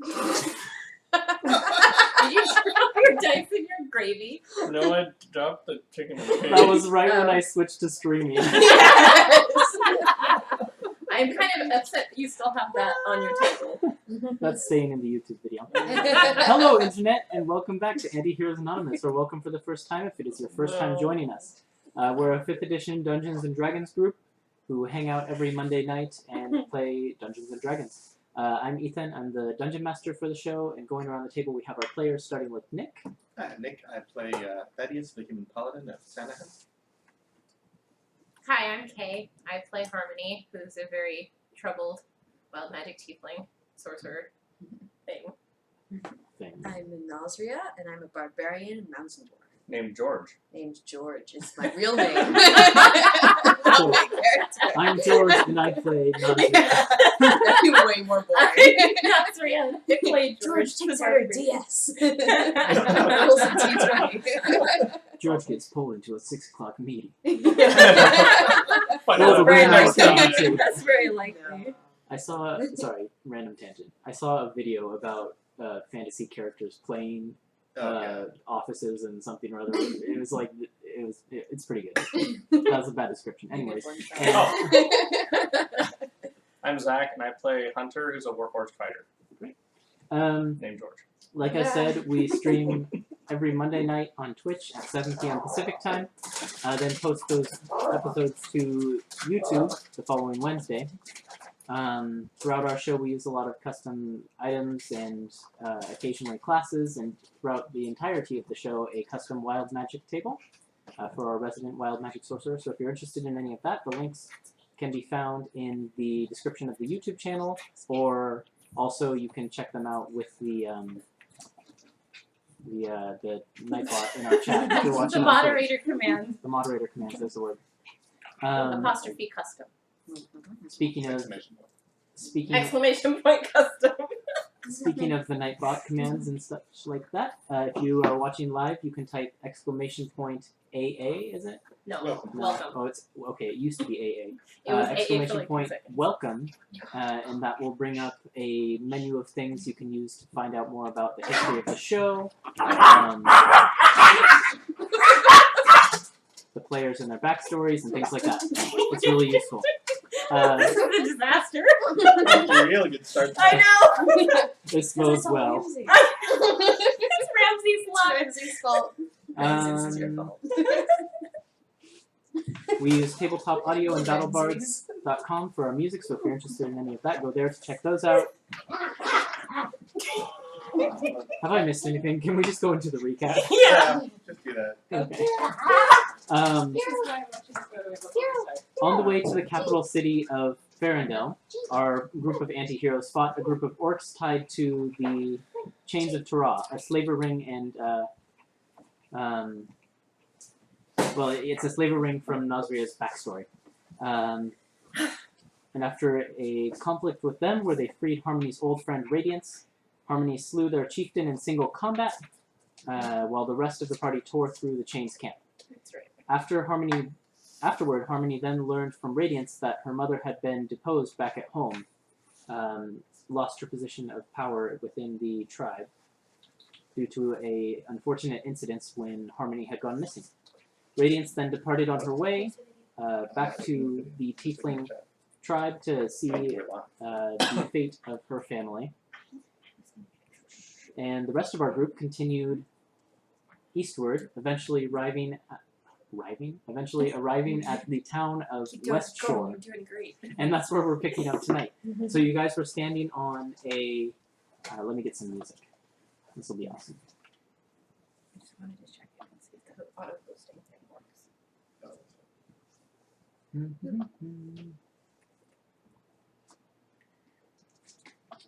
Did you drop your dice in your gravy? No, I dropped the chicken and pig. That was right when I switched to streaming. Yes. I'm kind of upset that you still have that on your table. That's staying in the YouTube video. Hello, Internet, and welcome back to Antiheroes Anonymous, or welcome for the first time if it is your first time joining us. We're a 5th edition Dungeons & Dragons group who hang out every Monday night and play Dungeons & Dragons. I'm Ethan, I'm the Dungeon Master for the show, and going around the table we have our players, starting with Nick. Hi, Nick. I play Thaddeus, the Human Paladin of Sanahan. Hi, I'm Kay. I play Harmony, who's a very troubled wild magic tiefling sorcerer thing. I'm Nazria, and I'm a barbarian and mountain dwarf. Named George. Named George is my real name. Cool. I'm George, and I play Nazria. That'd be way more boring. Nazria. I play George the takes out her barbarian. DS. Rolls a D20. George gets pulled into a 6 o'clock meeting. But Well, Very nice likely. game, too. That's very likely. I saw, sorry, random tangent. I saw a video about fantasy characters playing offices and something or other. It was like, it's pretty good. That was a bad description. Anyways. I'm Zach, and I play Hunter, who's a Warforged fighter. Named George. Like I said, we stream every Monday night on Twitch at 7 p.m. Pacific time, then post those episodes to YouTube the following Wednesday. Throughout our show, we use a lot of custom items and occasionally classes, and throughout the entirety of the show, a custom wild magic table for our resident wild magic sorcerer. So if you're interested in any of that, the links can be found in the description of the YouTube channel, or also you can check them out with the Nightbot in our chat. If you're watching The on moderator Twitch. commands. The moderator commands, there's the word. Apostrophe custom. Speaking of Exclamation point custom. Speaking of the Nightbot commands and such like that, if you are watching live, you can type exclamation point AA, is it? No. Welcome. No. Welcome. Oh, it's okay. It used to be AA. It was AA Exclamation for like point 2 seconds. welcome, and that will bring up a menu of things you can use to find out more about the history of the show, the players and their backstories, and things like that. It's really useful. This is a disaster. That's a really good start. I know. This goes well. It's Ramsey's luck. Ramsey's fault. This is your fault. We use TabletopAudio and BattleBards.com for our music, so if you're interested in any of that, go there to check those out. Have I missed anything? Can we just go into the recap? Yeah. Just do that. Okay. On the way to the capital city of Farendel, our group of anti-heroes fought a group of orcs tied to the Chains of Torah, a slaver ring and well, it's a slaver ring from Nazria's backstory. And after a conflict with them where they freed Harmony's old friend Radiance, Harmony slew their chieftain in single combat, while the rest of the party tore through the Chains camp. That's right. Afterward, Harmony then learned from Radiance that her mother had been deposed back at home, lost her position of power within the tribe due to a unfortunate incident when Harmony had gone missing. Radiance then departed on her way back to the Tiefling tribe to see the fate of her family. And the rest of our group continued eastward, eventually arriving at the town of Westshore. You're doing great. And that's where we're picking up tonight. So you guys were standing on a... let me get some music. This will be awesome. I just wanted to check in and see if the auto posting thing works.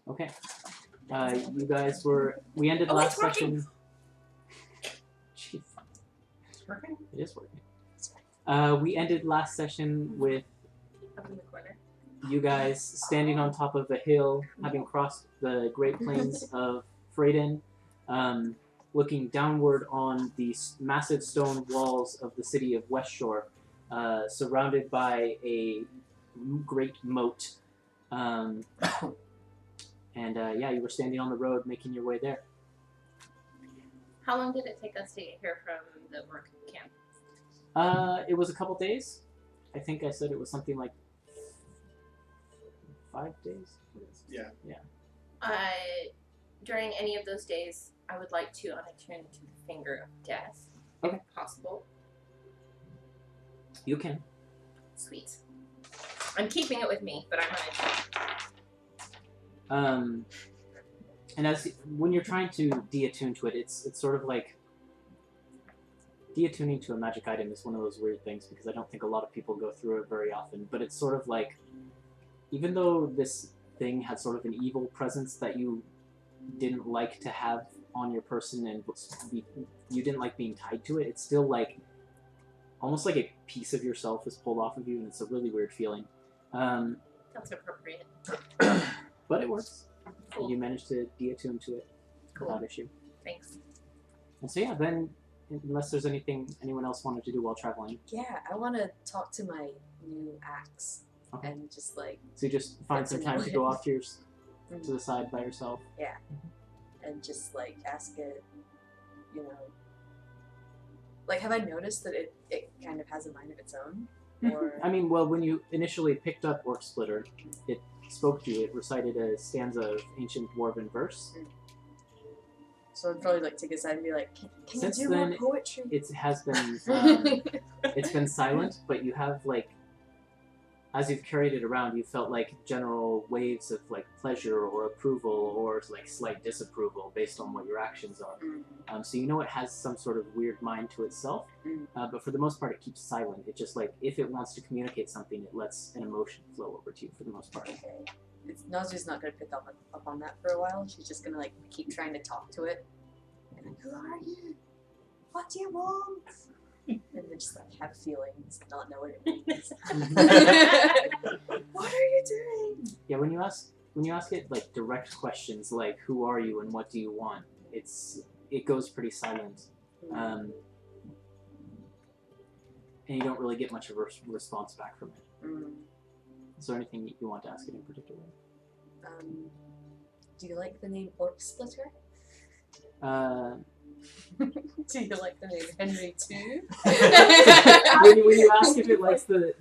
Okay. You guys were... We ended last session... Jeez. It's working? It is working. We ended last session with Up in the corner. you guys standing on top of a hill, having crossed the Great Plains of Freydin, looking downward on the massive stone walls of the city of Westshore, surrounded by a great moat. And yeah, you were standing on the road making your way there. How long did it take us to get here from the work camp? It was a couple days. I think I said it was something like 5 days. Yeah. During any of those days, I would like to unattune to the finger of death, Okay. if possible. You can. Sweet. I'm keeping it with me, but I'm And when you're trying to deattune to it, it's sort of like deattuning to a magic item is one of those weird things because I don't think a lot of people go through it very often. But it's sort of like, even though this thing had sort of an evil presence that you didn't like to have on your person and you didn't like being tied to it, it's still like almost like a piece of yourself is pulled off of you, and it's a really weird feeling. That's appropriate. But it works. Cool. You managed to deattune to it without issue. Thanks. And so yeah, then unless there's anyone else wanted to do while traveling, Yeah, I want to talk to my new axe. Okay. And just like, so you just find some time to go off to to the side by yourself. and just like ask it, you know, like, have I noticed that it kind of has a mind of its own? Or I mean, well, when you initially picked up Orc Splitter, it spoke to you. It recited a stanza of ancient dwarven verse. so I'd probably like take it aside and be like, can you Since do then, more poetry? It has been it's been silent, but you have like, as you've carried it around, you felt like general waves of like pleasure or approval or like slight disapproval based on what your actions are. So you know it has some sort of weird mind to itself, but for the most part it keeps silent. It just like, if it wants to communicate something, it lets an emotion flow over to you for the most part. Okay. Nazu's not going to pick up on that for a while. She's just going to like keep trying to talk to it. And like, who are you? What do you want? And then just like have feelings and not know what it means. What are you doing? Yeah, when you ask it like direct questions like "Who are you?" and "What do you want?" it goes pretty silent, and you don't really get much of a response back from it. Is there anything you want to ask it in particular? Do you like the name Orc Splitter? Do you like the name Henry too? when you ask if it likes the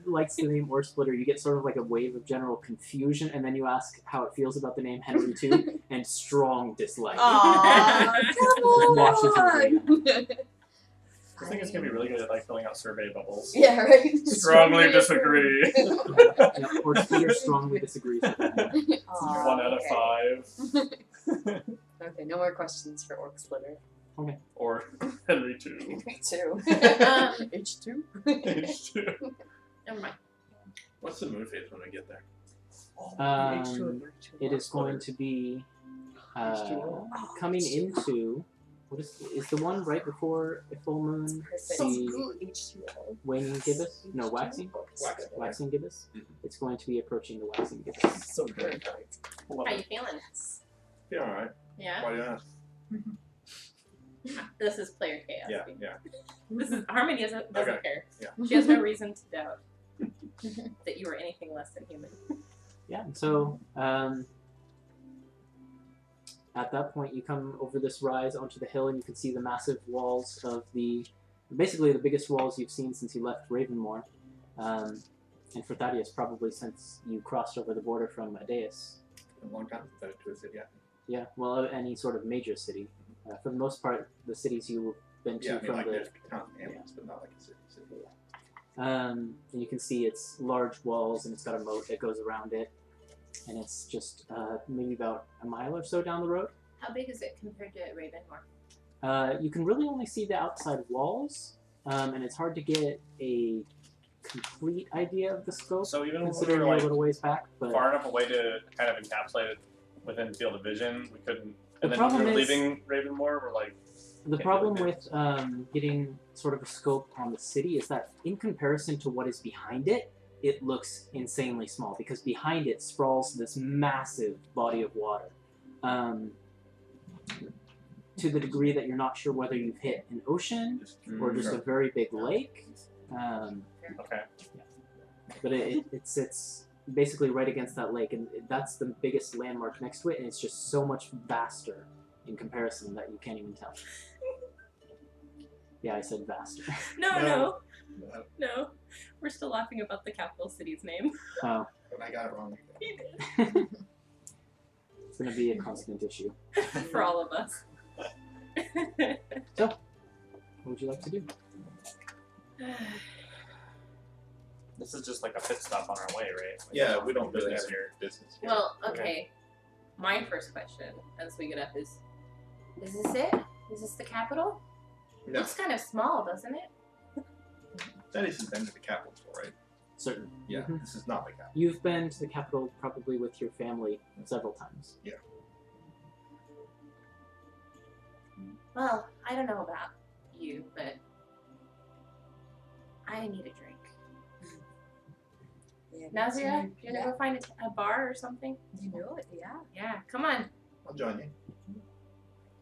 name Orc Splitter, you get sort of like a wave of general confusion, and then you ask how it feels about the name Henry too, and strong dislike. Aww, come Watches on! I think it's gonna be really good at like filling out survey bubbles. Yeah, right. Strongly disagree. Yeah, Orc Splitter strongly disagrees with that. 1 out of 5. Okay, no more questions for Orc Splitter. Or Henry 2. Me too. H2? H2. Never mind. What's the moon phase when we get there? It is going to be coming into, what is the one right before a full moon? The waning gibbous? No, waxing? Waxing gibbous? It's going to be approaching the waxing gibbous. So good. How you feeling? Yeah, alright. Yeah? Why do you ask? This is player chaos. Yeah, yeah. This is Harmony doesn't Okay. care. Yeah. She has no reason to doubt that you are anything less than human. Yeah, so at that point you come over this rise onto the hill and you can see the massive walls of basically the biggest walls you've seen since you left Ravenmoor. And for Thaddeus, probably since you crossed over the border from Adeus. A long time since I've been to a city yet. Yeah, well, any sort of major city. For the most part, the cities you've been to Yeah, I mean, from like the... there's towns and hamlets, but not like a city. And you can see it's large walls and it's got a moat that goes around it. And it's just maybe about a mile or so down the road. How big is it compared to Ravenmoor? You can really only see the outside walls, and it's hard to get a complete idea of the scope, So even when we considering were you're a like little ways back. But far enough away to kind of encapsulate it within field of vision, we couldn't. And The then when we problem were is- leaving Ravenmoor, we're like, the can't problem do it. with getting sort of a scope on the city is that in comparison to what is behind it, it looks insanely small, because behind it sprawls this massive body of water. To the degree that you're not sure whether you've hit an ocean or just a very big lake. okay. But it sits basically right against that lake, and that's the biggest landmark next to it, and it's just so much vaster in comparison that you can't even tell. Yeah, I said vaster. No. We're still laughing about the capital city's name. Oh. But I got it wrong. It's going to be a constant issue. For all of us. So, what would you like to do? This is just like a pit stop on our way, right? Like, Yeah, we don't really have business any here. business here. Well, okay. My first question as we get up is this it? Is this the capital? No, Looks kind of small, doesn't it? Thaddeus has been to the capital before, right? Certain. Yeah, Mhm. this is not the capital. You've been to the capital probably with your family several times. Well, I don't know about you, but I need a drink. Yeah, Nazira, you yeah. gonna go find a bar or something? You know it, yeah. Yeah, come on. I'll join you.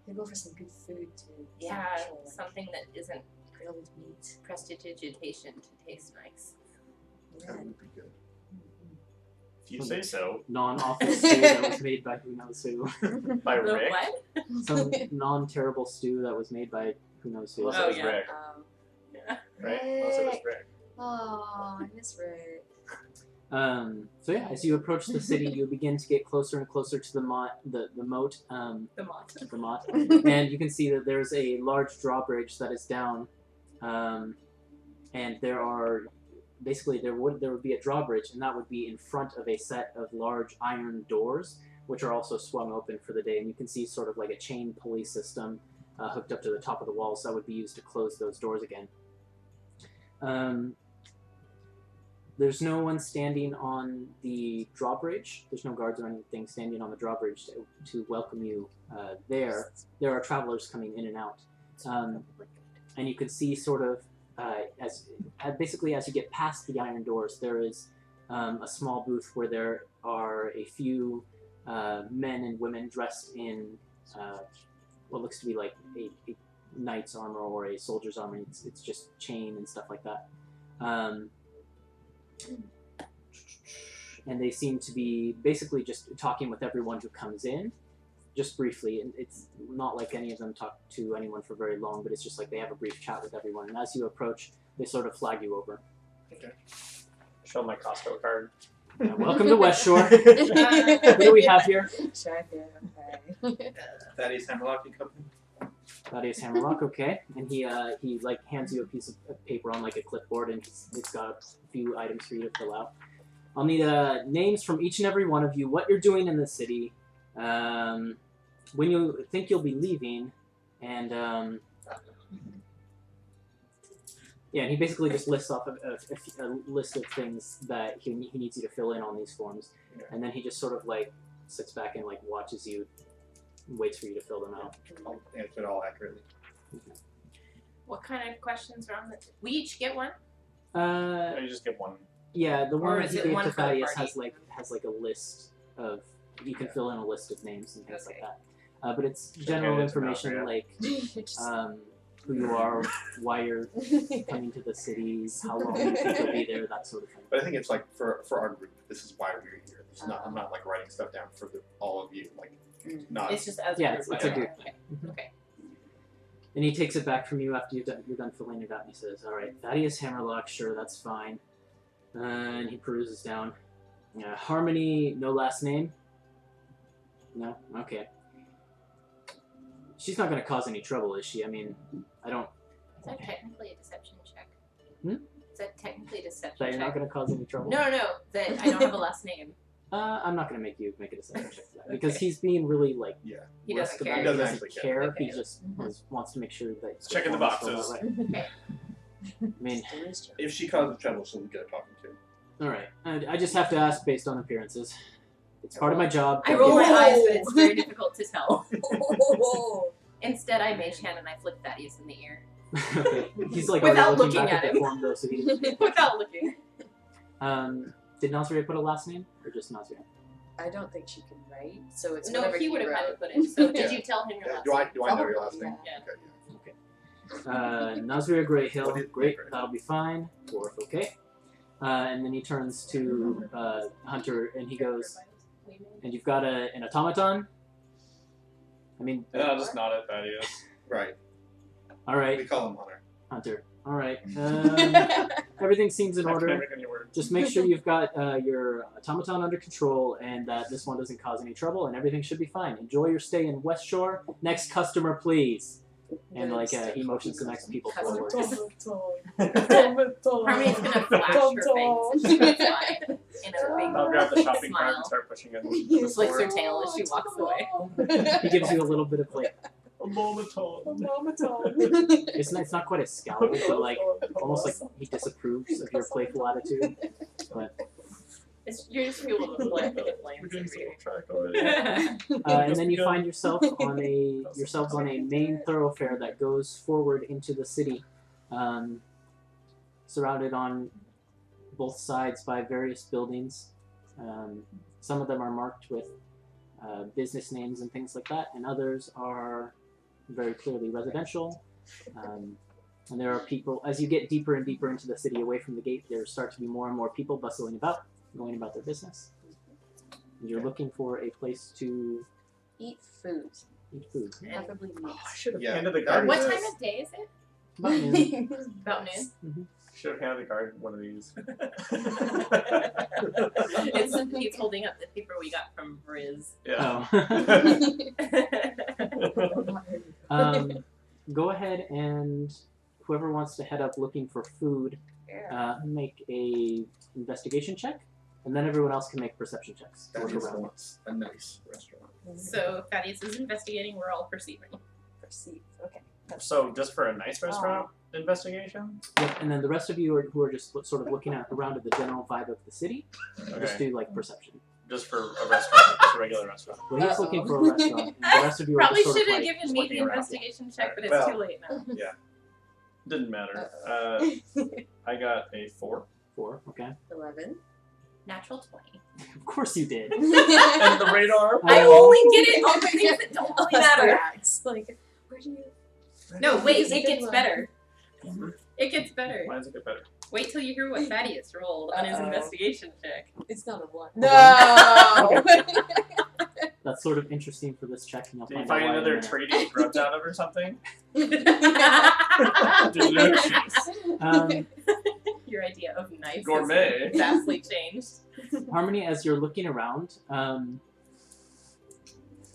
They go for some good food too. Yeah, Actual, like, something that isn't grilled meat. prestidigitation to taste nice. Yeah. That would be good. If you say so. Non-awful stew that was made by who knows who. By The Rick. what? Some non-terrible stew that was made by who knows who. Unless Oh, it was yeah. Rick, Yeah. right? Unless it was Rick. Oh, I miss Rick. So yeah, as you approach the city, you begin to get closer and closer to the moat, the moat, The moth. the moat, and you can see that there's a large drawbridge that is down, and there are basically there would be a drawbridge, and that would be in front of a set of large iron doors, which are also swung open for the day, and you can see sort of like a chain pulley system hooked up to the top of the walls that would be used to close those doors again. There's no one standing on the drawbridge. There's no guards or anything standing on the drawbridge to welcome you there. There are travelers coming in and out. And you can see sort of, basically as you get past the iron doors, there is a small booth where there are a few men and women dressed in what looks to be like a knight's armor or a soldier's armor. It's just chain and stuff like that. And they seem to be basically just talking with everyone who comes in, just briefly. And it's not like any of them talk to anyone for very long, but it's just like they have a brief chat with everyone. And as you approach, they sort of flag you over. Okay. Show my Costco card. Welcome to Westshore. What do we have here? Check it, okay. Thaddeus Hammerlock and Company. Thaddeus Hammerlock, okay. And he like hands you a piece of paper on like a clipboard, and it's got a few items for you to fill out. On the names from each and every one of you, what you're doing in the city, when you think you'll be leaving, and yeah, and he basically just lists off a list of things that he needs you to fill in on these forms, and then he just sort of like sits back and like watches you. Waits for you to fill them out. I'll answer it all accurately. What kind of questions are on the... We each get one? You just get one. Yeah, the Or one that is you it gave one to for the Thaddeus party? has like a list of... You can fill in a list of names and things like Okay. that. But it's Should general hand it to information Nazria. like who you are, why you're coming to the city, how long you think you'll be there, that sort of thing. But I think it's like for our group, this is why we're here. This is not, I'm not like writing stuff down for all of you. Like, not. It's just as Yeah, a it's group. a Okay. group. Okay. Mhm. Okay. And he takes it back from you after you're done filling it out, and he says, "All right, Thaddeus Hammerlock, sure, that's fine." And he peruses down. Harmony, no last name? No? Okay. She's not going to cause any trouble, is she? I mean, I don't... Is that technically a deception check? Hmm? Is that technically a deception That you're check? not going to cause any trouble? No, that I don't have a last name. I'm not going to make you make a deception check for that, because Okay. he's being really, like, Yeah. He brisk doesn't about care. it. He doesn't He actually doesn't care. care. Okay. He just wants to make sure that... He's checking the boxes. Right. Okay. I mean, If she causes trouble, she'll get a talking to. all right. I just have to ask based on appearances. It's part of my job. I roll my Oh. eyes, but it's very difficult to tell. Oh. Instead, I mage hand and I flick Thaddeus in the ear. Okay. He's like Without already looking looking back at at him. the form though, so he. Without looking. Did Nazria put a last name or just Nazria? I don't think she can write, so it's No, whatever he would have had to wrote. put it. So Yeah. did you tell him your last Do I name? know your last name? Yeah. Okay, Nazria Greyhill. What is- Great, Greyhill. that'll be fine. Dwarf, okay. And then he turns to Hunter and he goes, "And you've got an automaton? I mean, And I'll just nod at Thaddeus. Right. all right, We call him Hunter. Hunter. All right. Everything seems in I can't order. make any words. Just make sure you've got your automaton under control and that this one doesn't cause any trouble, and everything should be fine. Enjoy your stay in Westshore. Next customer, please." And like he motions the next people forward. Harmony's gonna flash her fangs as she goes by in a big I'll grab the shopping cart smile. and start pushing it. Just flicks her tail as she walks away. He gives you a little bit of like A momaton. it's not quite a scowl, but like almost like he disapproves of your playful attitude. But You're just able to play with the We're flames. doing so over track already. here. and then you find yourselves on a main thoroughfare that goes forward into the city, surrounded on both sides by various buildings. Some of them are marked with business names and things like that, and others are very clearly residential. And there are people, as you get deeper and deeper into the city away from the gate, there start to be more and more people bustling about, going about their business. And you're looking for a place to Eat food. eat food. Preferably meat. I should have Yeah, handed the that guard. What is- time of day is it? About noon. About noon. Should have handed the guard one of these. He's holding up the paper we got from Riz. Yeah. Oh. Go ahead and whoever wants to head up looking for food, make a investigation check, and then everyone else can make perception checks. That Look is around. once a nice restaurant. So Thaddeus is investigating. We're all perceiving. Perceive. Okay. So just for a nice restaurant investigation? Yep, and then the rest of you who are just sort of looking around at the general vibe of the city, just Okay. do like perception. Just for a restaurant, just a regular restaurant. Well, he's looking for a restaurant, and the rest of you are Probably just sort should of have like, given just me looking the around. investigation check, but it's Well. too late now. Didn't matter. I got a 4. 4, okay. 11. Natural 20. Of course you did. And the radar. I only get it on the things that don't really matter. Like, where do you? No, wait, It's a it good gets one. better. It gets better. Why does it get better? Wait till you hear what Thaddeus rolled on his Uh-oh. investigation check. It's not a 1. No! That's sort of interesting for this check, and you'll Did you find out find why in a another minute. trading grubs out of or something? Your Delicious. idea of nice Gourmet. is vastly changed. Harmony, as you're looking around,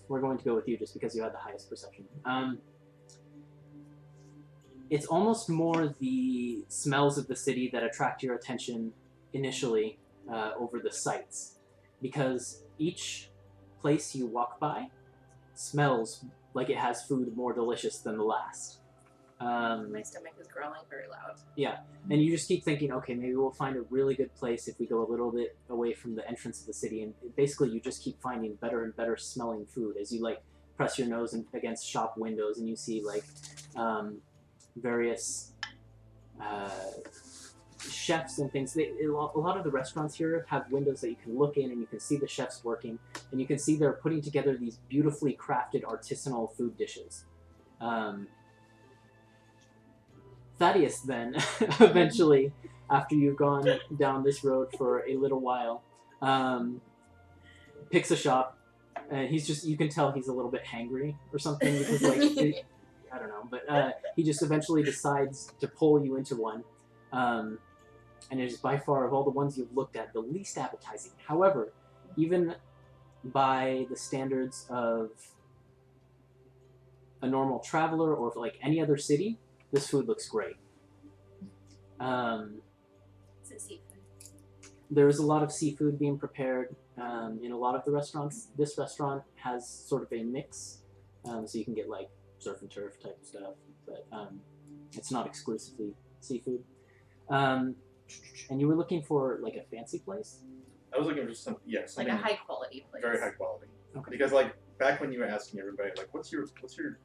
we're going to go with you just because you had the highest perception. It's almost more the smells of the city that attract your attention initially over the sights, because each place you walk by smells like it has food more delicious than the last. My stomach is growling very loud. And you just keep thinking, okay, maybe we'll find a really good place if we go a little bit away from the entrance of the city. And basically, you just keep finding better and better smelling food as you like press your nose against shop windows and you see like various chefs and things. A lot of the restaurants here have windows that you can look in and you can see the chefs working, and you can see they're putting together these beautifully crafted artisanal food dishes. Thaddeus then, eventually, after you've gone down this road for a little while, picks a shop, and he's just, you can tell he's a little bit hangry or something, because like, I don't know, but he just eventually decides to pull you into one, and it is by far, of all the ones you've looked at, the least appetizing. However, even by the standards of a normal traveler or like any other city, this food looks great. Is it seafood? There's a lot of seafood being prepared in a lot of the restaurants. This restaurant has sort of a mix, so you can get like surf and turf type stuff, but it's not exclusively seafood. And you were looking for like a fancy place? I was looking for some, Like something a high quality place. very high quality. Okay. Because like back when you were asking everybody like, what's your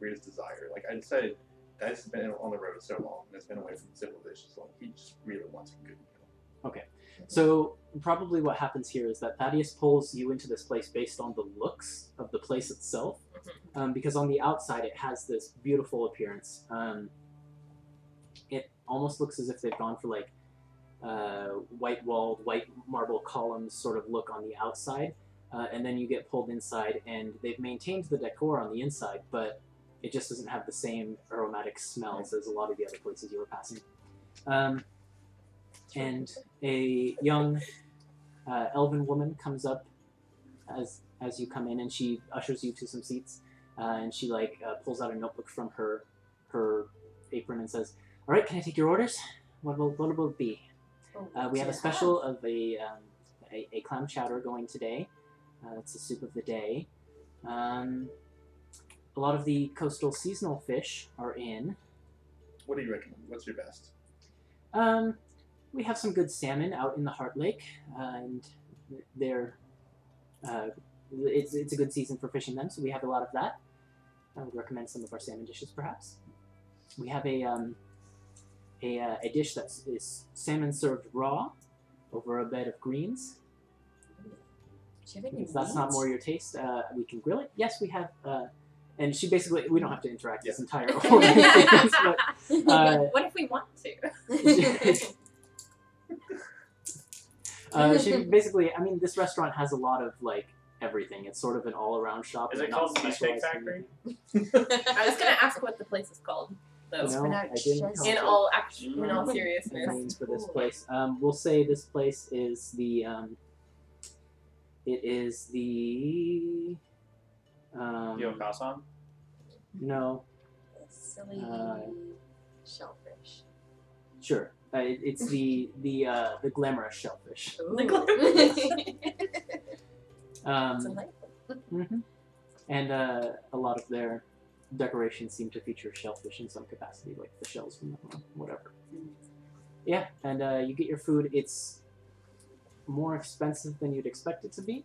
greatest desire? Like I decided that's been on the road so long and it's been away from civilization so long. He just really wants a good meal. Okay. So probably what happens here is that Thaddeus pulls you into this place based on the looks of the place itself, because on the outside it has this beautiful appearance. It almost looks as if they've gone for like white-walled, white marble columns sort of look on the outside, and then you get pulled inside, and they've maintained the decor on the inside, but it just doesn't have the same aromatic smells as a lot of the other places you were passing. And a young elven woman comes up as you come in, and she ushers you to some seats, and she pulls out a notebook from her apron and says, "All right, can I take your orders? What will it be?" We have a special of a clam chowder going today. That's the soup of the day. A lot of the coastal seasonal fish are in. What do you recommend? What's your best? We have some good salmon out in the Heart Lake, and they're it's a good season for fishing them, so we have a lot of that. I would recommend some of our salmon dishes, perhaps. We have a dish that is salmon served raw over a bed of greens. If that's not more your taste, we can grill it. Yes, we have. And she basically, we don't have to interact this entire order. But, what if we want to? She basically, I mean, this restaurant has a lot of everything. It's sort of an all-around shop. Is it called Cheesecake Factory? I was gonna ask what the place is called, though. No, I didn't. In all seriousness. Names for this place. We'll say this place is the. It is the. Yokasan? No. Silly shellfish. Sure. It's the glamorous shellfish. And a lot of their decorations seem to feature shellfish in some capacity, like the shells from them or whatever. Yeah, and you get your food. It's more expensive than you'd expect it to be,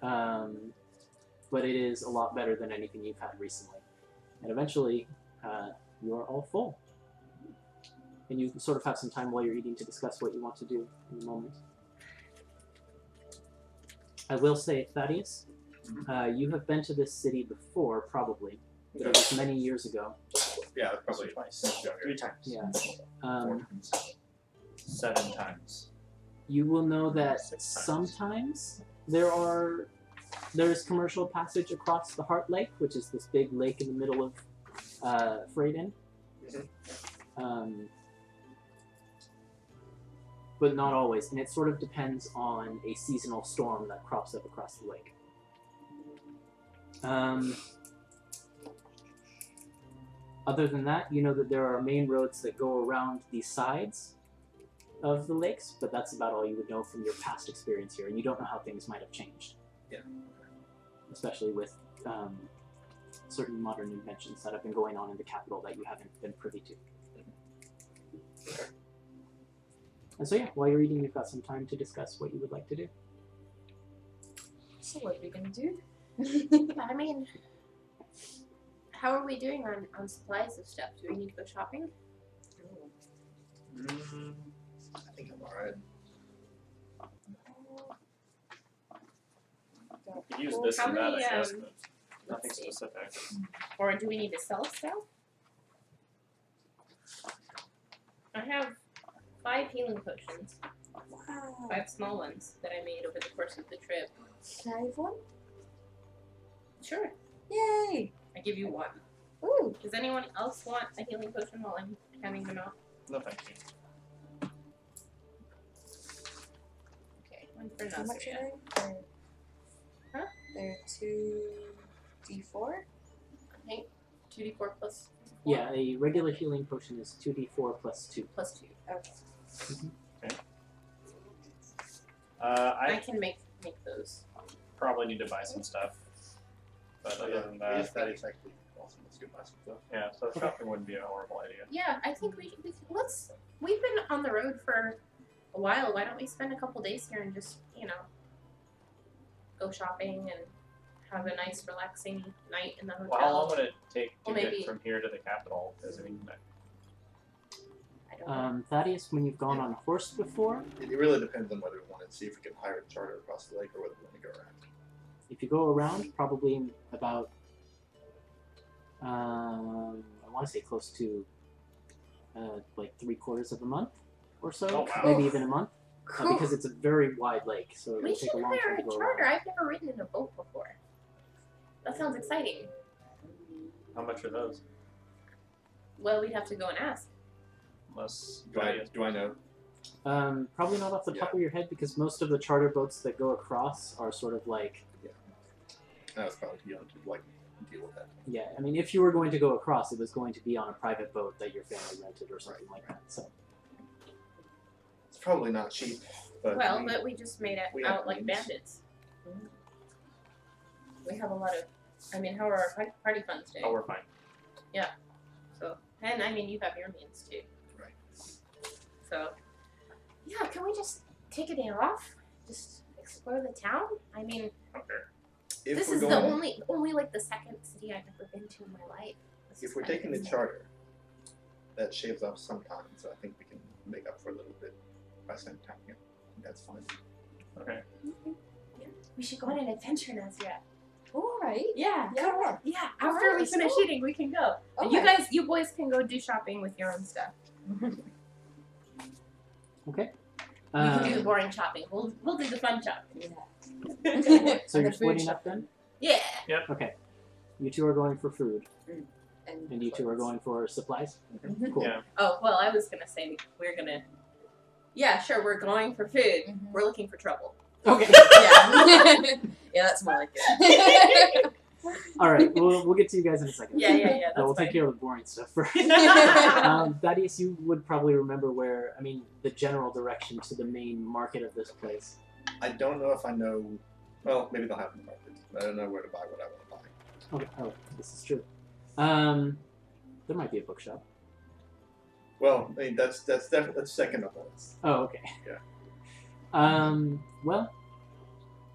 but it is a lot better than anything you've had recently. And eventually, you're all full. And you sort of have some time while you're eating to discuss what you want to do in a moment. I will say, Thaddeus, you have been to this city before, probably. But it was many years ago. Yeah, probably twice. 3 times. Yeah. 7 times. You will know that 6 times. sometimes there's commercial passage across the Heart Lake, which is this big lake in the middle of Freyden. But not always, and it sort of depends on a seasonal storm that crops up across the lake. Other than that, you know that there are main roads that go around the sides of the lakes, but that's about all you would know from your past experience here, and you don't know how things might have changed. Yeah. Especially with certain modern inventions that have been going on in the capital that you haven't been privy to. And so yeah, while you're eating, you've got some time to discuss what you would like to do. So what are we gonna do? I mean, how are we doing on supplies of stuff? Do we need to go shopping? I think I'm alright. You could use this How and that, many, I guess, but let's nothing see. specific. Or do we need to sell stuff? I have 5 healing potions. Wow. 5 small ones that I made over the course of the trip. Can I have one? Sure. Yay! I give you 1. Ooh. Does anyone else want a healing potion while I'm counting them out? No, thank you. Okay, 1 for How much Nazria. are they? Huh? They're 2d4? I think 2d4 plus 4. Yeah, a regular healing potion is 2d4 plus 2. Plus 2. Okay. I I can make those. probably need to buy some stuff. But other than I guess that, that is actually awesome. Let's go buy some stuff. yeah, so shopping wouldn't be a horrible idea. Yeah, I think we've been on the road for a while. Why don't we spend a couple days here and just, go shopping and have a nice relaxing night in the hotel? Well, how long would it take to Well, get maybe- from here to the capital? Visiting I don't know. Thaddeus, when you've gone on horse before, It really depends on whether we want to see if we can hire a charter across the lake or whether we want to go around. if you go around, probably about, I want to say close to, 3/4 of a month. or so, Oh, wow. maybe even a month, Cool. because it's a very wide lake, so it We will should take a long hire time to a go charter. around. I've never ridden in a boat before. That sounds exciting. How much are those? Well, we'd have to go and ask. Unless Do I know? Probably not off the top of your head, because most of the charter boats that go across are sort of like, I was probably too young to like deal with that. yeah, I mean, if you were going to go across, it was going to be on a private boat that your family rented or something like that. So, It's probably not cheap, but Well, but we just made it we have out like means. bandits. We have a lot of. I mean, how are our party funds doing? Oh, we're fine. So, and I mean, you have your means too. Right. So, yeah, can we just take a day off? Just explore the town? I mean, Okay. if this we're is going, the only like the second city I've ever been to in my life. This if is we're kinda taking the crazy. charter, that shaves off some time, so I think we can make up for a little bit by spending time here. That's fine. Okay. We should go on an adventure, Nazria. Alright. Yeah. Yeah. Come on. Yeah. After Alright, we let's finish go. eating, we can go. And Okay. you boys can go do shopping with your own stuff. okay. We can do the boring shopping. We'll do the fun shopping. Yeah. So And you're the food splitting shop. up then? Yeah. Okay. You two are going for food, and you two are clothes. going for supplies? Mhm. Cool. Yeah. Oh, well, I was gonna say we're gonna. Yeah, sure. We're going for food. Mhm. We're looking for trouble. Okay. Yeah. Yeah, that's more like it. All right. We'll get to you guys in a second. Yeah. That's We'll fine. take care of the boring stuff first. Yeah. Thaddeus, you would probably remember where, I mean, the general direction to the main market of this place. I don't know if I know. Well, maybe they'll have the market. I don't know where to buy what I want to buy. Okay. Oh, this is true. There might be a bookshop. Well, I mean that's definitely that's second on the list. Oh, okay. Yeah. Well,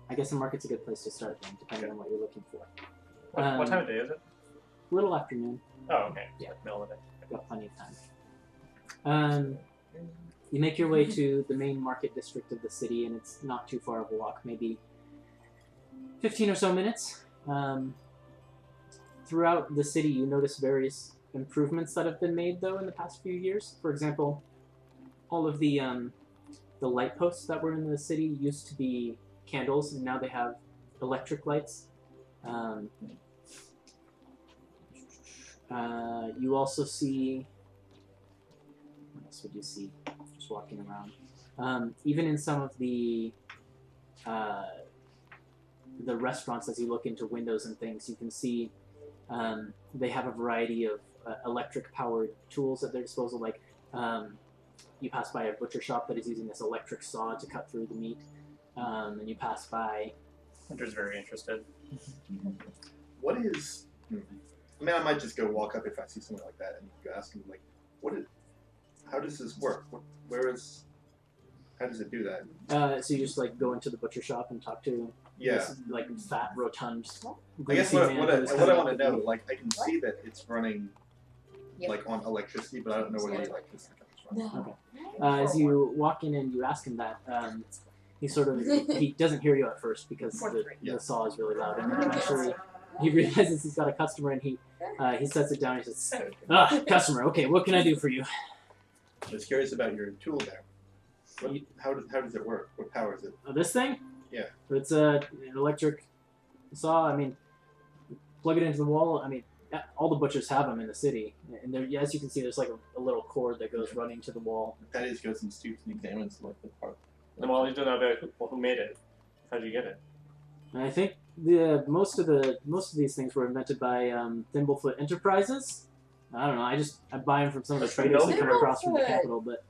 I guess the market's a good place to start then, depending on what you're looking for. What time of day is it? Little afternoon. Oh, okay. Yeah. Middle of the day. I've got plenty of time. You make your way to the main market district of the city, and it's not too far of a walk, maybe 15 or so minutes. Throughout the city, you notice various improvements that have been made, though, in the past few years. For example, all of the light posts that were in the city used to be candles, and now they have electric lights. You also see... What else would you see just walking around? Even in some of the restaurants, as you look into windows and things, you can see they have a variety of electric-powered tools at their disposal. Like you pass by a butcher shop that is using this electric saw to cut through the meat, and you pass by. Hunter's very interested. What is? I mean, I might just go walk up if I see something like that and go ask him like, what is? How does this work? Where is? How does it do that? So you just like go into the butcher shop and talk to Yeah. this like fat, rotund. I guess greasy what man who's I cutting want up to the know, meat. like I can see that it's running Yep. like on electricity, but I don't know where the electricity comes from. No. As you walk in and you ask him that, he sort of he doesn't hear you at first because the saw is really loud, and then eventually he realizes he's got a customer, and he sets it down. And he says, "Customer, okay, what can I do for you?" I was curious about your tool there. How does it work? What power is it? This thing? Yeah. It's an electric saw. I mean, plug it into the wall. I mean, all the butchers have them in the city, and there, as you can see, there's like a little cord that goes running to the wall. Thaddeus goes and stoops and examines like the part. And well, you don't know about who made it. How did you get it? And I think most of these things were invented by Thimblefoot Enterprises. I don't know. I buy them from some of the traders that come across from the Thimblefoot. capital. But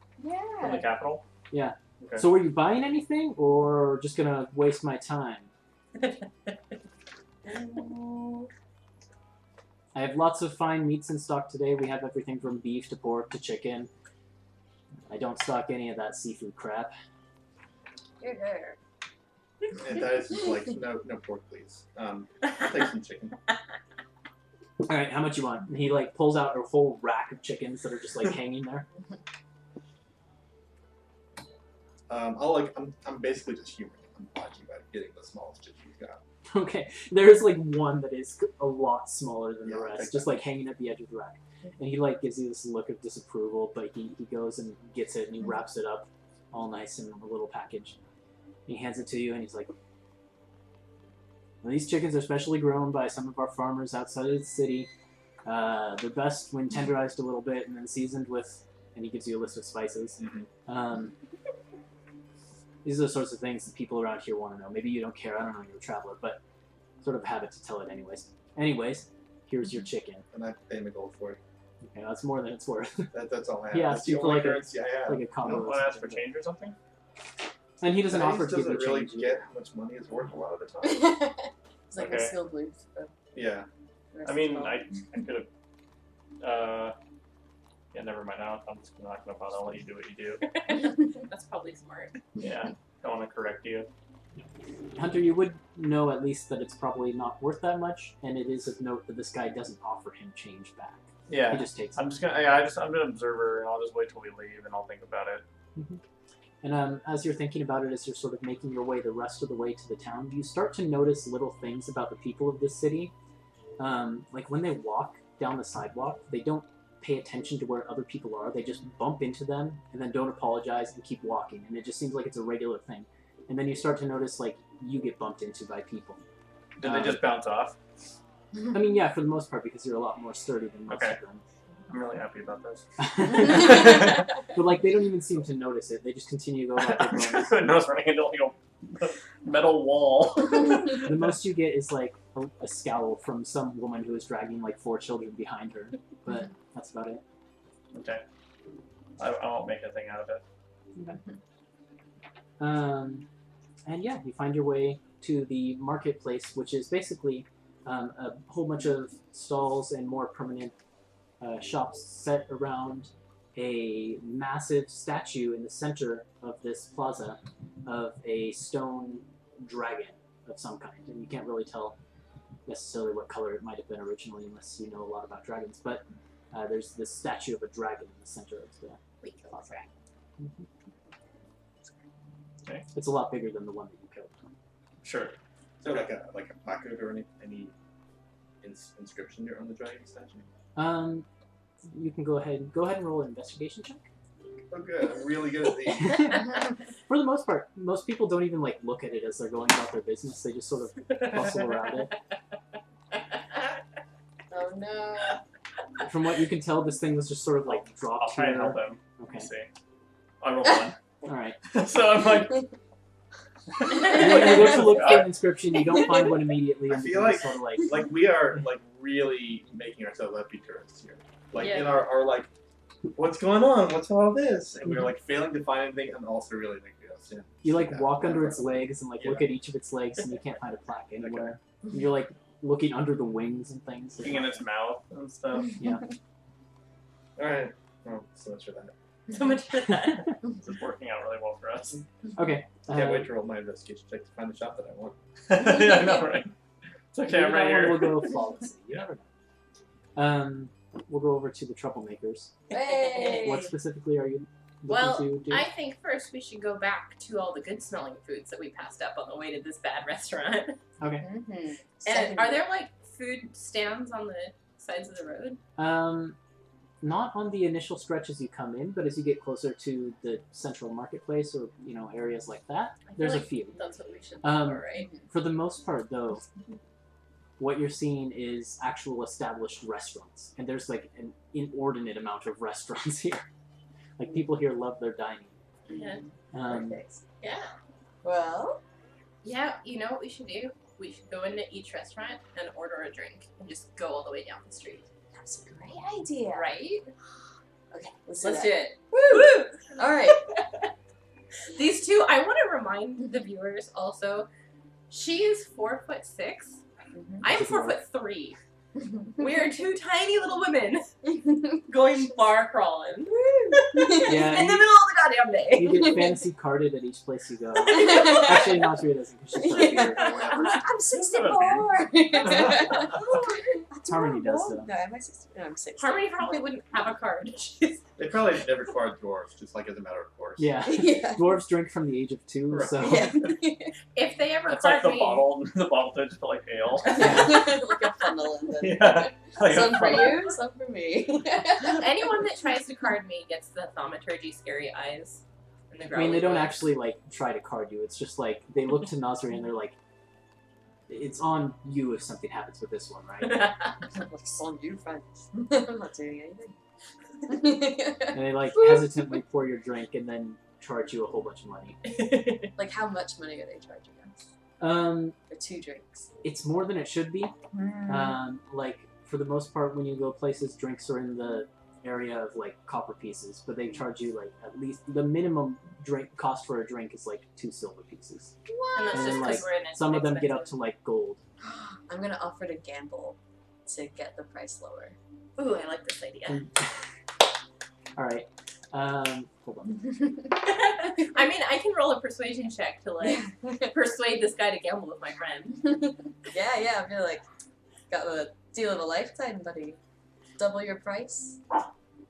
From the capital? Yeah. Okay. so, were you buying anything, or just gonna waste my time? I have lots of fine meats in stock today. We have everything from beef to pork to chicken. I don't stock any of that seafood crap. And Thaddeus is like, no pork, please. I'll take some chicken. All right, how much you want? And he like pulls out a whole rack of chickens that are just like hanging there. I'm basically just humoring him. I'm watching about getting the smallest chicken he's got. Okay, there's like one that is a lot smaller than the Yeah, rest, okay. just like hanging at the edge of the rack. And he like gives you this look of disapproval, but he goes and gets it and he wraps it up all nice in a little package. He hands it to you and he's like, well, these chickens are specially grown by some of our farmers outside of the city. They're best when tenderized a little bit and then seasoned with, and he gives you a list of spices. These are the sorts of things that people around here want to know. Maybe you don't care, I don't know, you're a traveler, but sort of habit to tell it anyways. Anyways, here's your chicken. And I pay him a gold for it. Okay, that's more than it's worth. That's all I have. Yeah, That's the you for only like a- currency I have. Like a You combo. don't want to ask for change or something? And he doesn't offer to give doesn't you really change. get how much money is worth a lot of the time. It's like Okay. a skill booth. But Yeah. the rest I mean, is all- I could have. Yeah, never mind. I'm just not gonna bother. I'll let you do what you do. That's probably smart. Yeah, don't want to correct you. Hunter, you would know at least that it's probably not worth that much, and it is of note that this guy doesn't offer him change back. He Yeah, just takes I'm it. just gonna. Yeah, I'm an observer, and I'll just wait till we leave, and I'll think about it. And as you're thinking about it, as you're sort of making your way the rest of the way to the town, you start to notice little things about the people of this city. Like when they walk down the sidewalk, they don't pay attention to where other people are. They just bump into them and then don't apologize and keep walking. And it just seems like it's a regular thing. And then you start to notice like you get bumped into by people. Did they just bounce off? I mean, yeah, for the most part, because you're a lot more sturdy than most Okay. of them. I'm really happy about this. But like they don't even seem to notice it. They just continue to go about I'm their sure business. the nose running into like a metal wall. The most you get is like a scowl from some woman who is dragging like 4 children behind her. But that's about it. Okay. I won't make a thing out of it. And yeah, you find your way to the marketplace, which is basically a whole bunch of stalls and more permanent shops set around a massive statue in the center of this plaza of a stone dragon of some kind. And you can't really tell necessarily what color it might have been originally unless you know a lot about dragons. But there's this statue of a dragon in the center of the We killed a dragon. Okay. It's a lot bigger than the one that you killed. Sure. Is there like a placard or any inscription there on the dragon statue? You can go ahead and roll an investigation check. Oh good, I'm really good at these. For the most part, most people don't even like look at it as they're going about their business. They just sort of bustle around it. Oh no. From what you can tell, this thing was just sort of like I'll dropped try and here. help him. Okay. Let's see. I rolled 1. All right. So I'm like. You go to look for an inscription. You don't find one immediately. I And feel you like sort of like we are like really making ourselves happy tourists here. Like Yeah. in our like, what's going on? What's all this? And we're like failing to find anything, and also really like you like walk under its legs and like look Yeah. at each of its legs, and you can't find a plaque anywhere. And you're like looking under the wings and things. Looking in its mouth and stuff. Yeah. All right. Oh, so much for that. So much for that. This is working out really well for us. Okay. Can't wait to roll my investigation check to find the shop that I want. Yeah, I know, right? It's okay, I'm right We'll here. go flawlessly. You never know. We'll go over to the troublemakers. Hey. What specifically are you looking Well, to do? I think first we should go back to all the good smelling foods that we passed up on the way to this bad restaurant. Okay. And are there like food stands on the sides of the road? Not on the initial stretch as you come in, but as you get closer to the central marketplace or areas like that, I feel there's a like few. That's what we should look Um, for, right? For the most part, though, what you're seeing is actual established restaurants, and there's like an inordinate amount of restaurants here. Like people here love their dining. Yeah. Perfect. Yeah. Well, Yeah, you know what we should do? We should go into each restaurant and order a drink and just go all the way down the street. that's a great idea. Right? Okay, let's Let's do do that. it. Woo! All right. These two, I want to remind the viewers also, she is 4'6". I'm 4'3". We are 2 tiny little women going bar crawling Yeah, in the middle of the goddamn day. you get fantasy carded at each place you go. Actually, Natsuya doesn't because she's not here or whatever. I'm 64. Harmony does, though. No, am I 60? No, I'm 60. Harmony probably wouldn't have a card. She's They probably never required dwarves, just like as a matter of course. dwarves. Yeah. Yeah. Dwarves drink from the age of 2, Right. so Yeah. If they ever It's like card the me, bottle to just put like ale. Like a funnel and then Yeah. Like a some for funnel. you, some for me. anyone that tries to card me gets the thaumaturgy scary eyes. And the I mean, they growly don't voice. actually like try to card you. It's just like they look to Nasri and they're like, "It's on you if something happens with this one, right?" What's on you, friends? I'm not doing anything. And they like hesitantly pour your drink and then charge you a whole bunch of money. Like, how much money are they charging us for 2 drinks? It's more than it should be. Like for the most part, when you go places, drinks are in the area of like copper pieces, but they charge you like at least the minimum drink cost for a drink is like 2 silver pieces. And that's And just then, because like, we're in it. Some of them get up to like gold. I'm gonna offer to gamble to get the price lower. Ooh, I like this idea. All right. Hold on. I mean, I can roll a persuasion check to like persuade this guy to gamble with my friend. Yeah, I feel like got the deal of a lifetime, buddy. Double your price.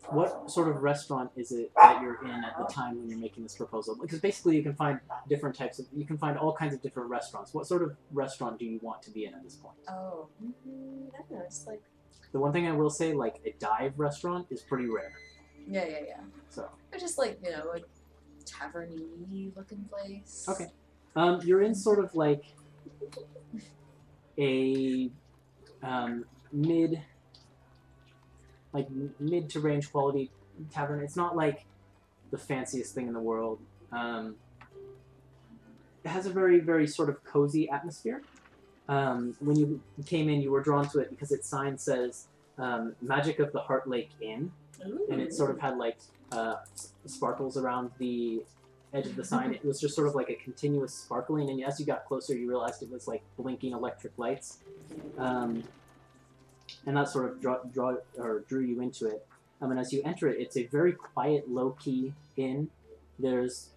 What sort of restaurant is it that you're in at the time when you're making this proposal? Because basically you can find different types of, you can find all kinds of different restaurants. What sort of restaurant do you want to be in at this point? Oh, I don't know. It's like The one thing I will say, like a dive restaurant is pretty rare. yeah. So, Or just like a tavern-y looking place. okay. You're in sort of like a mid to range quality tavern. It's not like the fanciest thing in the world. It has a very, very sort of cozy atmosphere. When you came in, you were drawn to it because its sign says Magic of the Heart Lake Inn, and it sort of had like sparkles around the edge of the sign. It was just sort of like a continuous sparkling, and as you got closer, you realized it was like blinking electric lights. And that sort of drew you into it. And as you enter it, it's a very quiet, low-key inn. There's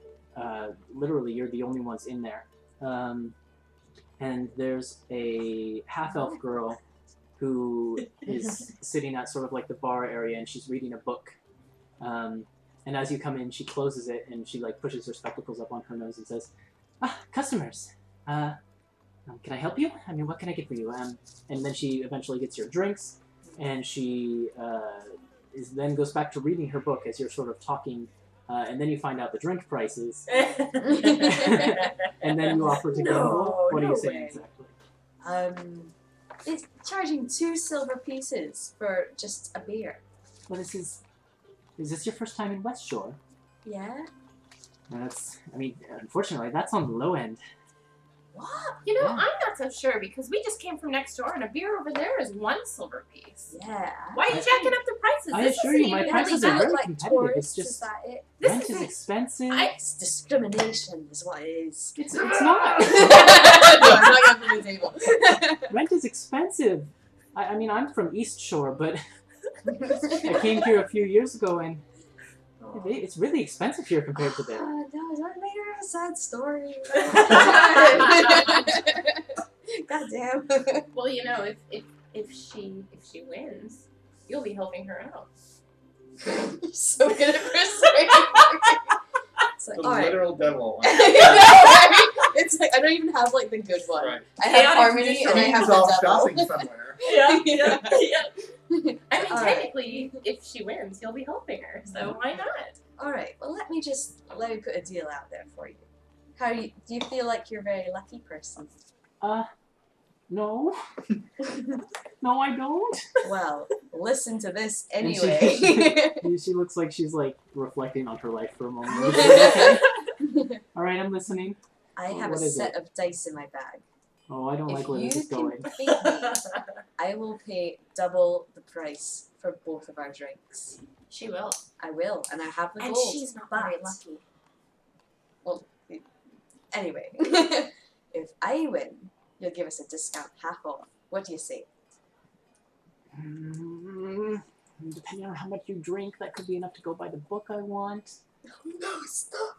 literally you're the only ones in there. And there's a half-elf girl who is sitting at sort of like the bar area, and she's reading a book. And as you come in, she closes it, and she like pushes her spectacles up on her nose and says, "Customers, can I help you? I mean, what can I get for you?" And then she eventually gets your drinks, and she then goes back to reading her book as you're sort of talking, and then you find out the drink prices, and then you offer to gamble. What are you saying exactly? It's charging 2 silver pieces for just a beer. Well, is this your first time in Westshore? Yeah? Unfortunately, that's on the low end. What? You know, Yeah. I'm not so sure because we just came from next door and a beer over there is 1 silver piece. Yeah. Why are you jacking up the prices? I This assure isn't you, my even prices really are bad. very like competitive. tourists, It's is just that it? This rent is isn't- expensive. It's discrimination is what it is. It's No, not. I'm not going from the table. Rent is expensive. I mean, I'm from East Shore, but I came here a few years ago, and it's really expensive here compared to there. No, don't make her a sad story. Goddamn. Well, you know, if she wins, you'll be helping her out. You're so good at persuading. It's like, The alright. literal devil. It's like I don't even have like the good one. Right. I have Chaotic harmony neutral. and I have He's off the devil. shopping somewhere. Yeah. I mean, All right. technically, if she wins, you'll be helping her. So why not? All right. Well, let me put a deal out there for you. Do you feel like you're a very lucky person? No. No, I don't. Well, listen to this And anyway. She looks like she's like reflecting on her life for a moment. Okay. All right, I'm listening. I have a What is set of dice in my bag. Oh, I don't like If where you this is can going. beat me, I will pay double the price for both of our drinks. She will. I will, and I have the And gold. she's not but very lucky. Well, anyway, if I win, you'll give us a discount half off. What do you say? Depending on how much you drink, that could be enough to go buy the book I want. No, stop.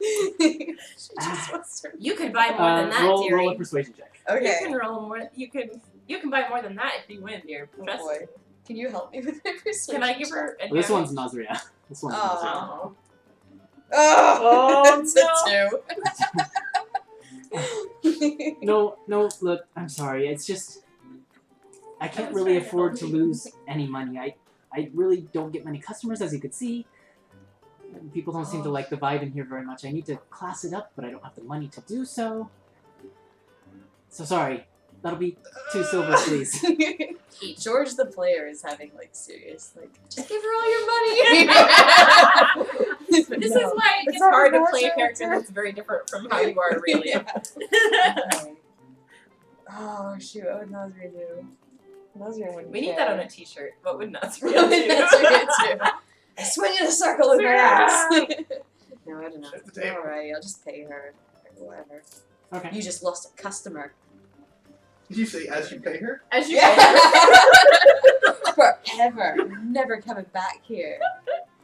She just wants to- You could buy more than that, roll dearie. a persuasion check. Okay. You can roll more. You can buy more than that if you win, dear. Oh Trust boy. me. Can you help me with my persuasion? Can I give her? Well, this advantage? one's Nazria. This one's Oh. Oh, It's easy. a 2. No, look, I'm sorry. It's just I can't really afford to lose any money. I really don't get many customers, as you could see. People don't seem to like the vibe in here very much. I need to class it up, but I don't have the money to do so. So sorry. That'll be 2 silver, please. George the player is having like serious just give her all your money. This is why it gets hard to play a character that's very different from how you are really. Okay. Oh shoot, what would Nazria do? Nazria wouldn't We need care. that on a t-shirt. What would Nazria What would do? Nazria do? I swing in a circle with my axe. No, I don't know. Shut the table. Alright, I'll just pay her. Or whatever. Okay. You just lost a customer. Did you say as you pay her? As you Forever. Never coming back here.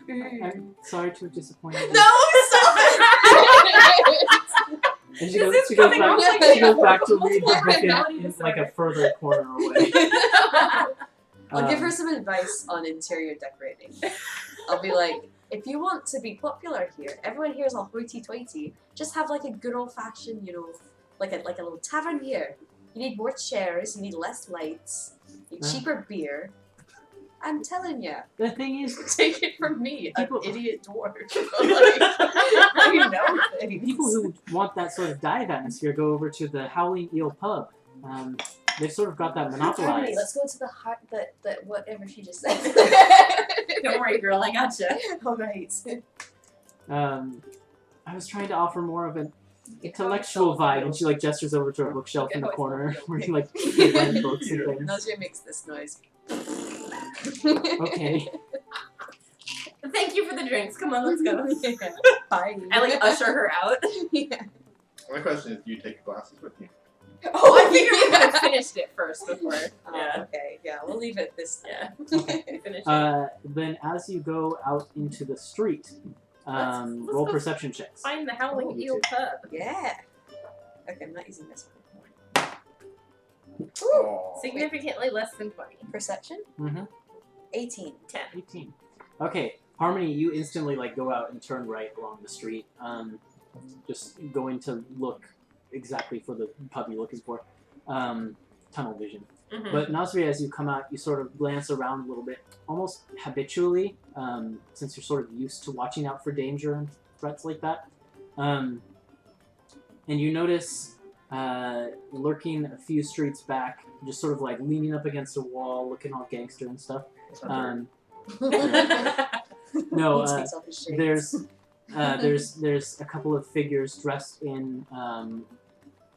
I'm sorry to have disappointed you. No, stop it! And she This goes, is she goes coming back, off like she a goes back to read the multiple book personality in like a disorder. further corner away. I'll give her some advice on interior decorating. I'll be like, if you want to be popular here, everyone here is all hoity-toity. Just have like a good old-fashioned, like a little tavern here. You need more chairs. You need less lights. You need cheaper beer. I'm telling you. The thing is, Take it from me, People- an idiot dwarf. I know things. people who want that sort of dive atmosphere go over to the Howling Eel pub. They've sort of got that Harmony, monopolized. let's go to the heart. The whatever she just said. Don't worry, girl. I gotcha. All right. I was trying to offer more of an intellectual vibe, and she like gestures over to a bookshelf in the corner where you like read books and things. Nazria makes this noise. Okay. Thank you for the drinks. Come on, let's go. Bye. I like usher her out. Yeah. My question is, do you take your glasses with you? Oh, I figured we would have finished it first before. Yeah. Okay. Yeah. We'll leave it this. Yeah. Finish it. Then as you go out into the street, Let's roll go perception checks. Find the Howling Eel pub. Yeah. Okay. I'm not using this Oh. Significantly less than 20. one. Perception. Mm-hmm. 18. 10. 18. Okay, Harmony, you instantly like go out and turn right along the street, just going to look exactly for the pub you're looking for. Tunnel vision. Mm-hmm. But Nasri, as you come out, you sort of glance around a little bit, almost habitually, since you're sort of used to watching out for danger and threats like that. And you notice, lurking a few streets back, just sort of like leaning up against a wall, looking all gangster and stuff. No, He takes off his shades. there's a couple of figures dressed in.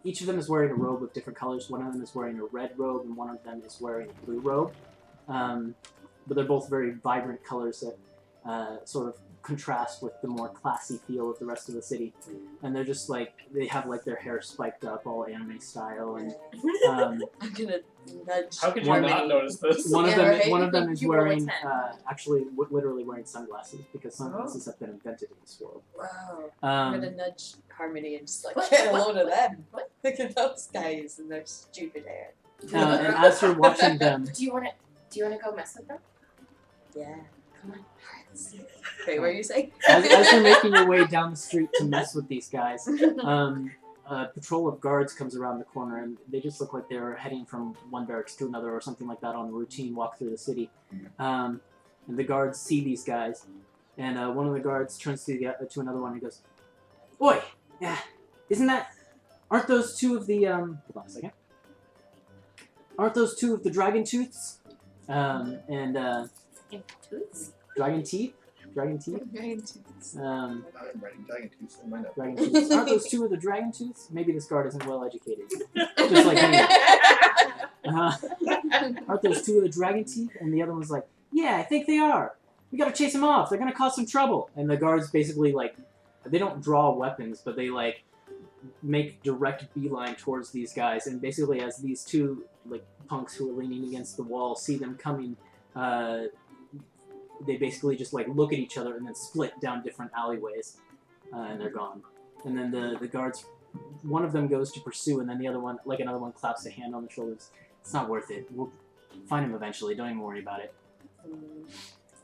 Each of them is wearing a robe of different colors. One of them is wearing a red robe, and one of them is wearing a blue robe. But they're both very vibrant colors that sort of contrast with the more classy feel of the rest of the city. And they're just like, they have like their hair spiked up, all anime style, and I'm gonna nudge. How could you Harmony. not notice this? one of Yeah, them, right? one of them is You roll a wearing, 10. actually, literally wearing sunglasses because sunglasses have been invented in this world. Wow. I'm Um, gonna nudge Harmony and just like What? get a What? load of them. What? Look at those guys and their stupid hair. and as you're watching them, Do you want to go mess with them? Yeah. Come on. Wait, what are you saying? as you're making your way down the street to mess with these guys, a patrol of guards comes around the corner, and they just look like they're heading from one barracks to another or something like that on a routine walk through the city. And the guards see these guys, and one of the guards turns to another one and goes, "Oi, yeah, aren't those two of the hold on a second. Aren't those two of the dragon tooths? Toots? Dragon teeth? Dragon teeth? I'm writing dragon tooth in my notes. Dragon tooths. Aren't those two of the dragon tooths? Maybe this guard isn't well educated. Just like me. Aren't those two of the dragon teeth? And the other one's like, yeah, I think they are. We gotta chase them off. They're gonna cause some trouble. And the guards basically, like, they don't draw weapons, but they, like, make direct beeline towards these guys. And basically, as these two, like, punks who are leaning against the wall see them coming, they basically just, like, look at each other and then split down different alleyways. And they're gone. And then the guards, one of them goes to pursue, and then the other one, like, another one claps a hand on the shoulders. It's not worth it. We'll find him eventually. Don't even worry about it.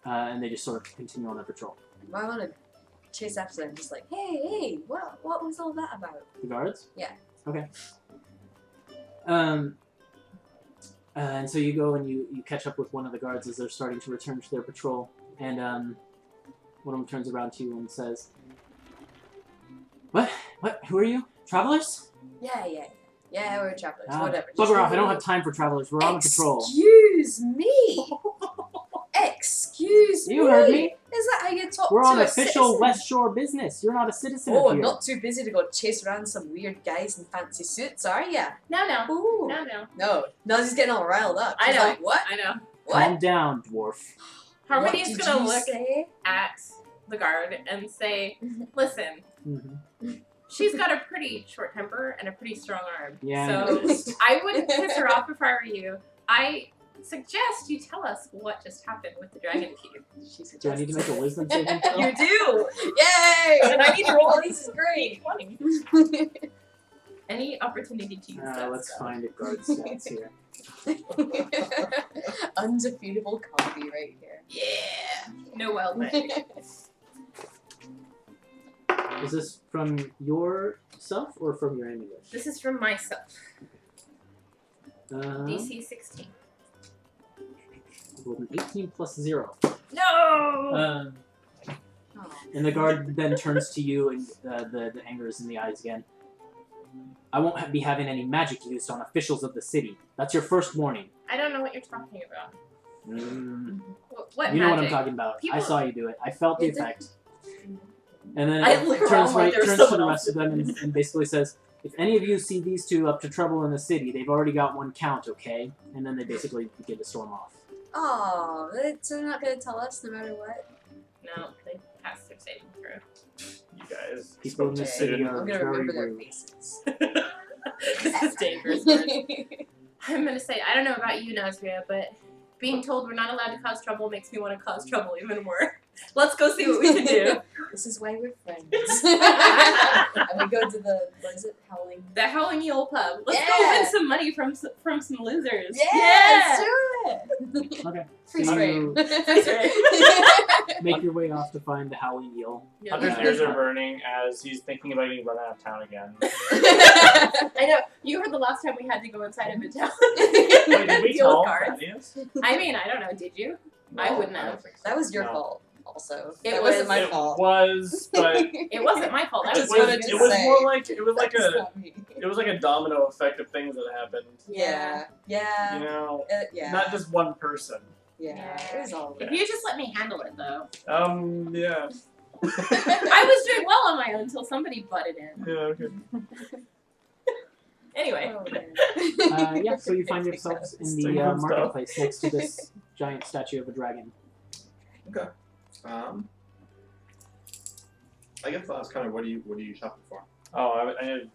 and they just sort of continue on their patrol. I want to chase after them, just like, hey, what was all that about? The guards? Yeah. Okay. And so you go and you catch up with one of the guards as they're starting to return to their patrol, and one of them turns around to you and says, "What? Who are you? Travelers?" Yeah, we're travelers. Whatever. Bugger off! I don't have time for travelers. We're on a patrol. Excuse me. Excuse me. You heard me. Is that how you talk We're to on a official citizen? Westshore business. You're not a citizen Oh, of here. not too busy to go chase around some weird guys in fancy suits, are ya? No. Ooh. No. No, he's getting all riled up. I She's know. like, what? I know. Calm down, dwarf. Harmony's What did gonna you look say? at the guard and say, "Listen, Mm-hmm. she's got a pretty short temper and a pretty strong arm. Yeah. So I wouldn't piss her off if I were you. I suggest you tell us what just happened with the dragon teeth." She suggests. Do I need to make a wisdom saving throw? You do. Yay! And I need to roll This is great. 20. Any opportunity to use that Let's stuff. find a guard stats here. Undefeatable comedy right here. Yeah. No wild magic. Is this from yourself or from your amulet? This is from myself. Uh, DC 16. rolled an 18 plus 0. No. And the guard then turns to you, and the anger is in the eyes again. I won't be having any magic used on officials of the city. That's your first warning. I don't know what you're talking about. What You know what I'm magic? talking about. People- I saw you do it. I felt the It did- effect. And then I it look turns around like there's turns to someone the else rest of them and basically says, if any of you see these two up to trouble in the city, they've already got one count, okay? And then they basically begin to storm off. Oh, they're not gonna tell us no matter what. No, they passed their saving throw. You guys. People in this Okay, city I'm are gonna very remember their rude. faces. This is dangerous. I'm gonna say, I don't know about you, Nazria, but being told we're not allowed to cause trouble makes me want to cause trouble even more. Let's go see what we can do. This is why we're friends. And we go to the, what is it, Howling? The Howling Eel Pub. Let's go Yeah. win some money from some losers. Let's do it! Okay. Free So spray. you make your way off to find the Howling Eel. Yeah. Hunter's ears are burning as he's thinking about getting run out of town again. I know. You heard the last time we had to go inside of Midtown. Wait, did we Deal tell with guards. Thaddeus? I mean, I don't know. Did you? I wouldn't I have. don't think so. That was your No. fault, also. It That was- wasn't my It fault. was, but It wasn't my fault. That it was was, wanted yours. to it was say. more like it was like That's a not me. it was like a domino effect of things that happened. Yeah. Yeah. You know, Yeah. not just one person. Yeah. It was all If you just let me handle it, though. Yeah. I was doing well on my own until somebody butted in. Yeah, okay. Anyway. Oh, man. Yeah, so you find yourselves in the Sing some stuff. marketplace next to this giant statue of a dragon. Okay. I guess that's kind of what are you shopping for? Oh, I'm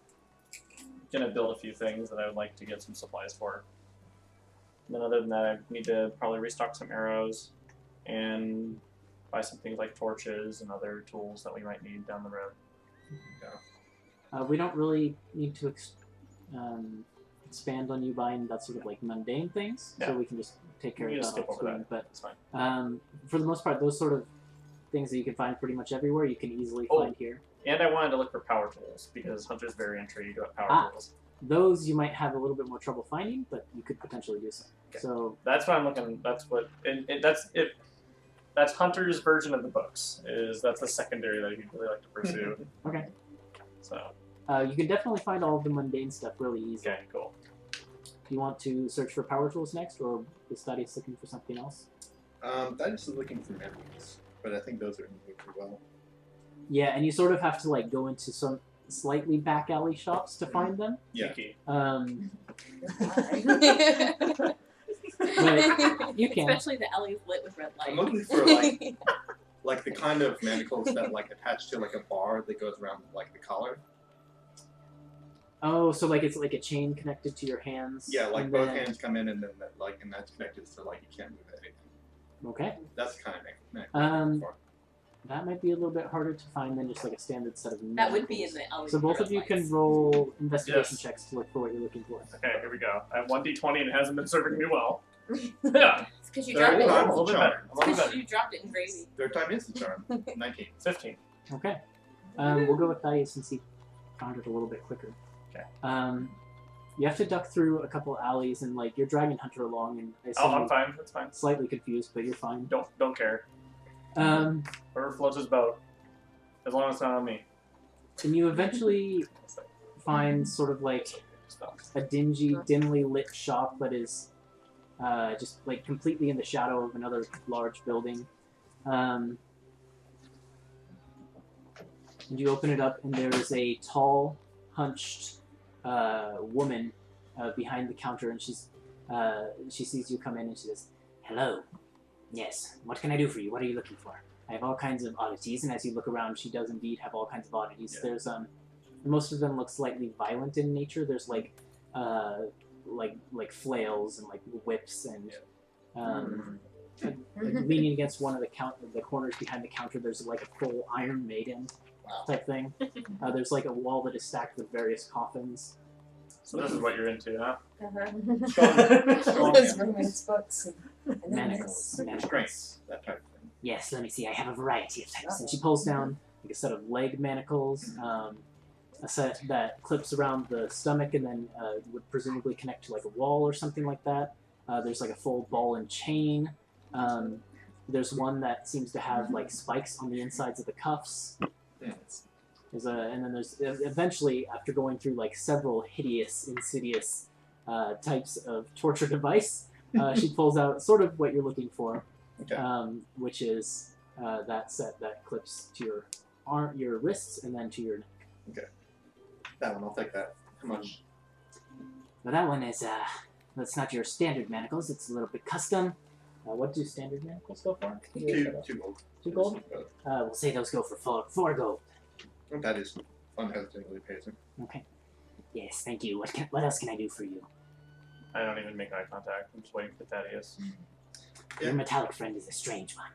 gonna build a few things that I would like to get some supplies for. And then other than that, I need to probably restock some arrows and buy some things like torches and other tools that we might need down the road. We don't really need to expand on you buying that sort of like mundane things, so Yeah. we can just take care We of can just that skip off over screen. But That's fine. for the most part, those sort of things that you can find pretty much everywhere, you can easily Oh. find here. And I wanted to look for power tools because Hunter's very intrigued about power Ah. tools. Those you might have a little bit more trouble finding, but you could potentially do so. Okay. So That's what I'm looking. That's what. That's Hunter's version of the books. That's the secondary that he'd really like to pursue. okay, So you can definitely find all of the mundane stuff really easy. okay, cool. Do you want to search for power tools next, or is Thaddeus looking for something else? That is looking for memories, but I think those are moving pretty well. Yeah, and you sort of have to like go into some slightly back alley shops to find them. Yeah. Kiki. But you can. Especially the alleys lit with red I'm light. looking for like the kind of manacles that like attach to like a bar that goes around like the collar. Oh, so like it's like a chain connected to your hands. Yeah, like and both then- hands come in and then that, like and that's connected so like you can't move anything. Okay. That's the kind of manacles I'm looking for. That might be a little bit harder to find than just like a standard set of That would be in manacles. the alleys. So with both red of you lights. can roll investigation Yes. checks to look for what you're looking for. Okay, here we go. I have 1d20 and it hasn't been serving me well. Yeah, It's because you Third dropped it. time. time's A little the bit charm. better. It's because you dropped it in gravy. Third time is the charm. 19. 15. Okay. We'll go with Thaddeus since he found it a little bit quicker. Okay. You have to duck through a couple alleys and like you're dragging Hunter along, and I Oh, assume I'm you're fine. That's fine. slightly confused, but you're fine. Don't care. Whoever floats his boat, as long as it's not on me. And you eventually find sort of like a dingy, dimly lit shop that is just like completely in the shadow of another large building. And you open it up, and there is a tall, hunched woman behind the counter, and she sees you come in, and she says, "Hello. Yes. What can I do for you? What are you looking for? I have all kinds of oddities." And as you look around, she does indeed have all kinds of oddities. Yeah. There's most of them look slightly violent in nature. There's like flails and like whips and like leaning against one of the corners behind the counter. There's like a full Iron Maiden type thing. There's like a wall that is stacked with various coffins. So this is what you're into, huh? Strong Those manacles. romance books and Manacles. Strengths, that type of thing. Yes, let me see. I have a variety of types. And she pulls down like a set of leg manacles, a set that clips around the stomach and then would presumably connect to like a wall or something like that. There's like a full ball and chain. There's one that seems to have like spikes on the insides of the cuffs. And then there's eventually, after going through like several hideous, insidious types of torture device, she pulls out sort of what you're looking for, which is that set that clips to your wrists and then to your neck. Okay. That one, I'll take that. How much? Well, that one is that's not your standard manacles. It's a little bit custom. What do standard manacles go for? 2 gold. 2 gold? We'll say those go for 4 gold. That is unhesitatingly pays him. Okay. Yes, thank you. What else can I do for you? I don't even make eye contact. I'm just waiting for Thaddeus. Your metallic friend is a strange one.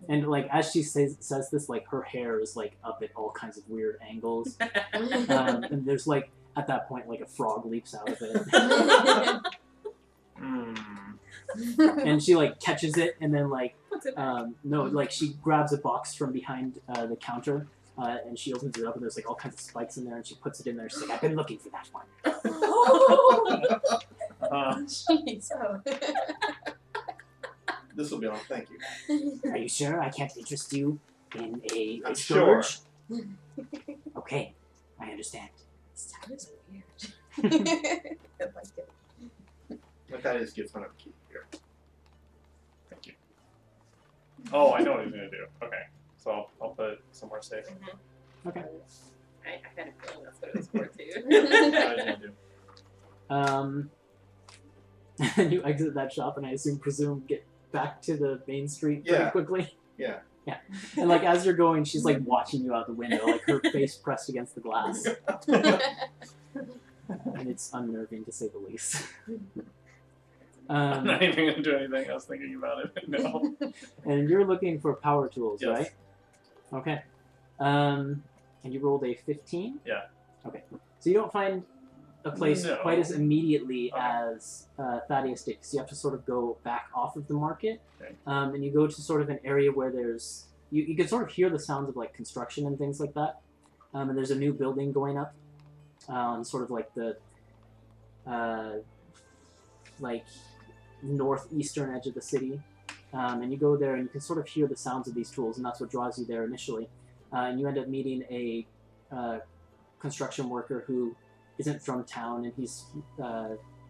And like as she says this, like her hair is like up at all kinds of weird angles. And there's like at that point like a frog leaps out of it. And she like catches it and then like she grabs a box from behind the counter. And she opens it up, and there's like all kinds of spikes in there, and she puts it in there. She's like, "I've been looking for that one." Jeez. This will be on. Thank you. Are you sure I can't interest you in a I'm scourge? Okay, I understand. This town is weird. I like it. But that is gives one of the key here. Thank you. Oh, I know what he's gonna do. Okay, so I'll put it somewhere safe. Okay. I had a feeling that's what it was for too. What are you gonna do? And you exit that shop, and I presume get back to the main street pretty Yeah. quickly. Yeah. Yeah. And like as you're going, she's like watching you out the window, like her face pressed against the glass. And it's unnerving to say the least. I'm not even gonna do anything. I was thinking about it. No. And you're looking for power tools, Yes. right? Okay. And you rolled a 15? Yeah. Okay. So you don't find a place No. quite as immediately Okay. as Thaddeus did, because you have to sort of go back off of the market. Okay. And you go to sort of an area where there's... You can sort of hear the sounds of like construction and things like that. And there's a new building going up on sort of like the like northeastern edge of the city. And you go there and you can sort of hear the sounds of these tools, and that's what draws you there initially. And you end up meeting a construction worker who isn't from town, and he's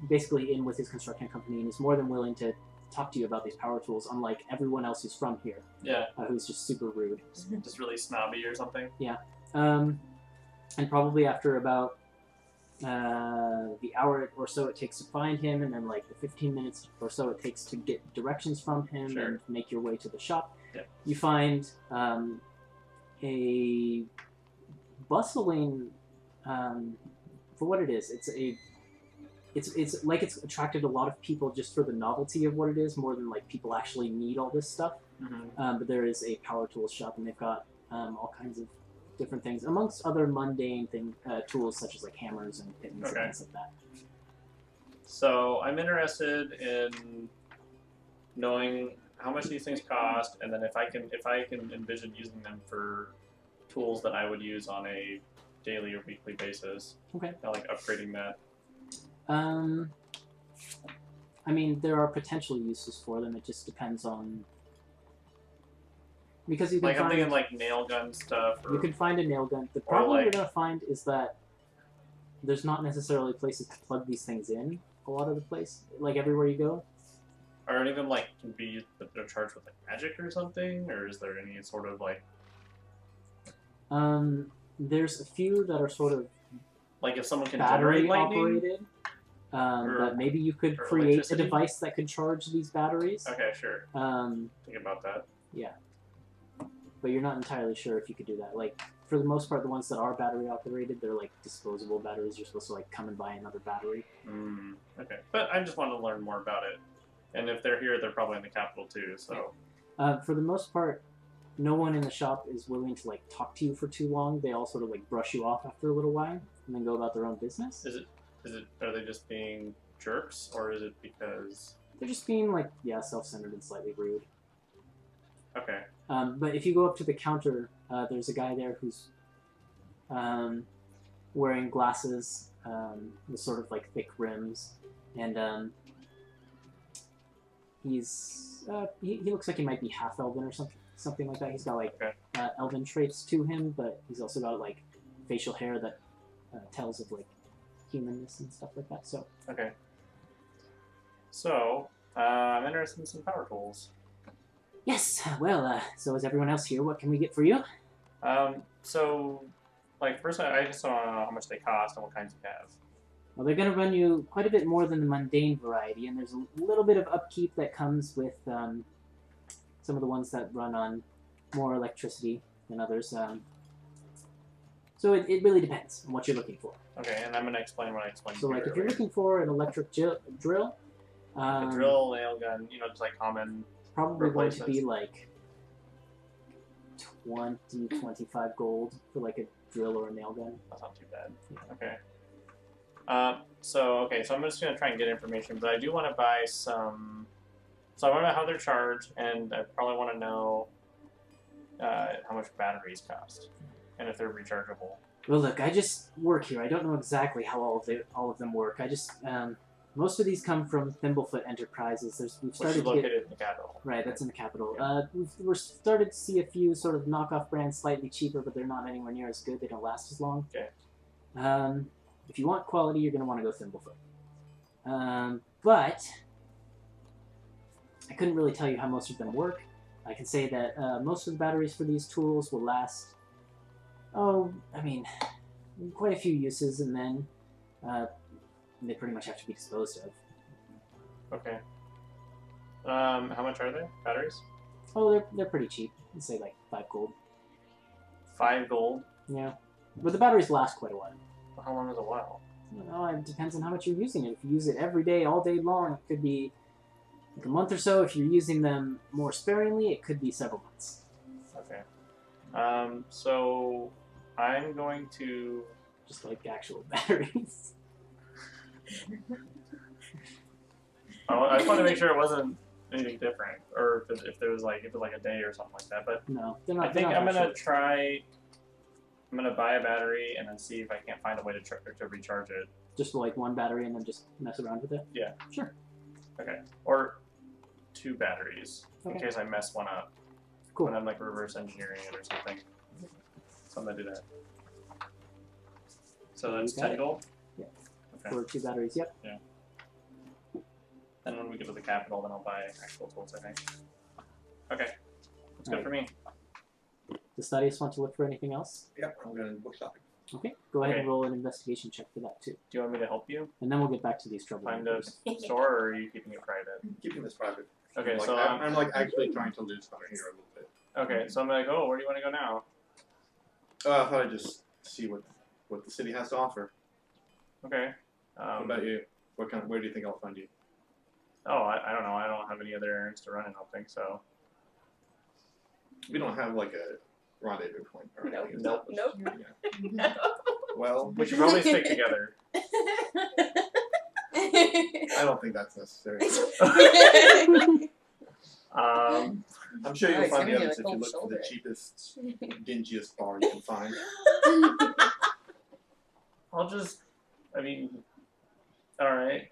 basically in with his construction company, and he's more than willing to talk to you about these power tools, unlike everyone else who's from here, Yeah. who's just super rude. Just really snobby or something. And probably after about the hour or so it takes to find him, and then like the 15 minutes or so it takes to get directions from him Sure. and make your way to the shop, Yeah. you find a bustling, for what it is, it's like it's attracted a lot of people just for the novelty of what it is, more than like people actually need all this stuff. Mm-hmm. But there is a power tools shop, and they've got all kinds of different things, amongst other mundane tools such as like hammers and pins and Okay. things like that. So I'm interested in knowing how much these things cost, and then if I can envision using them for tools that I would use on a daily or weekly basis. Okay. Like upgrading that. I mean, there are potential uses for them. It just depends on because you can Like find, I'm thinking like nail gun stuff. Or, you can find a nail gun. The problem like- you're gonna find is that there's not necessarily places to plug these things in. A lot of the place, like everywhere you go. or any of them like can be that they're charged with like magic or something, or is there any sort of like There's a few that are sort of if someone can battery generate lightning? operated. Or- That maybe you could or create a electricity? device that could charge these batteries. Okay, sure. Think about that. But you're not entirely sure if you could do that. Like for the most part, the ones that are battery operated, they're like disposable batteries. You're supposed to like come and buy another battery. Okay, but I just wanted to learn more about it. And if they're here, they're probably in the capital too. So For the most part, no one in the shop is willing to like talk to you for too long. They all sort of like brush you off after a little while and then go about their own business. is it? Are they just being jerks, or is it because? They're just being like self-centered and slightly rude. Okay. But if you go up to the counter, there's a guy there who's wearing glasses with sort of like thick rims, and he looks like he might be half elven or something like that. He's got like elven traits to him, but he's also got like facial hair that tells of like humanness and stuff like that. So Okay. So I'm interested in some power tools. yes, well, so is everyone else here? What can we get for you? So like first I just saw how much they cost and what kinds you have. Well, they're going to run you quite a bit more than the mundane variety, and there's a little bit of upkeep that comes with some of the ones that run on more electricity than others. So it really depends on what you're looking for. Okay, and I'm gonna explain what I explained. So, to you like, if you're earlier. looking for an electric drill, A drill, nail gun, just like common. probably going to be replacements. like 20, 25 gold for like a drill or a nail gun. That's not too bad. Okay. So I'm just gonna try and get information, but I do want to buy some. So I want to know how they're charged, and I probably want to know how much batteries cost, and if they're rechargeable. Well, look, I just work here. I don't know exactly how all of them work. I just most of these come from Thimblefoot Enterprises. We've Which started is to get located in the capital. right. That's in the capital. We're started to see a few sort of knockoff brands slightly cheaper, but they're not anywhere near as good. They don't last as long. Okay. If you want quality, you're going to want to go Thimblefoot. But I couldn't really tell you how most of them work. I can say that most of the batteries for these tools will last, quite a few uses, and then they pretty much have to be disposed of. Okay. How much are they? Batteries? Oh, they're pretty cheap. Let's say like 5 gold. 5 gold. Yeah. But the batteries last quite a while. How long is a while? It depends on how much you're using it. If you use it every day, all day long, it could be like a month or so. If you're using them more sparingly, it could be several months. Okay. So I'm going to. Just like actual batteries. I just want to make sure it wasn't anything different, or if there was like a day or something like that. But No, they're not. I think they're I'm not gonna that try. I'm gonna buy a battery and then see if I can't find a way to recharge it. just like one battery and then just mess around with it. Yeah. Sure. Okay. Or 2 batteries in Okay. case I mess one up. Cool. When I'm like reverse engineering it or something. So I'm gonna do that. So that's You got 10 it. gold. Yeah. Okay. For 2 batteries. Yep. Then when we get to the capital, then I'll buy actual tools. I think. Okay. That's good Alright. for me. Does Thaddeus want to look for anything else? Yep, I'm going to book shopping. Okay. Go ahead and Okay. roll an investigation check for that too, Do you want me to help you and then we'll get back to these trouble. find a makers. store, or are you keeping it private? Keeping this private. Okay, Like, so I'm like actually trying to lose money here a little bit. okay, so I'm gonna go. Where do you want to go now? I thought I'd just see what the city has to offer. Okay. What about you? Where do you think I'll find you? Oh, I don't know. I don't have any other errands to run. I don't think so. We don't have like a rendezvous point or Nope, anything. nope, nope. Yeah. Well, We should probably stick together. I don't think that's necessary. I'm sure you'll Alright, find the it's gonna be others like if you cold look for the shoulder. cheapest, dingiest bar you can find. I'll just. I mean. All right.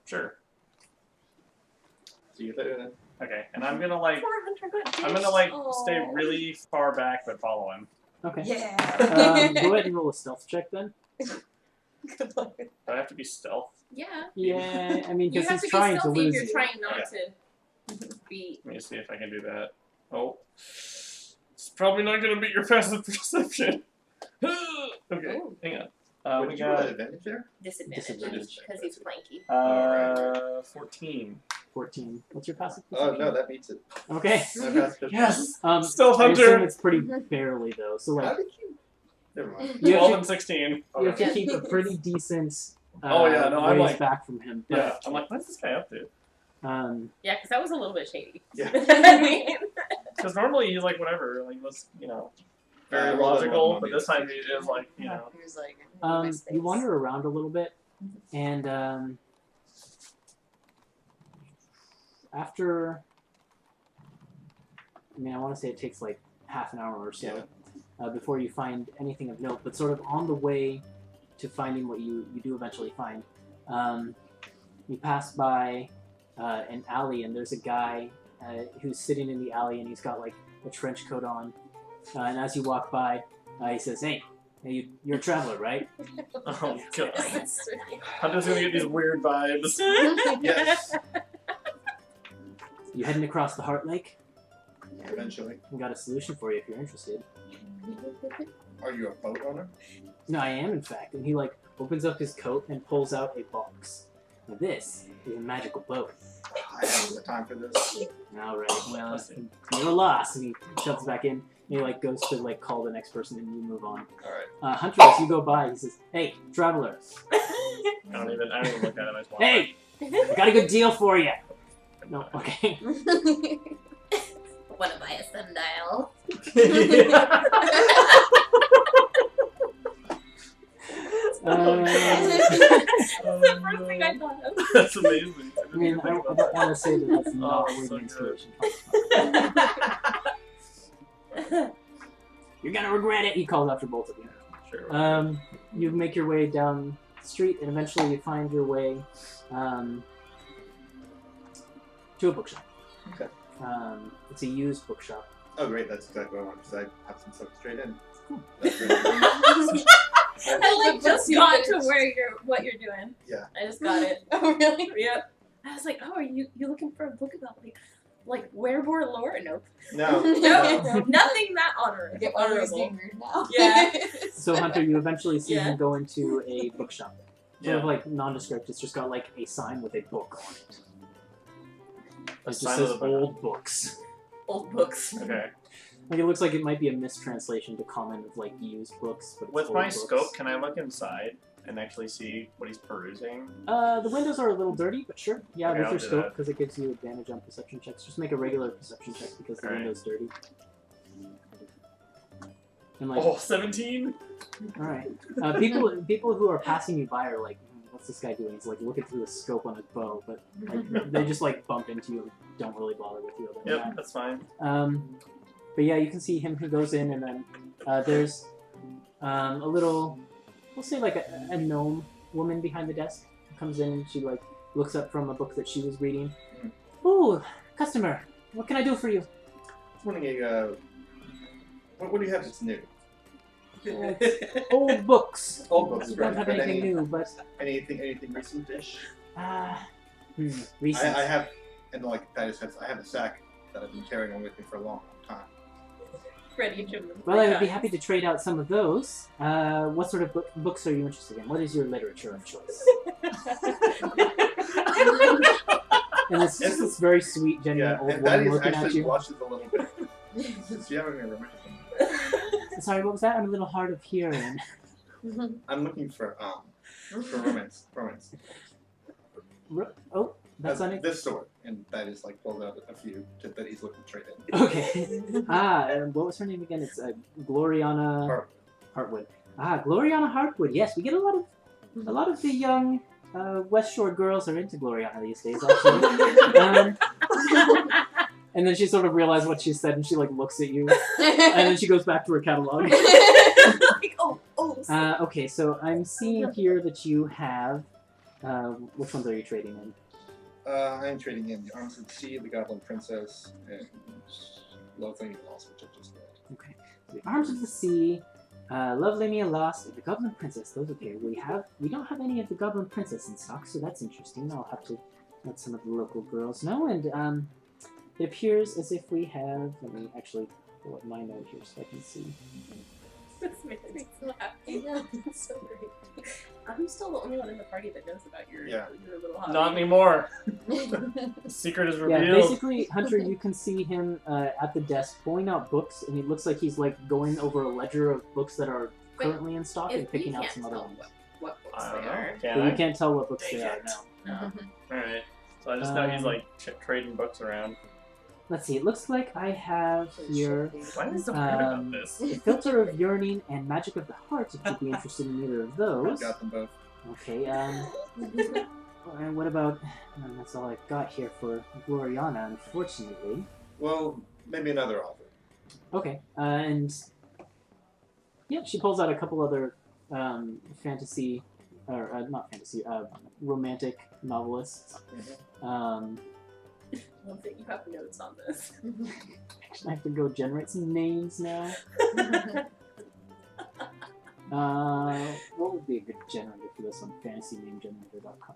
Sure. See you later then. Okay, and I'm gonna like. 400 good I'm gonna dish. like Aw. stay really far back but follow him. Okay. Yeah. Go ahead and roll a stealth check then. Good luck with Do I have to be stealth? Yeah. Yeah, I mean, You because have he's to be trying to stealthy if lose you're you. trying not to be. Let me see if I can do that. Oh. It's probably not gonna beat your passive perception. Okay, Ooh. hang on. We Did you roll an got advantage there? Disadvantage Disadvantage. because he's flanky. 14. 14. What's your passive Oh perception? no, that beats it. Okay. My passive Yes! Um, Stealth I assume Hunter! it's pretty barely though. So How like, did you? Never mind. you 12 have and 16. to, you have to Okay. keep a pretty decent. Oh, yeah, no, I'm ways like- back from him. But, Yeah, I'm like, what's this guy up to? Yeah, because that was a little bit shady. Yeah. I mean, Because normally he's like, whatever, like, let's, very I rolled a logical, one but on this the time he is like, He was like, you wander around a little bit, and after, I mean, I want to say it takes like half an hour or so before you find anything of note. But sort of on the way to finding what you do eventually find, you pass by an alley, and there's a guy who's sitting in the alley, and he's got like a trench coat on. And as you walk by, he says, "Hey, you're a traveler, right?" Oh, God. I'm just gonna get these weird vibes. Yes. You heading across the Heart Lake? Eventually. We got a solution for you if you're interested. Are you a boat owner? No, I am in fact. And he like opens up his coat and pulls out a box. Now this is a magical boat. I haven't the time for this. All right, well, you're a loss. And he shoves back in. And he like goes to like call the next person, and you move on. All right. Hunter, as you go by, he says, "Hey, traveler. I don't even look at him. I just walk Hey, I got a good deal for you." No, okay. Wanna buy a sundial? That's the first thing I thought of. That's amazing. I mean, I don't want to say that that's not where so the good. inspiration comes from. You're gonna regret it. He calls after both of you. Sure. You make your way down the street, and eventually you find your way to a bookshop. Okay. It's a used bookshop. Oh great, that's exactly what I wanted because I have some stuff straight in. Cool. That's really I like just got to what you're doing. Yeah. I just got it. Oh, really? Yep. I was like, oh, are you looking for a book about like wereborn lore? Nope. No. No, nothing that honorable. Get Honor's being rude now. Yeah. So Hunter, you eventually see Yeah. him go into a bookshop. Sort of Yeah. like nondescript. It's just got like a sign with a book on it. A It just sign says with a book. old books. Old books. Okay. Like it looks like it might be a mistranslation to common of like used books. But it's With old my books. scope, can I look inside and actually see what he's perusing? The windows are a little dirty, but sure. Yeah, Okay, with I'll your do scope, that. because it gives you advantage on perception checks. Just make a regular perception check because the Alright. window's dirty. And like, Oh, 17? alright. People who are passing you by are like, what's this guy doing? He's like looking through a scope on his bow, but like, they just like bump into you and don't really bother with you other than Yep, that's fine. that. But yeah, you can see him. He goes in, and then there's a little, we'll say like a gnome woman behind the desk who comes in, and she like looks up from a book that she was reading. Ooh, customer, what can I do for you? Just wondering, what do you have that's new? Old books. Old books, Don't right? have But anything new, but anything recent-ish? recent. I have, and like Thaddeus says, I have a sack that I've been carrying on with me for a long time. Ready to move. Well, I would be happy to trade out some of those. What sort of books are you interested in? What is your literature of choice? And this is this very sweet, genuine Yeah, old and woman Thaddeus looking at actually you. blushes a little bit. Do you have any remember? Sorry, what was that? I'm a little hard of hearing. I'm looking for romance. Oh, that's on it. This sword, and Thaddeus like pulls out a few that he's looking straight in. Okay. And what was her name again? It's Gloriana Hartwood. Gloriana Hartwood. Yes, we get a lot of the young Westshore girls are into Gloriana these days. Actually, And then she sort of realized what she said, and she like looks at you, and then she goes back to her catalog. Like, oh. Okay, so I'm seeing here that you have. Which ones are you trading in? I'm trading in the Arms of the Sea, the Goblin Princess, and Love Lady Lost, which I just read. Okay, the Arms of the Sea, Love Lamia Lost, and the Goblin Princess. Those okay. We don't have any of the Goblin Princess in stock, so that's interesting. I'll have to let some of the local girls know. And it appears as if we have. Let me actually pull up my note here so I can see. This makes me so happy. Yeah, it's so great. I'm still the only one in the party that knows about your little hobby. Not anymore. The secret is Yeah, revealed. basically, Hunter, you can see him at the desk pulling out books, and it looks like he's like going over a ledger of books that are currently in stock and picking out some other ones. What books I don't they know. are. But Can you I? can't tell what books They they are can't. now. No. Alright. So I just know he's like trading books around. Let's see. It looks like I have here Why am I so weird about this? the Filter of Yearning and Magic of the Heart. If you'd be interested in either of I've those. got them both. Okay. And what about? That's all I've got here for Gloriana, unfortunately. Well, maybe another author. Okay. And yeah, she pulls out a couple other fantasy, or not fantasy, romantic novelists. I love that you have notes on this. I have to go generate some names now. What would be a good generator for this on fantasynamegenerator.com?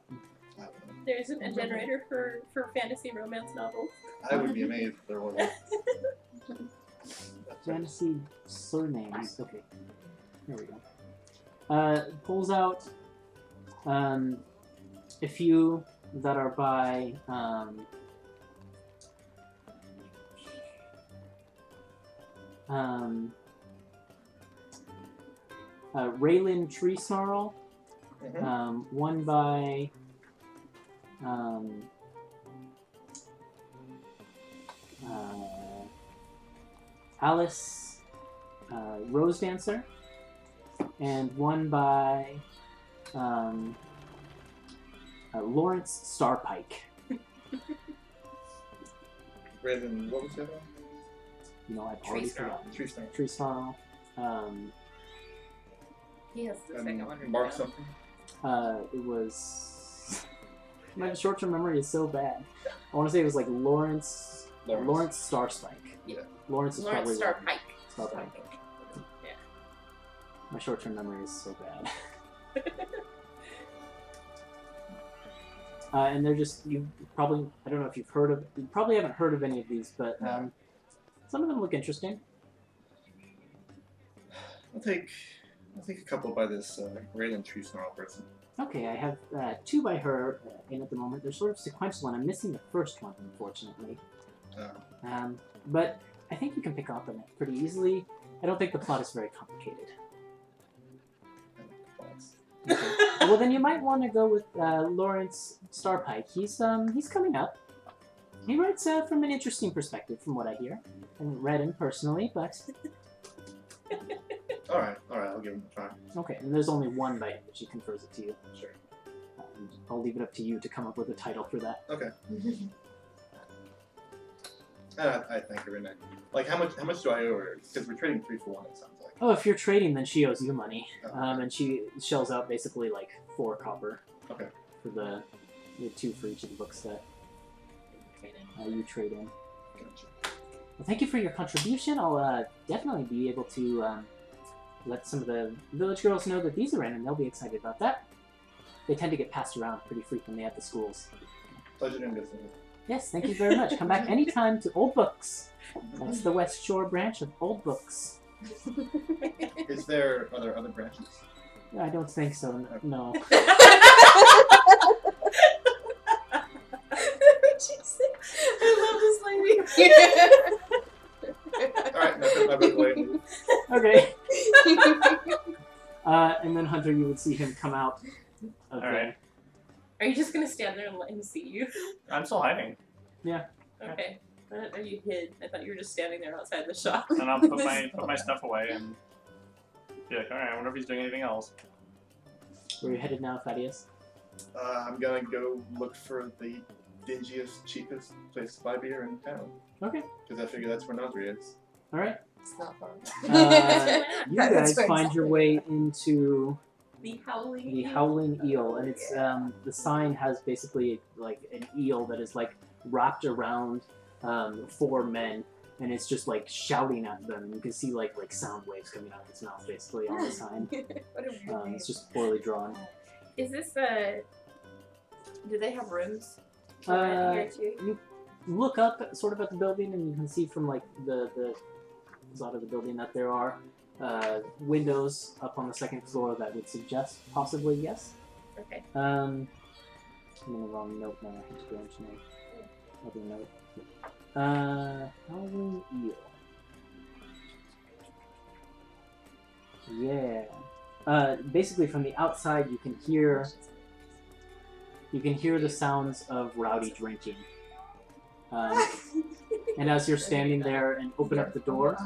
I don't know. There isn't a generator for fantasy romance novels. I would be amazed if there wasn't. Fantasy surnames. Okay. There we go. Pulls out a few that are by Raylan Tree Snarl, one by Alice Rose Dancer, and one by Lawrence Starpike. Raven, what was the other one? You know, I've Tree already Snarl. forgotten. Tree Snarl. Tree Snarl. He has the second one. Mark something. It was. My short-term memory is so bad. I want to say it was like Lawrence Starspike. Yeah. Lawrence is Lawrence probably Starpike. Starpike. Yeah. My short-term memory is so bad. And they're just you probably I don't know if you probably haven't heard of any of these, but some of them look interesting. I'll take a couple by this Raylan Tree Snarl person. Okay, I have two by her in at the moment. They're sort of sequential, and I'm missing the first one, unfortunately. But I think you can pick up on it pretty easily. I don't think the plot is very complicated. Okay. Well, then you might want to go with Lawrence Starpike. He's coming up. He writes from an interesting perspective, from what I hear. I haven't read him personally, but All right, I'll give him a try. okay. And there's only one by him, but she confers it to you. Sure. And I'll leave it up to you to come up with a title for that. Okay. I thank her, Renee. Like, how much do I owe her? Because we're trading 3 for 1. It sounds like. Oh, if you're trading, then she owes you money. Oh, And she shells out basically like 4 copper. Okay. For the 2 for each of the books that you trade in. Gotcha. Well, thank you for your contribution. I'll definitely be able to let some of the village girls know that these are in, and they'll be excited about that. They tend to get passed around pretty frequently at the schools. Pleasure doing business. Yes, thank you very much. Come back anytime to Old Books. That's the Westshore branch of Old Books. Are there other branches? I don't think so, no. I love this lady. Alright, my big lady. Okay. And then Hunter, you would see him come out of there. Alright. Are you just gonna stand there and let him see you? I'm still hiding. Okay. Are you hid? I thought you were just standing there outside the shop. And I'll put my stuff away and be like, alright, I wonder if he's doing anything else. Where are you headed now, Thaddeus? I'm gonna go look for the dingiest, cheapest place to buy beer in town. Okay. Because I figure that's where Nasri is. All right. It's not far. You That's guys where find your way into The howling. the Howling Eel, and it's the sign has basically like an eel that is like wrapped around 4 men, and it's just like shouting at them. You can see like sound waves coming out of its mouth, basically on the sign. What a weird name. It's just poorly drawn. Is this do they have rooms? Here you look up sort of at the building, and you can see from like the facade of the building that there are windows up on the 2nd floor that would suggest possibly yes. Okay. I'm in the wrong note now. I have to go into my other note. Howling Eel. Yeah. Basically, from the outside, you can hear the sounds of rowdy drinking. And as you're standing there and open up the door,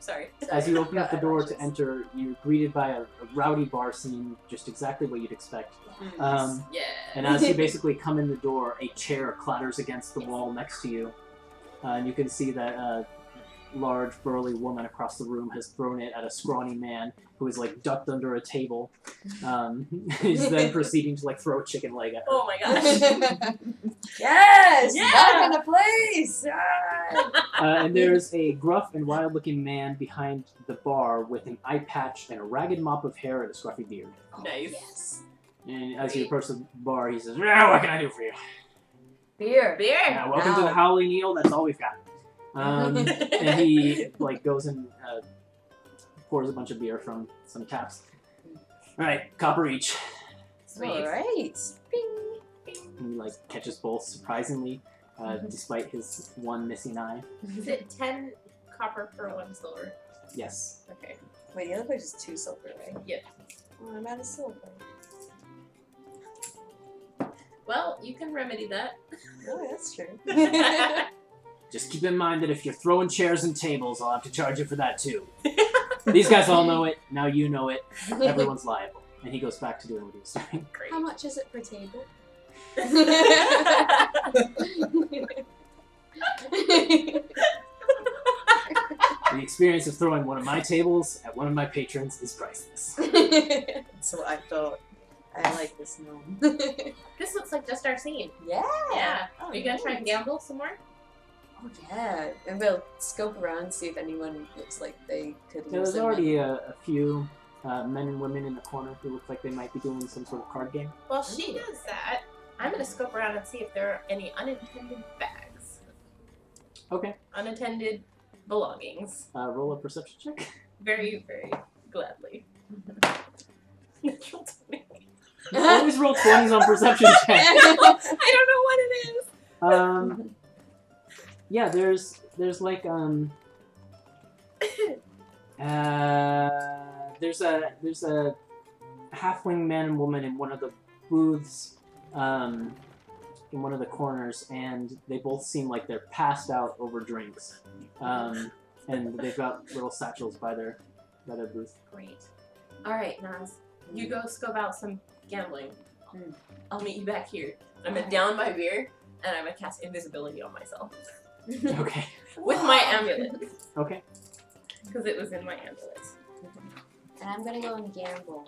Sorry. as you open up the door to enter, you're greeted by a rowdy bar scene, just exactly what you'd expect. Yeah. And as you basically come in the door, a chair clatters against the wall next to you. And you can see that a large, burly woman across the room has thrown it at a scrawny man who is like ducked under a table. He's then proceeding to like throw a chicken leg at her. Oh my gosh. Yes! Yeah! Back in the place! And there's a gruff and wild-looking man behind the bar with an eye patch and a ragged mop of hair and a scruffy beard. Nice. Yes. And as you approach the bar, he says, "Yeah, what can I do for you?" Beer. Beer. Yeah, welcome to the Howling Eel. That's all we've got. And he like goes and pours a bunch of beer from some taps. All right, copper each. Sweet. Alright. And he like catches both surprisingly, despite his one missing eye. Is it 10 copper for 1 silver? Yes. Okay. Wait, the other place is 2 silver, right? Yep. Oh, I'm out of silver. Well, you can remedy that. Oh, that's true. Just keep in mind that if you're throwing chairs and tables, I'll have to charge you for that too. These guys all know it. Now you know it. Everyone's liable. And he goes back to doing what he was doing. Great. How much is it per table? The experience of throwing one of my tables at one of my patrons is priceless. That's what I thought. I like this gnome. This looks like just our scene. Yeah. Yeah. Oh, Are you gonna try and nice. gamble some more? Oh yeah. And we'll scope around, see if anyone looks like they could Yeah, lose there's their already money. a few men and women in the corner who look like they might be doing some sort of card game. Well, she does that. I'm gonna scope around and see if there are any unintended bags. Okay. Unattended belongings. Roll a perception check. Very, very gladly. Natural 20. Always roll 20s on perception check. I don't know what it is. Yeah, there's like there's a halfling man and woman in one of the booths in one of the corners, and they both seem like they're passed out over drinks, and they've got little satchels by their booth. Great. All right, Nas. You go scope out some gambling. I'll meet you back here. I'm gonna down my beer, and I'm gonna cast invisibility on myself Okay. with my amulet, Okay. because it was in my amulet. And I'm gonna go and gamble.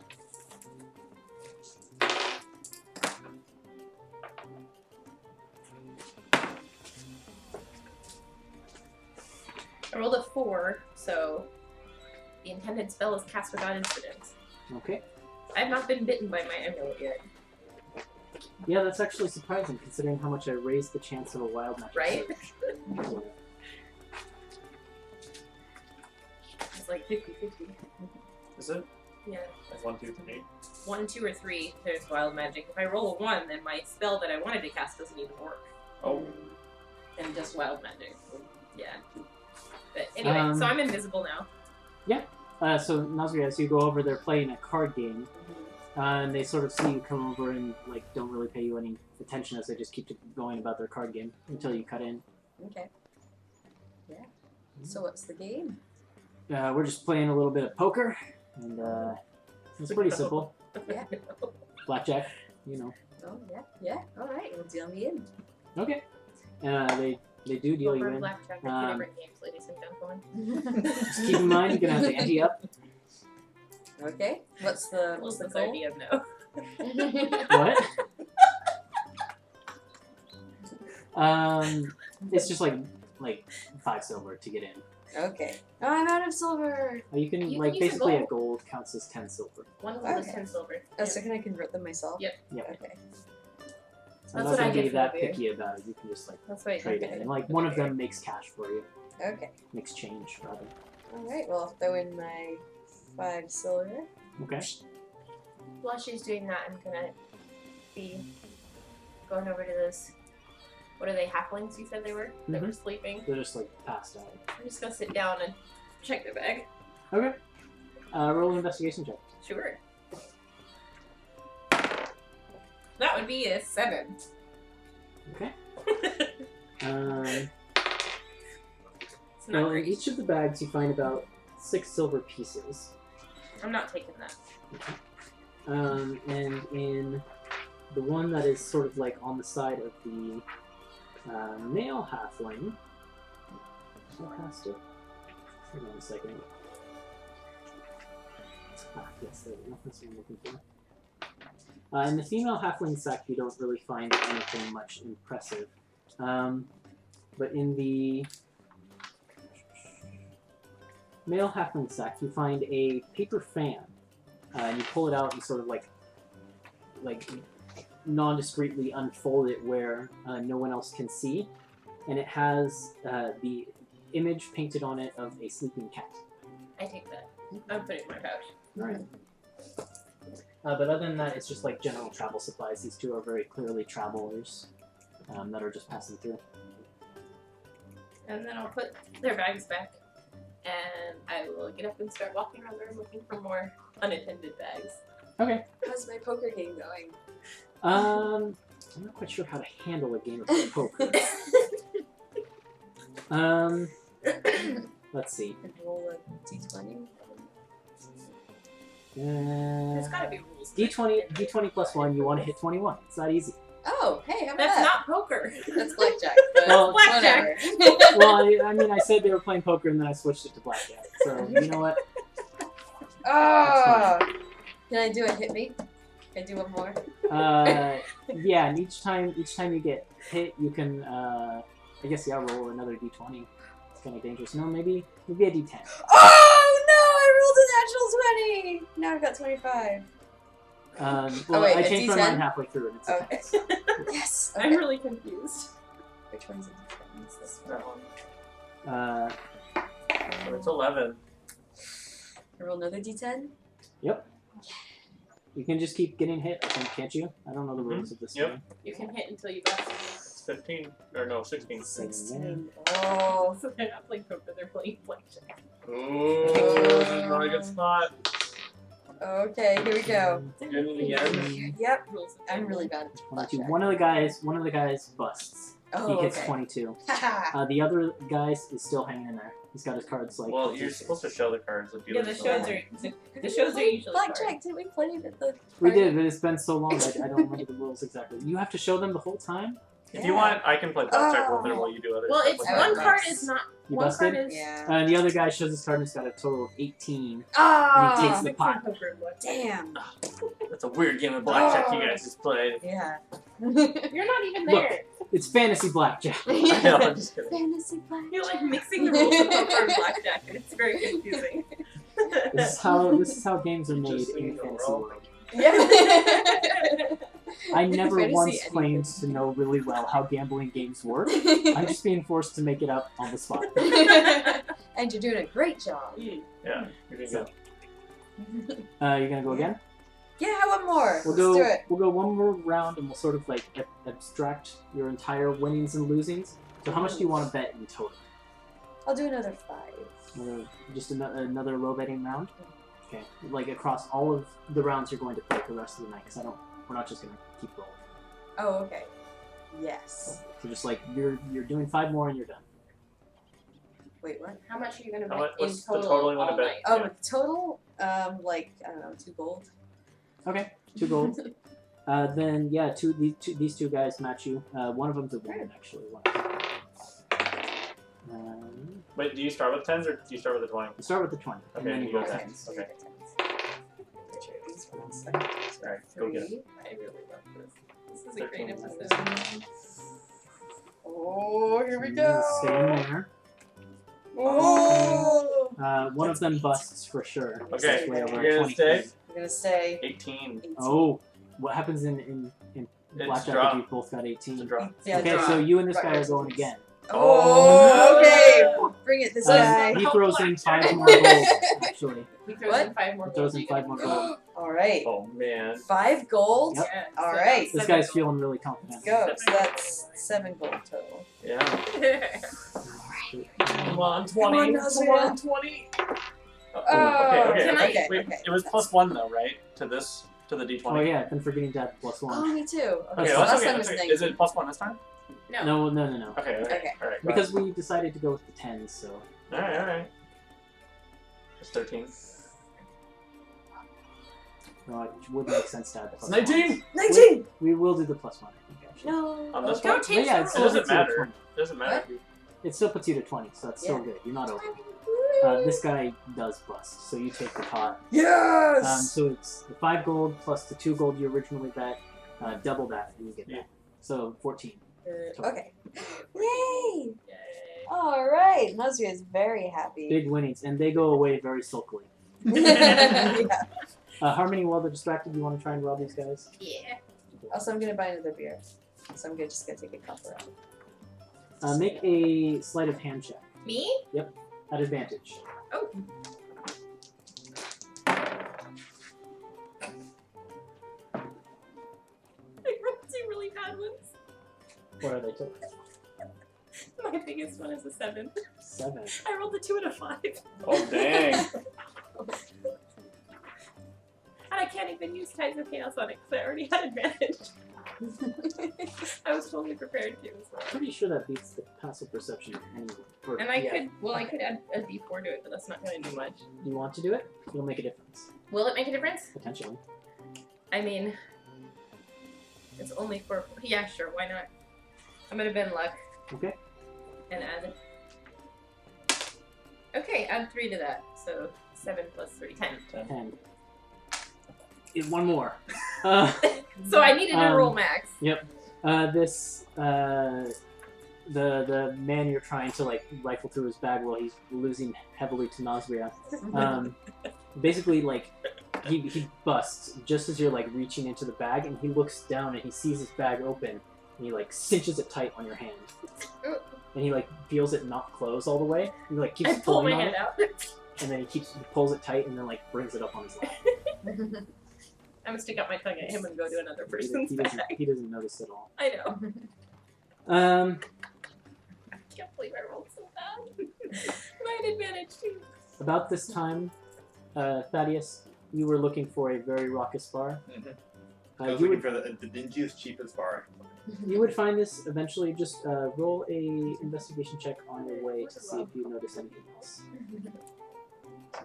I rolled a 4, so the intended spell is cast without incident. Okay. I have not been bitten by my amulet yet. Yeah, that's actually surprising considering how much I raised the chance of a wild magic Right? surge. It's like 50-50. Is it? Yeah. Like 1, 2, 3. 1, 2, or 3, there's wild magic. If I roll a 1, then my spell that I wanted to cast doesn't even work. Oh. And just wild magic. Yeah. But anyway, so I'm invisible now. So Nazri, as you go over, they're playing a card game, and they sort of see you come over and like don't really pay you any attention as they just keep going about their card game until you cut in. Okay. Yeah. So what's the game? We're just playing a little bit of poker, and it's pretty simple. Yeah. Blackjack, you know. Oh yeah. Yeah. All right. We'll deal me in. Okay. They do deal you Over in. blackjack are two different games, ladies and gentlemen. Just keep in mind, you're gonna have to ante up. Okay. What's the Wilson's goal? idea of no. What? It's just like 5 silver to get in. Okay. Oh, I'm out of silver. You can You like can use a basically a gold. gold counts as 10 silver. One of them is Okay. 10 silver. Oh, so can I convert them myself? Yep. Yep. Okay. I'm That's not what I gonna did be for that the beer. picky about it. You can just like That's what I trade did. it, and like one of them makes cash for you, Okay. makes change rather. All right. Well, I'll throw in my 5 silver. Okay. While she's doing that, I'm gonna be going over to those. What are they, halflings you said they were? That were sleeping. They're just like passed out. I'm just gonna sit down and check their bag. Okay. Roll an investigation check. Sure. That would be a 7. Okay. It's not Now, in great. each of the bags, you find about 6 silver pieces. I'm not taking that. And in the one that is sort of like on the side of the male halfling. I passed it. Hold on a second. Yes, there we go. That's what I'm looking for. In the female halfling sack, you don't really find anything much impressive. But in the male halfling sack, you find a paper fan. And you pull it out and sort of like non-discreetly unfold it where no one else can see. And it has the image painted on it of a sleeping cat. I take that. I'm putting it in my pouch. Alright. But other than that, it's just like general travel supplies. These two are very clearly travelers that are just passing through. And then I'll put their bags back. And I will get up and start walking around the room looking for more unattended bags. Okay. How's my poker game going? I'm not quite sure how to handle a game of poker. Let's see. And roll a d20. There's gotta be rules. D20 plus 1, you want to hit 21. It's not easy. Oh, hey, how about That's that? not poker. That's blackjack. But Well, blackjack. whatever. Well, I mean, I said they were playing poker and then I switched it to blackjack. So, you know what? Oh! Can I do a hit me? Can I do one more? Yeah, and each time you get hit, you can, I guess, yeah, roll another d20. It's kind of dangerous. No, maybe a d10. Oh no! I rolled a natural 20! Now I've got 25. Well, wait, I a changed my D10? mind halfway through and it's a Okay. 10. Yes! I'm really confused. Which one's a d10? It's this one. That one. Uh, It's 11. I roll another d10? you can just keep getting hit, I think, can't you? I don't know the rules of this Yep. game. You can hit until you bust. It's 15. Or no, 16. 16. Oh. So they're not playing poker, they're playing blackjack. Ooh, this is not a good spot. Okay, here we go. Doing it again. Yep. Rules of I'm really bad at 22. blackjack. One of the guys busts. Oh, He hits okay. 22. Haha. The other guy is still hanging in there. He's got his cards like. Well, you're supposed to show the cards. If you Yeah, don't the show shows them. are the shows are usually hard. Blackjack, didn't we play it at the We party? did, but it's been so long that I don't remember the rules exactly. You have to show them the whole time. If you want, I can play blackjack Oh. with it while you do other Well, stuff it's with I that. one would card like- is not You one busted? card is Yeah. The other guy shows his card and he's got a total of 18. And he Ah! takes the mixing pot. poker and blackjack. Damn. That's a weird game of blackjack you Oh. guys just played. Yeah. You're not even Look. there. It's fantasy blackjack. I know, I'm just kidding. Fantasy blackjack. You're like mixing the rules of poker and blackjack, and it's very confusing. This is how games are made Just so you in know, fantasy we're all- world. Yeah. I never Fantasy once anything. claimed to know really well how gambling games work. I'm just being forced to make it up on the spot. And you're doing a great job. Yeah, you're doing So, good. you're gonna go again? Yeah, one more. We'll Let's go. do it. We'll go one more round, and we'll sort of like abstract your entire winnings and losings. So, how much do you want to bet in total? I'll do another 5. Just another low betting round. Okay, like across all of the rounds you're going to play for the rest of the night, because we're not just gonna keep rolling. Oh, okay. Yes. So just like you're doing 5 more and you're done. Wait, what? How much are you gonna How bet much- in what's the total total you wanna all bet? night? Oh, Yeah. total, like, I don't know, 2 gold. Okay, 2 gold. Then yeah, these two guys match you. One of them's a woman actually. One of them. Wait, do you start with 10s or do you start with the 20? You start with the 20, and Okay, then you you go roll 10. 10s. Okay. Alright, go get it. I really love this. This is a 13. great episode. Oh, here we Stay go. in there. Oh. One of them busts for sure. Okay, It's way over you're gonna 20. stay? I'm gonna say 18. 18. Oh, what happens in It's blackjack drop. if you both got 18? It's a drop. Yeah, Okay, draw. so you and this Right, guy are right. going again. Oh, okay. Bring it, this guy. He throws in 5 more gold, actually. He throws What? in 5 more He throws gold. in 5 more gold. All right. Oh man. 5 gold. Yep. Yeah, All so right. This guy's feeling really confident. Go. So that's 7 gold total. Yeah. that's- Come on, 20. Come on, Come Nazria. on, 20. Oh, okay. can I- okay, Wait, okay. it was +1 though, right? To this, to the D20. Oh yeah, I've been forgetting to add +1. Oh, me too. Okay, Okay, so that's last okay. time That's was okay. 19. Is it +1 this time? No. No. Okay. Okay. All right. Because we decided to go with the 10s, so. All right. It's 13. No, it would make sense to add the It's +1. 19. 19! We will do the +1, I think, actually. No. On this Okay. one? Don't change yeah, the it It still rules. doesn't puts you at matter. 20. Doesn't matter. It still puts you to 20, so that's still Yeah. good. You're not over. This guy does bust, so you take the pot. Yes! So it's the 5 gold plus the 2 gold you originally bet, double that, and you get Yeah. that. So 14. Okay. Yay! Yay. Alright. Nazria is very happy. Big winnings, and they go away very sulkily. Yeah. Harmony, while they're distracted, you want to try and rob these guys? Yeah. Also, I'm gonna buy another beer. So I'm just gonna take a cup around. Make a sleight of hand check Me? at advantage. Oh. I rolled 2 really bad ones. What are they took? My biggest one is a 7. 7. I rolled a 2 and a 5. Oh dang. And I can't even use Tides of Chaos on it because I already had advantage. I was totally prepared to as well. Pretty sure that beats the passive perception anyway. Or- And I yeah. could add a d4 to it, but that's not going to do much. Do you want to do it? It'll make a difference, Will it make a difference? potentially. I mean, it's only 4. Yeah, sure, why not? I'm going to bend luck. Okay. And add. Okay, add 3 to that. So 7 plus 3, 10. 10. One more. So I needed to roll max. The man you're trying to like rifle through his bag while he's losing heavily to Nazria. Basically, like he busts just as you're like reaching into the bag, and he looks down and he sees his bag open, and he like cinches it tight on your hand, and he like feels it not close all the way. And he like keeps I pull my pulling on hand it, out. and then he pulls it tight, and then like brings it up on his lap. I'm gonna stick out my tongue at him and go to another person's He doesn't notice at all. I know. Um, I can't believe I rolled so bad. I had advantage too. About this time, Thaddeus, you were looking for a very raucous bar. I was looking for the dingiest, cheapest bar. You would find this eventually. Just roll a investigation check on your way to see if you notice anything else.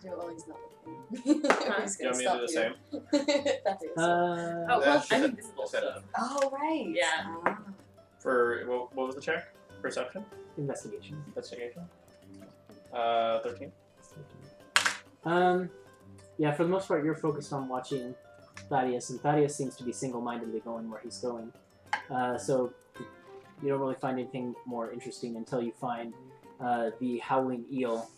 Do it while he's not looking. He's You gonna want me to stop do the you. same? That is. Oh, well, That's I'm just- invisible, set so. up. Oh, right. Yeah. Ah. For what was the check? Perception? Investigation. Investigation? 13. Yeah, for the most part, you're focused on watching Thaddeus, and Thaddeus seems to be single-mindedly going where he's going. So you don't really find anything more interesting until you find the howling eel,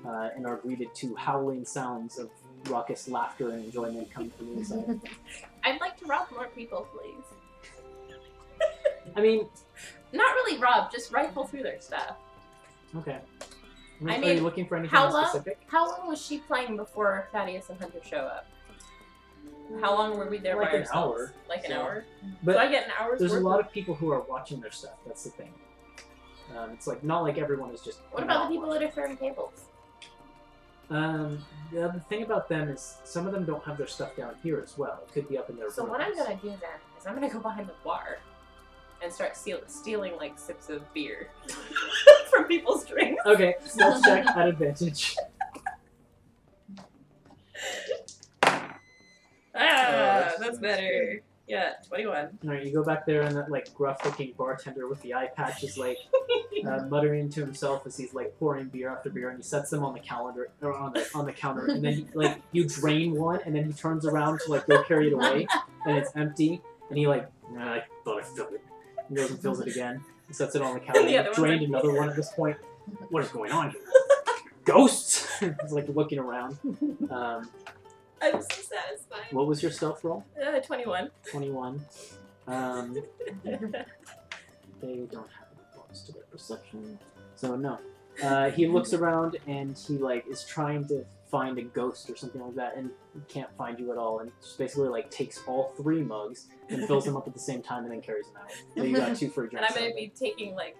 and are greeted to howling sounds of raucous laughter and enjoyment coming from inside. I'd like to rob more people, please. I mean, Not really rob, just rifle through their stuff. okay. I Are mean, you looking for anything How long? specific? How long was she playing before Thaddeus and Hunter show up? How long were we there Like by an ourselves? hour. Like an So- hour? But so I get an hour's there's a worth lot of... of people who are watching their stuff. That's the thing. It's like not like everyone is just. What about the people that are throwing tables? The other thing about them is some of them don't have their stuff down here as well. It could be up in their So rooms. what I'm gonna do then is I'm gonna go behind the bar and start stealing like sips of beer from people's drinks. Okay, stealth check at advantage. Ah, that's that's better. Yeah, 21. Alright, you go back there, and that like gruff-looking bartender with the eye patch is like muttering to himself as he's like pouring beer after beer, and he sets them on the calendar or on the counter, and then like you drain one, and then he turns around to like go carry it away, and it's empty, and he like I thought I filled it. He goes and fills it again, and sets it on the counter. The other one's Drained empty. another one at this point. What is going on here? Ghosts! He's like looking around. I'm so satisfied. What was your stealth roll? 21. 21. They don't have any bonus to their perception, so no. He looks around and he like is trying to find a ghost or something like that, and he can't find you at all. And just basically like takes all 3 mugs and fills them up at the same time, and then carries them out. So you got 2 for a drink. And I'm gonna be taking like,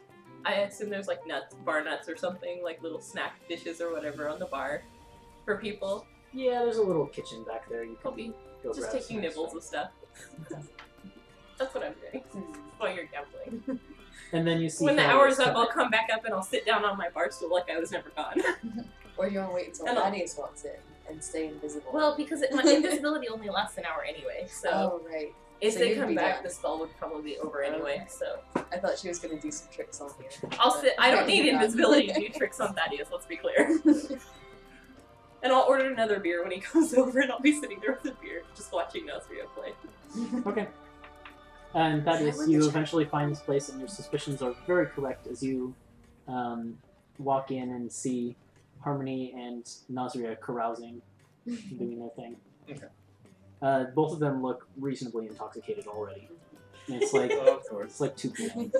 I assume there's like nuts, bar nuts or something, like little snack dishes or whatever on the bar for people. Yeah, there's a little kitchen back there. You I'll can be go just grab taking some nibbles stuff. of stuff. That's what I'm doing while you're gambling. And then you see When the Thaddeus hour's up, come I'll in. come back up and I'll sit down on my bar stool like I was never gone. Or you want to wait until And I'll- Thaddeus walks in and stay invisible. Well, because my invisibility only lasts an hour anyway, so oh, right. if so they you'd come be back, done. the spell would probably be over anyway. So I thought she was going to do some tricks on you. I'll sit. I don't But need you're not. invisibility to do tricks on Thaddeus. Let's be clear. And I'll order another beer when he comes over, and I'll be sitting there with a beer, just watching Nasria play. Okay. And Thaddeus, I win the you check. eventually find this place, and your suspicions are very correct as you walk in and see Harmony and Nasria carousing, doing their thing. Okay. Both of them look reasonably intoxicated already. And it's like Of course. it's like 2 p.m.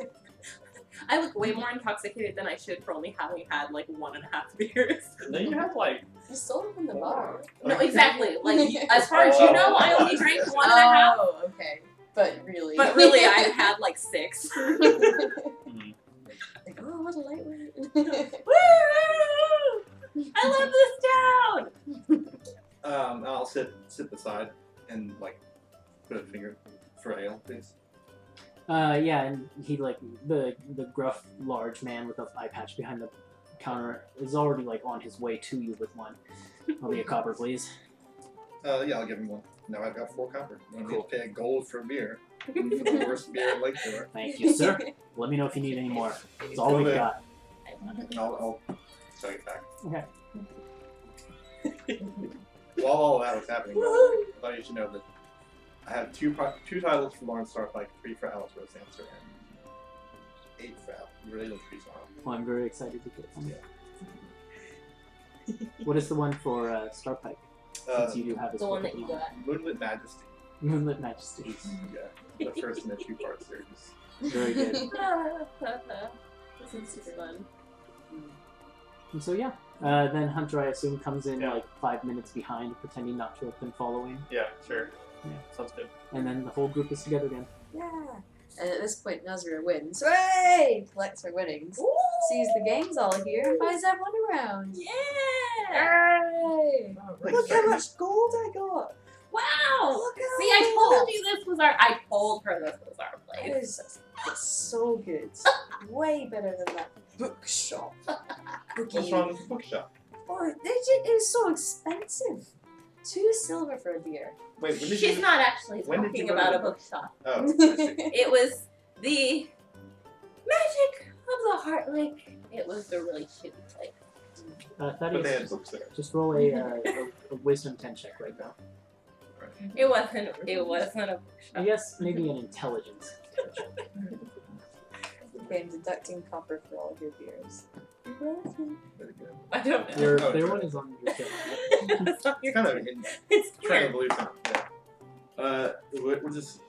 I look way more intoxicated than I should for only having had like 1.5 beers. No, you have like You stole it from the bar. No, exactly. Like as far as you know, I only drank 1.5. Oh, okay. But really. But really, I've had like 6. mm, Like, oh, what a lightweight. Woo! I love this town. I'll sit beside and like put a finger for ale, please. Yeah, and he like the gruff large man with the eye patch behind the counter is already like on his way to you with one. I'll be a copper, please. Yeah, I'll give him one. Now I've got 4 copper. I'm Cool. gonna pay a gold for a beer. For the worst beer in Lakeshore. Thank you, sir. Let me know if you need any more. That's all we've got. I'll tell you back. Okay. While all that was happening, though, I thought you should know that I have 2 titles for Lawrence Starpike, 3 for Alice Rose Answer, and 8 for Al. Really, 3 songs. Well, I'm very excited to get some. What is the one for Starpike? Since you do have this The one book that you at the got. Moonlit Majesty. Moonlit Majesty. Yeah, the first in the 2-part series. Very good. This is super fun. And so yeah, then Hunter, I assume, comes in Yeah. like 5 minutes behind, pretending not to have been following, yeah, sure. Yeah. Sounds good. and then the whole group is together again. Yeah. And at this point, Nazria wins. Hooray! Collects her winnings. Sees the gang's all here and buys everyone around. Yeah! Hooray! Look how much gold I got! Wow! Look at See, I all told that. you this was our. I told her this was our It place. is it's so good. Way better than that bookshop. What's wrong with the bookshop? Oh, it was so expensive. 2 silver for a beer. Wait, when did She's you... not actually when did you talking go to about the a bookshop. Oh, I see. It was the magic of the Heart Lake. It was the really shitty place. But they Thaddeus, had books there. just roll a wisdom 10 check right now. It wasn't a I bookshop. guess maybe an intelligence. Okay, I'm deducting copper for all of your beers. Very good. I don't know. Their, Oh, their sure. one is on your turn. It's on your It's kind of turn. in It's trying weird. to believe something. Yeah. We'll just.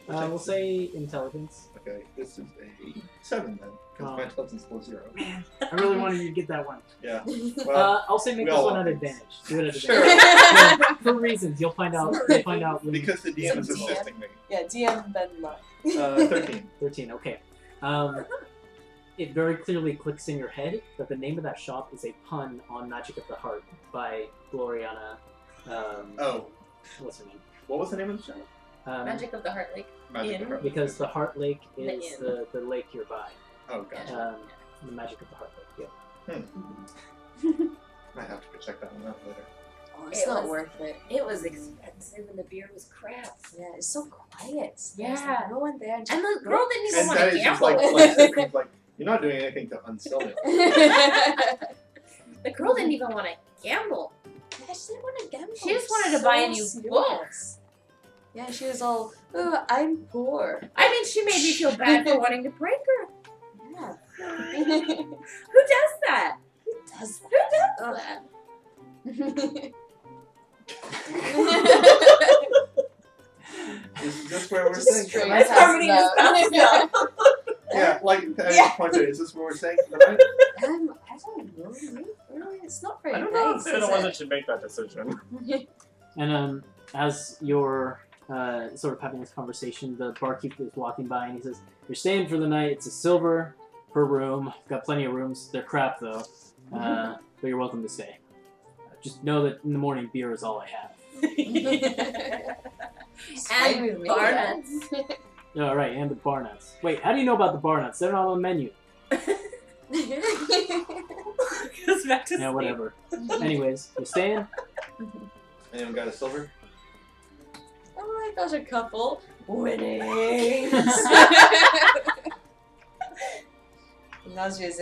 We'll say intelligence. Okay, this is a 7 then, because Oh. my intelligence was 0. I really wanted you to get that one. Yeah. Well, I'll say make we this all one want at things. advantage. Do it at Sure. advantage. Yeah, for reasons you'll find out. You'll find out when because the DM is Some DM. assisting me. Yeah, DM Ben luck. 13. 13. Okay. It very clearly clicks in your head that the name of that shop is a pun on Magic of the Heart by Gloriana. Oh, What's her name? what was the name of the show? Magic of the Heart Lake. Magic Inn. of Heart. Because the Heart Lake The is inn. the lake you're by. Oh, gotcha. The Magic of the Heart Lake. Yeah. I have to go check that one out later. Oh, it's It not was- worth it. It was expensive and the beer was crap. Yeah, it's so quiet. Yeah. There's no one there. And the girl didn't even And want to Daddy's just gamble. like, you're not doing anything to unsell it. The girl didn't even want to gamble. Yeah, she didn't want to gamble. She just wanted to buy a new book. Yeah, she was all, "Oh, I'm poor." I mean, she made me feel bad for wanting to break her. Yeah. Who does that? Who does Who does Ugh. that? that? Is this where we're Just saying? straight That's passing Harmony just out. passed out. Yeah, like Yeah. pointed. Is this what we're saying for the night? I don't know. Really, it's not very I don't know if nice. they're the is ones it? that should make that decision. And as you're sort of having this conversation, the barkeep is walking by and he says, "You're staying for the night. It's a silver per room. Got plenty of rooms. They're crap though, but you're welcome to stay. Just know that in the morning, beer is all I have." Stay with And me, bar yeah. nuts. Oh, right, and the bar nuts. Wait, how do you know about the bar nuts? They're not on the menu. Goes back to Yeah, sleep. whatever. Anyways, you staying? Anyone got a silver? Oh, I got a couple. Winnings. Nazria is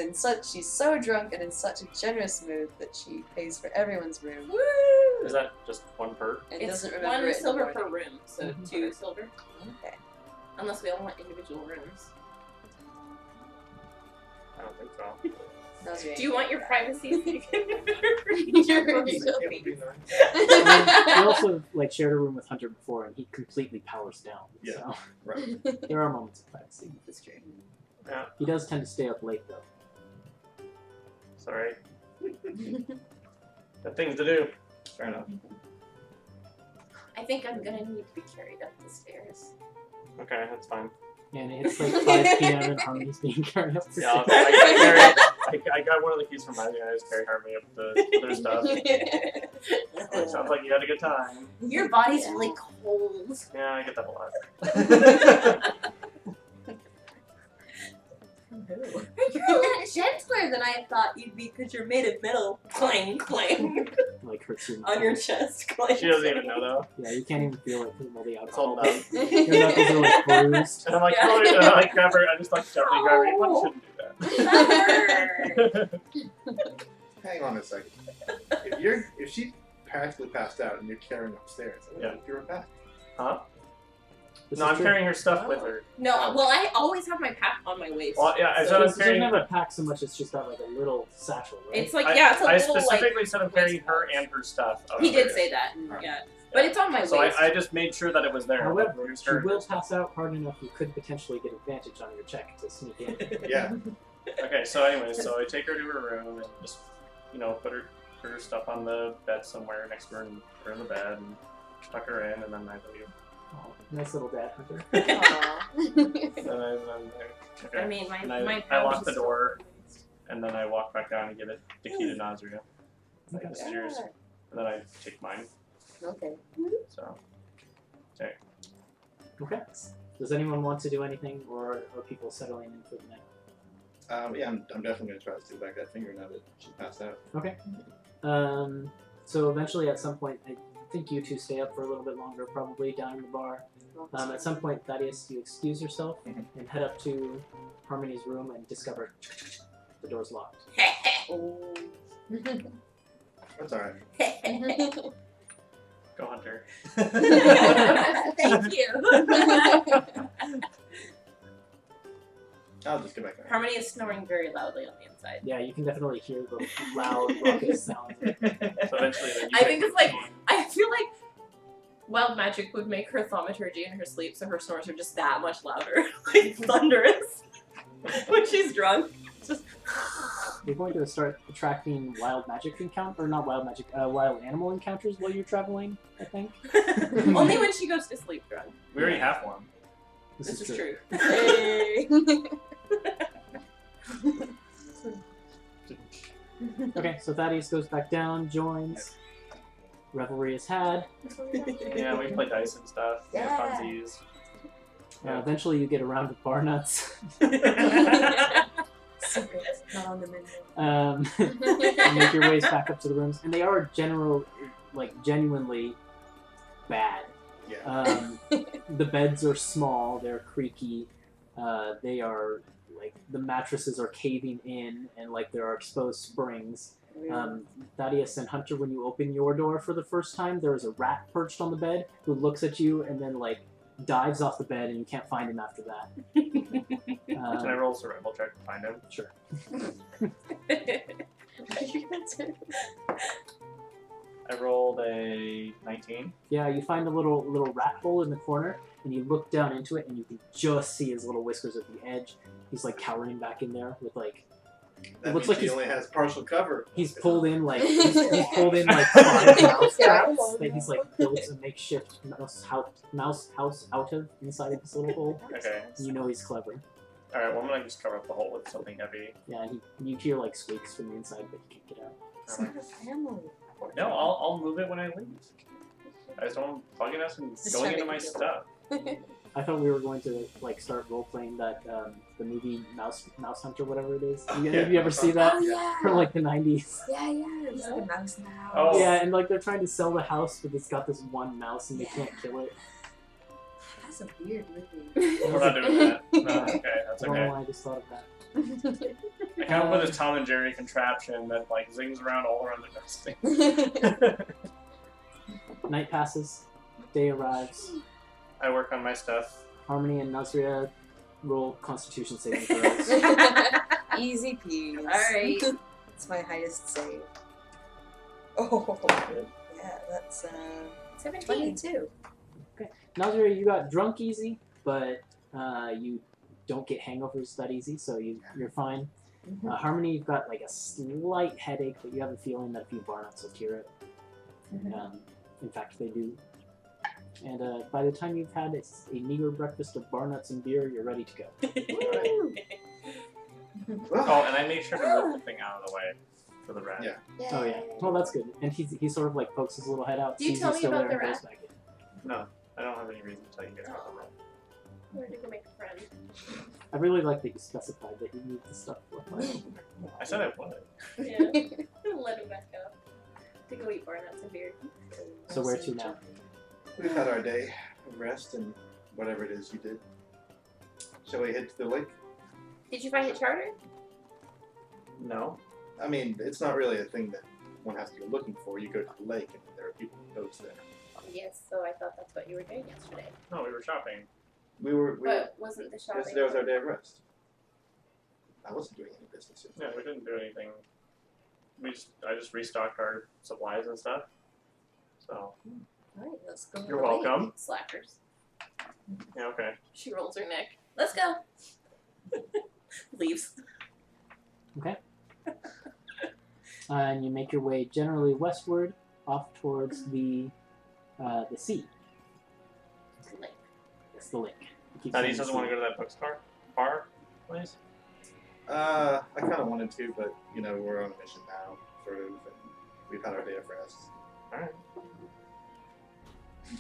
she's so drunk and in such a generous mood that she pays for everyone's room Woo! Is that just one per? and It's doesn't remember one it in the silver per morning. room, so 2 silver. Okay. Unless we all want individual rooms. I don't think so. Nazria. Do you want your privacy so you can read Your your room. books? It would be nice. You also shared a room with Hunter before, and he completely powers down. Yeah. So Right. there are moments of privacy. That's true. He does tend to stay up late, though. Sorry. Got things to do. Fair enough. I think I'm gonna need to be carried up the stairs. Okay, that's fine. And it's like 5 p.m. and Harmony's being carried up the Yeah, stairs. I got one of the keys from Maggie and I just carry Harmony up their stuff. It sounds like you had a good time. Your body's really cold. Yeah, I get that a lot. You're a lot gentler than I thought you'd be because you're made of metal. Clang, clang. Like hurts your On your knuckles. chest. Clang. She doesn't even know though. Yeah, you can't even feel it from all the It's all alcohol. numb. Your knuckles are like bruised. And I'm like, Yeah. oh, and I like grab her. I just like gently grab her. You probably shouldn't do that. Hang on a second. If she's practically passed out and you're carrying upstairs, I Yeah. think you're back. Huh? This No, is I'm true. carrying her stuff with her. No, well, I always have my pack on my waist. Well, yeah, I So said I'm She doesn't carrying. have a pack so much, it's just got like a little satchel, right? it's like, I, yeah, it's a I little like. specifically said I'm carrying waist her pouch. and her stuff. He did upstairs. say that, Alright. yeah. But it's on my So waist. I just made sure that it was there. However, Here's she her- will pass out hard enough you could potentially get advantage on your check to sneak in. Yeah. Okay, so anyways, so I take her to her room and just, put her stuff on the bed somewhere next to her and put her in the bed and tuck her in, and then I leave. Oh, nice little dad hunter. Aw. Okay. I mean, my And my I pouch lock is the still door, on my waist. and then I walk back down and give it the key to Nazria. Like, this is yours. And then I take mine. Okay. So, Okay. Does anyone want to do anything, or are people settling in for the night? Yeah, I'm definitely gonna try to steal back that finger now that she passed out. Okay. So eventually, at some point, I think you two stay up for a little bit longer, probably down in the bar. At some point, Thaddeus, you excuse yourself Mhm. and head up to Harmony's room and discover the door's locked. Oh. That's alright. go Hunter. Thank you. I'll just get back there. Harmony is snoring very loudly on the inside. Yeah, you can definitely hear the loud, raucous sound. So eventually, then you I take think it's like, I feel like wild magic would make her thaumaturgy in her sleep, so her snores are just that much louder, like thunderous, when she's drunk. Just You're going to start attracting wild magic or not wild magic, wild animal encounters while you're traveling, I think. only when she goes to sleep drunk. we already have one. This is true. Hey. Okay, so Thaddeus goes back down, joins. Revelry is had. Yeah, we play dice and stuff. Yeah. Funsies. Eventually, you get around to bar nuts. Secrets, not on the menu. And make your ways back up to the rooms. And they are like genuinely bad. Yeah. The beds are small, they're creaky, they are like the mattresses are caving in, and like there are exposed springs. Thaddeus and Hunter, when you open your door for the first time, there is a rat perched on the bed who looks at you and then like dives off the bed, and you can't find him after that. Can I roll a survival check to find him? Sure. I rolled a 19. Yeah, you find a little rat hole in the corner, and you look down into it, and you can just see his little whiskers at the edge. He's like cowering back in there with like. That looks means like he he's- only has partial cover. He's pulled in like he's pulled in like 5 mouse traps that he's like built a makeshift mouse house out of inside of this little hole. Okay. You know he's clever. Alright, well I'm gonna just cover up the hole with something heavy. Yeah, you hear like squeaks from the inside, but you can't get out. It's not a family. No, I'll move it when I leave. I just don't want to plug in us and Just going trying into to my make it stuff. I thought we were going to like start role playing that the movie Mouse Hunter, whatever it is. Have you ever seen that? Oh yeah. From like the 90s. Yeah, yeah. It's like a mouse in the house. Oh. Yeah, and like they're trying to sell the house, but it's got this one mouse and they can't kill it. That's a weird movie. We're not doing that. No, okay, that's I don't know okay. why I just thought of that. I come up with this Tom and Jerry contraption that like zings around all around the dusting. Night passes, day arrives. I work on my stuff. Harmony and Nazria roll Constitution saving throws. Easy peas. Alright. It's my highest save. Oh, yeah, that's 17. 22. Nazria, you got drunk easy, but you don't get hangovers that easy, so you're fine. Harmony, you've got like a slight headache, but you have a feeling that a few bar nuts will cure it. In fact, they do. And by the time you've had a meager breakfast of bar nuts and beer, you're ready to go. Oh, and I made sure to move the thing out of the way for the rat. Yeah. Oh yeah. Well, that's good. And he sort of like pokes his little head out, Do you sees tell you me still about there, the and goes rat? back in. No, I don't have any reason to tell you guys about the rat. We're gonna go make a friend. I really like that you specified that you need the stuff for life. I said I would. Yeah. Let him back up. To go eat bar nuts and beer. So where to now? We've had our day of rest and whatever it is you did. Shall we head to the lake? Did you find it chartered? No. I mean, it's not really a thing that one has to go looking for. You go to the lake and there are people with boats there. Yes, so I thought that's what you were doing yesterday. No, we were shopping. We were But wasn't the shopping? yesterday was our day of rest. I wasn't doing any business Yeah, yesterday. we didn't do anything. I just restocked our supplies and stuff. So, Alright, let's go. to you're the lake. welcome. Slackers. Yeah, okay. She rolls her neck. Let's go. Leaves. And you make your way generally westward, off towards the sea. Lake. It's the lake. You keep Thaddeus saying doesn't the want to sea. go to that bookstore bar place. I kind of wanted to, but you know we're on a mission now, sort of, and we've had our day of rest. Alright.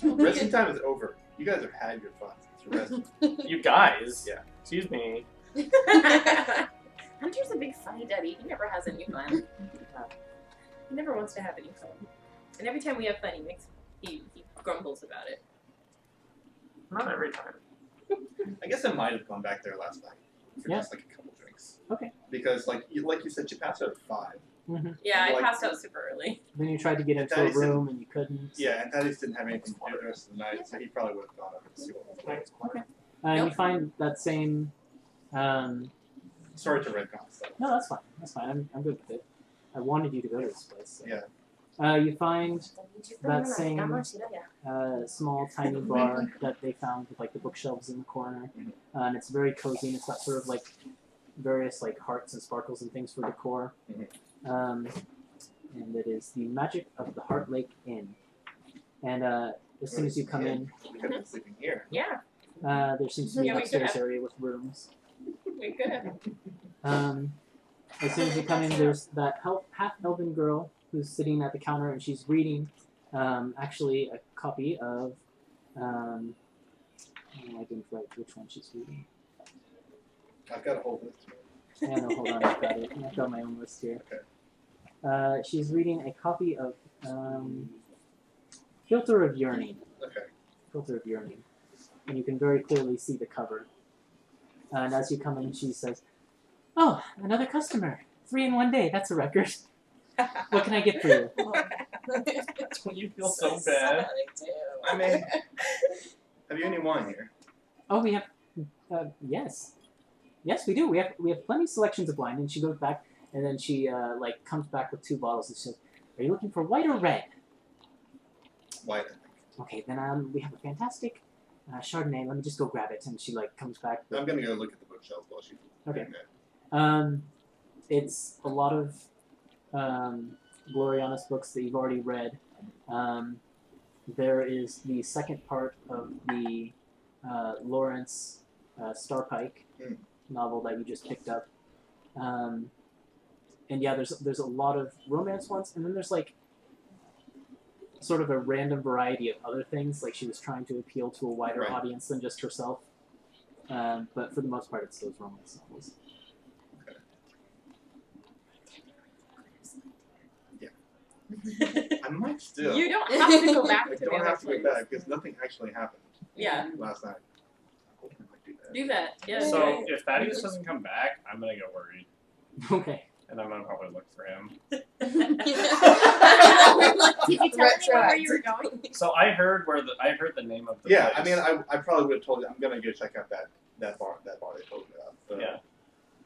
Resting time is over. You guys have had your fun. It's resting. You guys. Yeah. Excuse me. Hunter's a big funny daddy. He never has any fun. He never wants to have any fun. And every time we have fun, he grumbles about it. Not every time. I guess I might have gone back there last night for Yeah. just like a couple drinks. Okay. Because like you said, you passed out at 5. Mm-hmm. Yeah, I Like- passed out super early. Then you tried to get into a Thaddeus room and you couldn't. Yeah, and Thaddeus didn't have anything to do the rest of the night, so he probably would have gone up and see what was going on. And Nope. you find that same. Sorry to retcon stuff. No, that's fine. That's fine. I'm good with it. I wanted you to go to this place. So. Yeah. You find that same small, tiny bar that they found with like the bookshelves in the corner, and it's very cozy. And it's got sort of like various like hearts and sparkles and things for decor. And it is the Magic of the Heart Lake Inn. And as soon as you come in, We could have been sleeping here. Yeah, there seems to be Yeah, an we could upstairs have. area with rooms. we could have. As soon as you come in, there's that half-elven girl who's sitting at the counter, and she's reading actually a copy of. I didn't write which one she's reading. I've got a whole list here. Yeah, no, hold on, I've got it. I've got my own list here. Okay. She's reading a copy of Filter of Yearning. Okay. Filter of Yearning. And you can very clearly see the cover. And as you come in, she says, "Oh, another customer. 3 in one day. That's a record. What can I get for you?" Don't you feel so bad? I mean, have you any wine here? Oh, we have. Yes. Yes, we do. We have plenty of selections of wine. And she goes back, and then she comes back with 2 bottles and says, "Are you looking for white or red?" White, I think. Okay, then we have a fantastic Chardonnay. Let me just go grab it. And she comes back. I'm gonna go look at the bookshelf while she's Okay. doing that. It's a lot of Gloriana's books that you've already read. There is the second part of the Lawrence Starpike novel that you just picked up. And yeah, there's a lot of romance ones, and then there's sort of a random variety of other things. Like she was trying to appeal to a wider audience than just herself. But for the most part, it's those romance novels. I might still. You don't have to go back I to the don't other have to go place. back because nothing actually happened Yeah, last night. I hope I might do that. do that. Yeah. So if Thaddeus doesn't come back, I'm gonna get worried, Okay. and I'm gonna probably look for him. Did you tell anyone where you were going? So I heard the name of the Yeah, place. I mean, I probably would have told you I'm gonna go check out that bar they told me about. Yeah.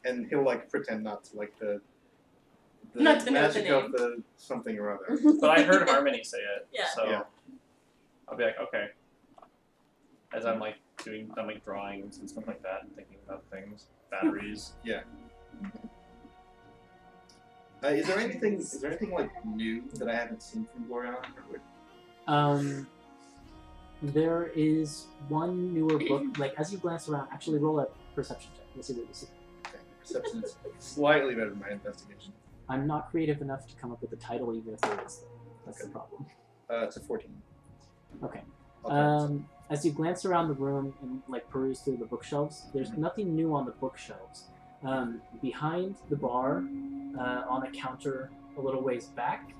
And he'll pretend not to like the Not to know the magic of name. the something or other. But I heard Harmony say it. Yeah. So Yeah. I'll be like, okay. As I'm doing drawings and stuff like that and thinking about things. Batteries. Is there anything new that I haven't seen from Gloriana? There is one newer book. As you glance around, actually roll a perception check. Let's see what you see. Okay, perception is slightly better than my investigation. I'm not creative enough to come up with a title, even if there is. That's the problem. It's a 14. Okay. I'll try As you glance around the room and peruse through the bookshelves, there's nothing new on the bookshelves. Behind the bar, on a counter a little ways back,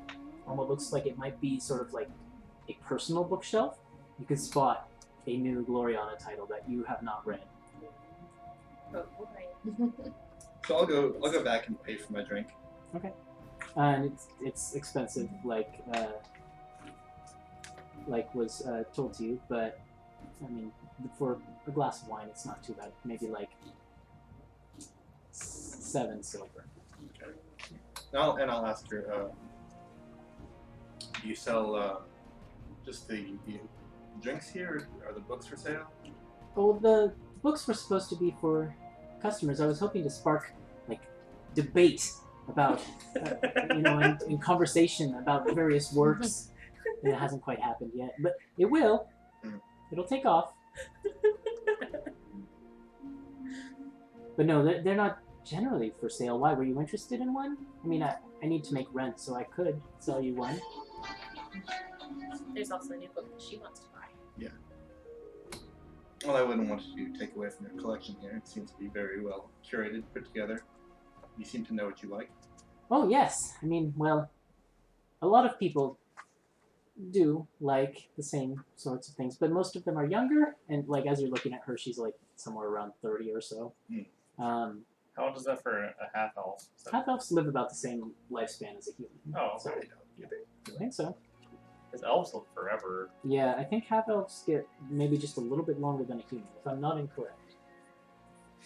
on what looks like it might be sort of like a personal bookshelf, you can spot a new Gloriana title that you have not read. Oh, So I'll go back and pay for my drink. And it's expensive, like was told to you, but I mean, for a glass of wine, it's not too bad. Maybe 7 silver. I'll ask her. Do you sell just the drinks here, or are the books for sale? Oh, the books were supposed to be for customers. I was hoping to spark debate about, in conversation about various works. And it hasn't quite happened yet, but it will. It'll take off. But no, they're not generally for sale. Why? Were you interested in one? I mean, I need to make rent, so I could sell you one. There's also a new book that she wants to buy. Well, I wouldn't want you to take away from your collection here. It seems to be very well curated, put together. You seem to know what you like. Oh, yes. I mean, well, a lot of people do like the same sorts of things, but most of them are younger, and as you're looking at her, she's somewhere around 30 or so. How old is that for a half elf? Half-elves live about the same lifespan as a human. Oh, So, okay. I think so. Because elves live forever. Yeah, I think half-elves get maybe just a little bit longer than a human, if I'm not incorrect.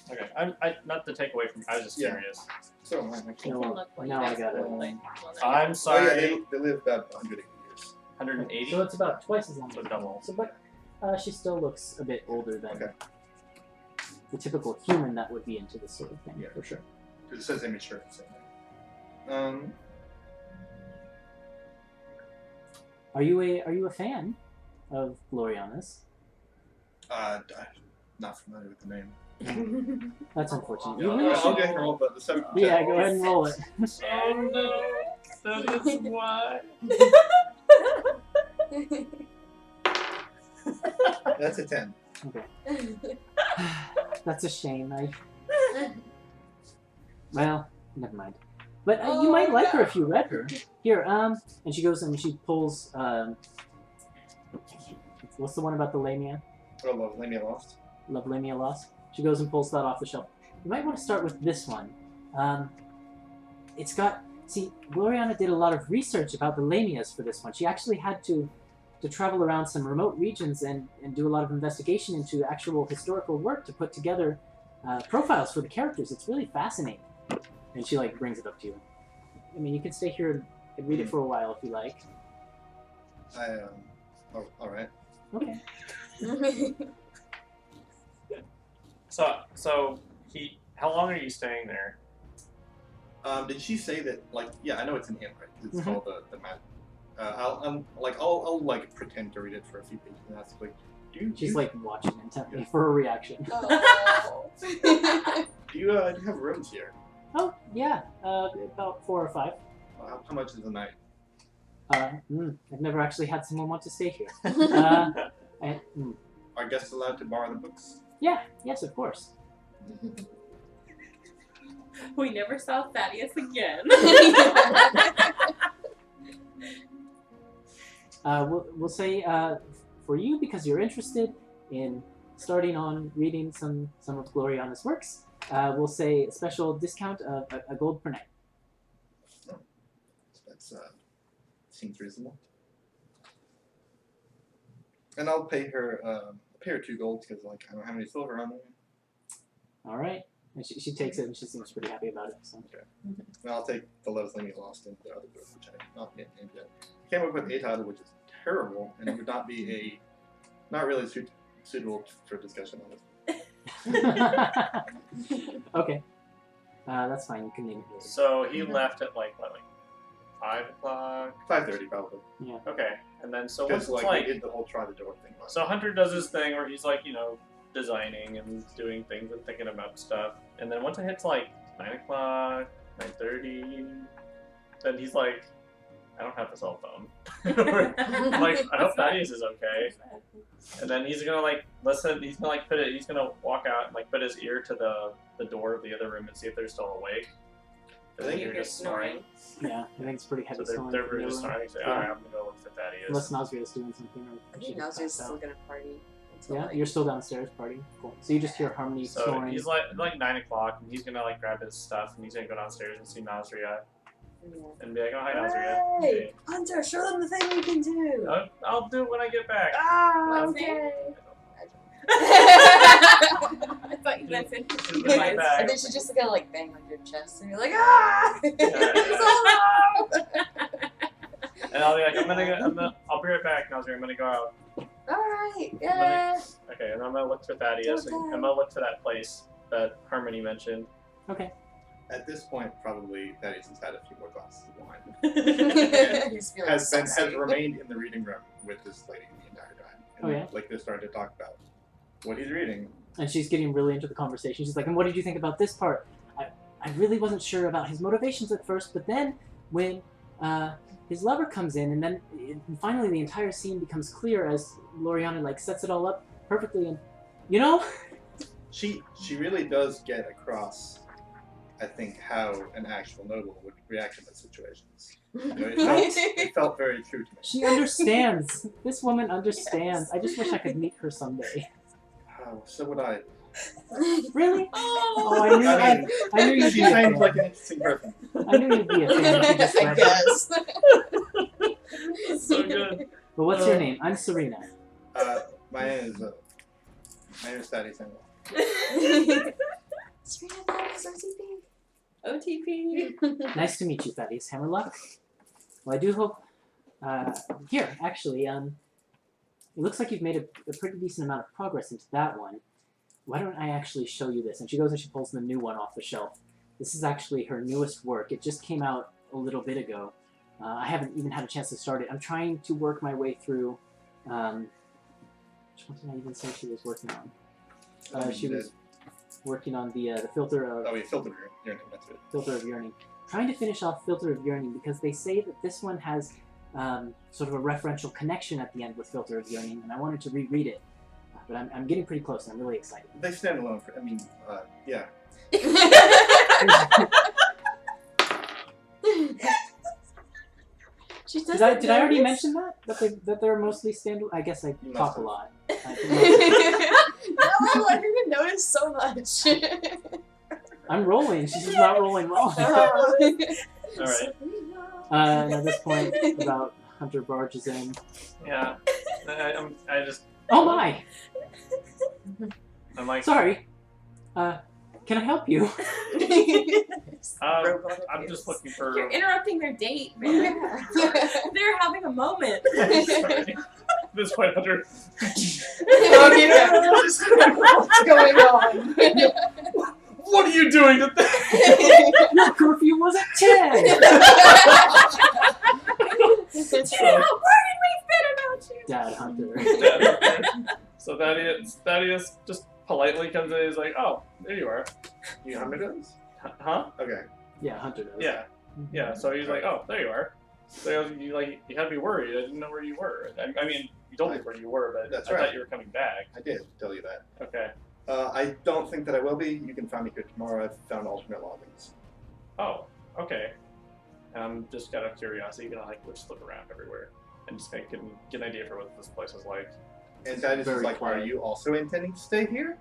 Okay, I not to take away from. I was just curious. So mine It actually. No, can look like now I that's got it. cool, well, I'm Oh yeah, sorry. they live about 180 years. 180. So it's about twice as long. So double. So, but she still looks a bit older than Okay. the typical human that would be into this sort of thing, Yeah. for sure. It says immature. So. Are you a fan of Gloriana's? I'm not familiar with the name. That's unfortunate. Yeah, You really I'll should. get roll, but the 7. Yeah, go ahead and roll it. Oh no! That is why. That's a 10. That's a shame. Well, never mind. But you might like her if you read her. Here, and she goes and she pulls What's the one about the Lamia? Oh, Love Lamia Lost. Love Lamia Lost. She goes and pulls that off the shelf. You might want to start with this one. It's got... See, Gloriana did a lot of research about the Lamias for this one. She actually had to travel around some remote regions and do a lot of investigation into actual historical work to put together profiles for the characters. It's really fascinating. And she, like, brings it up to you. I mean, you can stay here and read it for a while if you like. Oh, alright. Okay. So how long are you staying there? Did she say that, like, yeah, I know it's an inn, right? It's Mhm. called the Mad. I'll pretend to read it for a few pages and ask, like, She's, like, watching intently for a reaction. Oh. do you have rooms here? Oh, yeah. About 4 or 5. How much is a night? I've never actually had someone want to stay here. Are guests allowed to borrow the books? Yeah, yes, of course. We never saw Thaddeus again. We'll say for you, because you're interested in starting on reading some of Gloriana's works, we'll say a special discount of a gold per night. That's seems reasonable. And I'll pay her 2 gold because, like, I don't have any silver on me. All right. And she takes it and she seems pretty happy about it. So. Okay. And I'll take the Love Lamia Lost and the other book, which I have not yet named yet. I came up with a title which is terrible and it would not be not really suitable for discussion on it. Okay. That's fine. You can name it later. So he left at like 5 o'clock. 5:30 probably. Yeah. Okay, and then so Because what's like we did the whole try the door thing. So Hunter does his thing where he's like, designing and doing things and thinking about stuff. And then once it hits like 9 o'clock, 9:30, then he's like, I don't have a cell phone. I'm like, I hope Thaddeus is okay. And then he's gonna like listen. He's gonna like he's gonna walk out and like put his ear to the door of the other room and see if they're still awake. I think they're just snoring. Yeah, I think it's pretty heavy. So they're snoring just for the snoring. So, Yeah. alright, I'm gonna go look for Thaddeus. Unless Nazria's doing something. Or I she think just Nazria's passed still out. gonna party. Until, Yeah, like, you're still downstairs partying. Cool. So you just hear Harmony So snoring. he's like 9 o'clock, and he's gonna like grab his stuff, and he's gonna go downstairs and see Nazria, and be like, "Oh, hi, Nazria." Hey, Hunter, show them the thing we can do. I'll do it when I get back. Ah, What's okay. I thought you meant it. When I get back. And then she's just gonna like bang on your chest, and you're like, ah! And I'll be like, I'll be right back, Nazria. I'm gonna go out. Alright, yeah. Okay, and I'm gonna look for Thaddeus. Okay. I'm gonna look for that place that Harmony mentioned. Okay. At this point, probably Thaddeus has had a few more glasses of wine. He's feeling has sexy. remained in the reading room with this lady the entire time. And Oh, yeah? like they're starting to talk about what he's reading. And she's getting really into the conversation. She's like, and what did you think about this part? I really wasn't sure about his motivations at first, but then when his lover comes in, and then finally the entire scene becomes clear as Gloriana like sets it all up perfectly, and She really does get across, I think, how an actual noble would react in those situations. You know, it felt very true to me. she understands. This woman understands. I just wish I could meet her someday. Oh, so would I. Really? Oh, I knew you'd She be a seems fan. like an interesting person. I knew you'd be a fan if you just I read it. guess. So good. But what's your name? I'm Serena. My name is Thaddeus Samuel. Serena, that was OTP. OTP. Nice to meet you, Thaddeus Hammerlock. Well, I do hope... here, actually, it looks like you've made a pretty decent amount of progress into that one. Why don't I actually show you this? And she goes and she pulls the new one off the shelf. This is actually her newest work. It just came out a little bit ago. I haven't even had a chance to start it. I'm trying to work my way through... which one did I even say she was working on? She was working on the filter of... Oh, yeah, Filter Yearning, that's it. Filter of Yearning. Trying to finish off Filter of Yearning because they say that this one has sort of a referential connection at the end with Filter of Yearning, and I wanted to reread it. But I'm getting pretty close, and I'm really excited. They stand alone for, yeah. She Did doesn't I already notice. mention that they're mostly stand? I guess I You talk must a have. lot. No, I didn't notice so much. I'm rolling. She's just not rolling well. All right. And at this point, about Hunter barges in. Yeah. I just. Oh my! I'm like. Sorry. Can I help you? I'm just looking for. You're interrupting their date, man. They're having a moment. Sorry. At this point, Hunter. What's going on? What are you doing to Your curfew was at 10! Where did we fit about you? Dad Hunter. So Thaddeus just politely comes in and he's like, "Oh, there you are." You know how many does? Huh? Okay. Yeah, Hunter does. Yeah. So he's like, "Oh, there you are." So you had me worried. I didn't know where you were. I mean, you told me where you were, but That's I right. thought you were coming back. I did tell you that. Okay. I don't think that I will be. You can find me here tomorrow. I've found alternate logins. Oh, okay. Just out of curiosity, you know, we'll just look around everywhere and just get an idea for what this place is like. And that is Very like, quiet. are you also intending to stay here?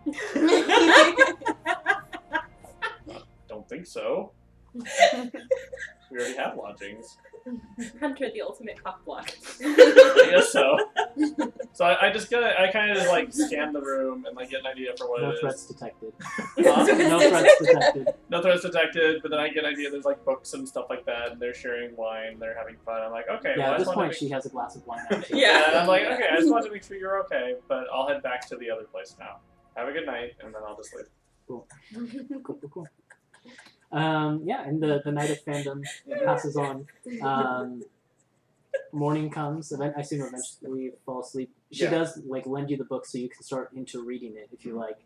Don't think so. We already have lodgings. Hunter, the ultimate cockblock. I guess so. So I kind of just like scan the room and like get an idea for what No it is. threats detected. Huh? No threats detected. No threats detected, but then I get an idea there's like books and stuff like that, and they're sharing wine, they're having fun. I'm like, okay, Yeah, well, at I this just point wanted to she has a glass of wine out too. Yeah. and I'm like, okay, I just wanted to make sure you're okay, but I'll head back to the other place now. Have a good night, and then I'll just leave. Cool. Yeah, and the night of fandom passes on. Morning comes, and I assume eventually you fall asleep. She Yeah. does like lend you the book so you can start into reading it if you like.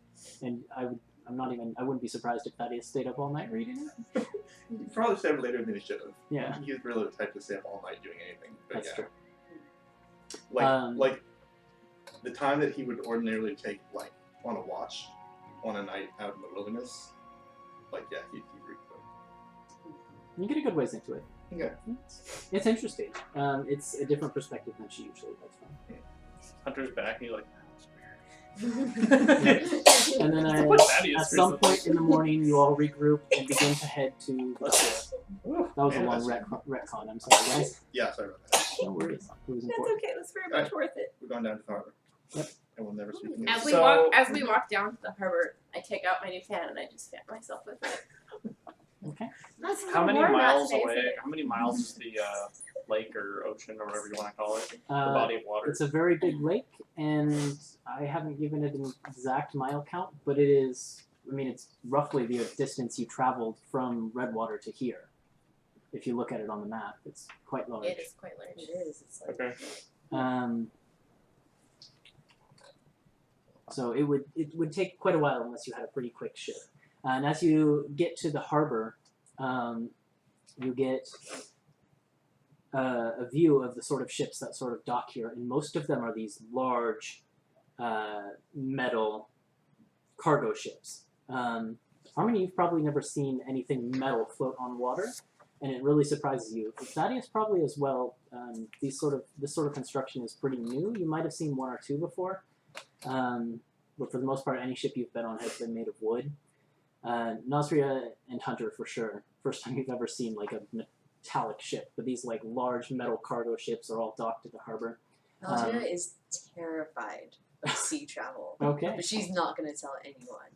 And I wouldn't be surprised if Thaddeus stayed up all night reading it. He probably stayed up later than he should have. Yeah, He's really the type to stay up all night doing anything. But that's yeah. true. Like the time that he would ordinarily take like on a watch on a night out in the wilderness. Like yeah, he'd read them. You get a good ways into it. Okay. It's interesting. It's a different perspective than she usually does. Hunter's back, and he's like, And then Thaddeus at some recently. point in the morning, you all regroup and begin to head to the store. Ooh, That was a man, long that's- retcon. I'm sorry, guys. Yeah, sorry about that. No worries. It was That's important. okay. That's very much worth it. We're going down to the harbor. Yep. And we'll never speak again. As we So- walk down to the harbor, I take out my new can and I just stamp myself with it. Okay. That's a How little many warm out miles today, away? isn't it? How many miles is the lake or ocean or whatever you want to call it? The Uh, body of water. It's a very big lake, and I haven't given it an exact mile count, but it is. I mean, it's roughly the distance you traveled from Redwater to here. If you look at it on the map, it's quite large. It is quite large. It is. It's like Okay. So it would take quite a while unless you had a pretty quick ship. And as you get to the harbor, you get a view of the sort of ships that sort of dock here, and most of them are these large metal cargo ships. Harmony, you've probably never seen anything metal float on water, and it really surprises you. Thaddeus probably as well. This sort of construction is pretty new. You might have seen one or two before, but for the most part, any ship you've been on has been made of wood. Nasria and Hunter for sure. First time you've ever seen like a metallic ship, but these like large metal cargo ships are all docked at the harbor. Algia is terrified of sea travel, Okay. but she's not going to tell anyone.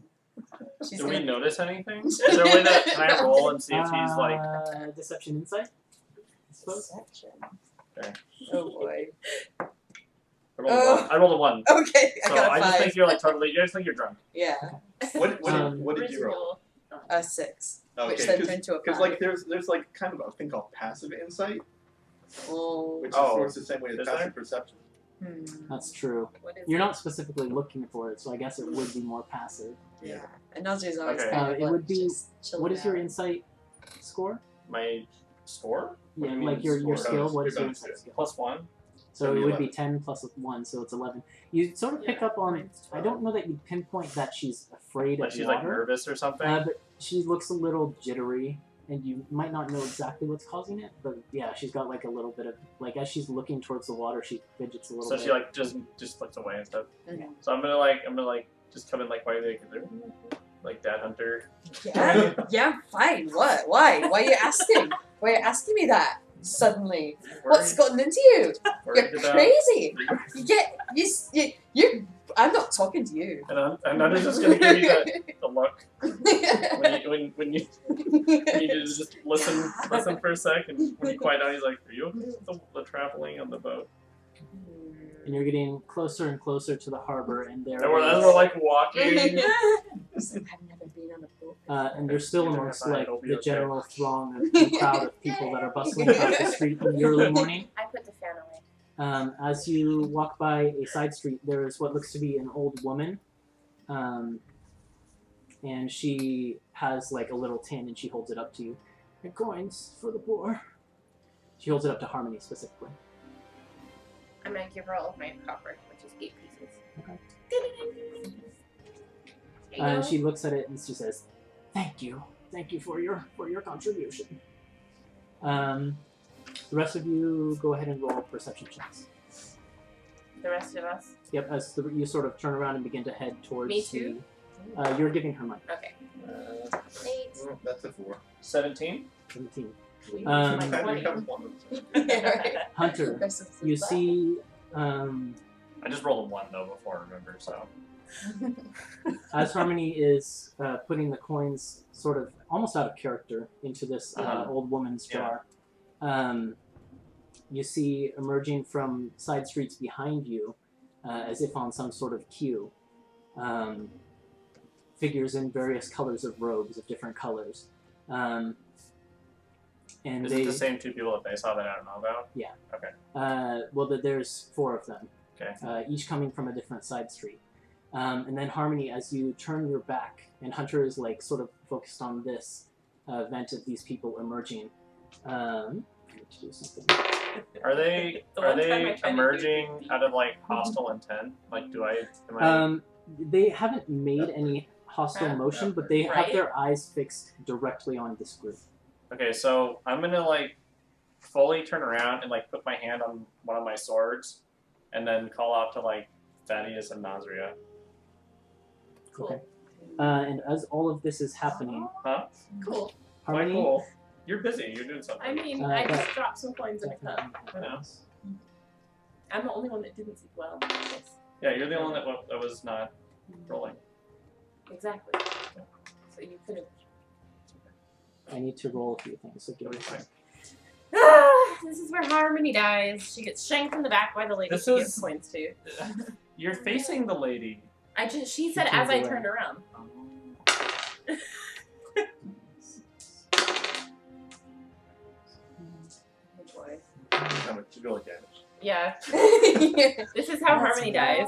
She's Do we gonna notice anything? Is there a way that can I roll and see if he's like? Deception Insight, I suppose. Deception. Okay. Oh boy. I rolled a 1. Okay, I So got a I just 5. think you're like totally. You just think you're drunk. Yeah, What did you roll? a 6, which Okay, then turned to a 5. because like there's like kind of a thing called passive insight, Oh. which Oh, works the same way as is passive there? perception. That's true. What is You're it? not specifically looking for it, so I guess it would be more passive. Yeah, and Nazi's always Okay. kind of It would be- just chilling What is your out. insight score? My score? What do Yeah, you mean like your score? skill. What is Your your bonus insight skill? +1. So That'd it be would be 11. 10 plus 1, so it's 11. You sort of pick Yeah, up on. mine's I 12. don't know that you pinpoint that she's afraid Like of she's like water. nervous or something. But she looks a little jittery. and you might not know exactly what's causing it, but yeah, she's got like a little bit of like as she's looking towards the water, she fidgets a little So bit. she like just looks away and stuff. Mhm. So I'm gonna just come in like quietly, like Dad Hunter. Yeah, yeah, fine. What? Why? Why are you asking? Why are you asking me that suddenly? What's gotten into you? Worried You're about- crazy. You're. I'm not talking to you. And I'm just gonna give you the look when you just listen for a second. When you quiet down, he's like, "Are you okay with the traveling on the boat?" And you're getting closer and closer to the harbor, and there And as is- we're like walking, I've never been on a boat. and you're still You're doing amongst fine, like it'll be the okay. general throng of the crowd of people that are bustling about the street in the early morning. I put the fan away. As you walk by a side street, there is what looks to be an old woman, and she has like a little tin, and she holds it up to you. "The coins for the poor." She holds it up to Harmony specifically. I'm gonna give her all of my copper, which is 8 pieces. Okay. There you And go. she looks at it and she says, "Thank you for your contribution." The rest of you go ahead and roll perception checks. The rest of us. Yep, as you sort of turn around and begin to head towards Me too? you're giving her money. Okay. 8. Well, that's a 4. 17. 17. We Um, use my How do you 20. have one? Yeah, right. Hunter, Rest of the you stuff. see, I just rolled a 1 though before, remember? So as Harmony is putting the coins sort of almost out of character into this old woman's jar, you see emerging from side streets behind you, as if on some sort of queue, figures in various colors of robes of different colors. And is they, it the same 2 people that they saw that I don't know about? there's 4 of them. Okay. Each coming from a different side street. And then Harmony, as you turn your back, and Hunter is like sort of focused on this event of these people emerging. I need to do something. Are they The one time I they tried to do emerging 50. out of like hostile intent? Like, am I? They haven't made any hostile motion, but they have Right. their eyes fixed directly on this group. Okay, so I'm gonna like fully turn around and like put my hand on one of my swords, and then call out to like Thaddeus and Nazria. Cool. Okay. And as all of this is happening, Cool. Harmony. Quite cool. You're busy. You're doing something. I mean, Uh, I but- just dropped some coins in a cup. I know. I'm the only one that didn't sleep well. Yes. Yeah, you're the only one that was not rolling. Exactly. So you could have. I need to roll a few things. So give You'll me be a fine. second. This is where Harmony dies. She gets shanked in the back by the lady This she gives is- coins to. You're facing the lady. She said turns as I away. turned around. Oh boy. How much you roll damage? Yeah. Yeah. This is how Harmony dies.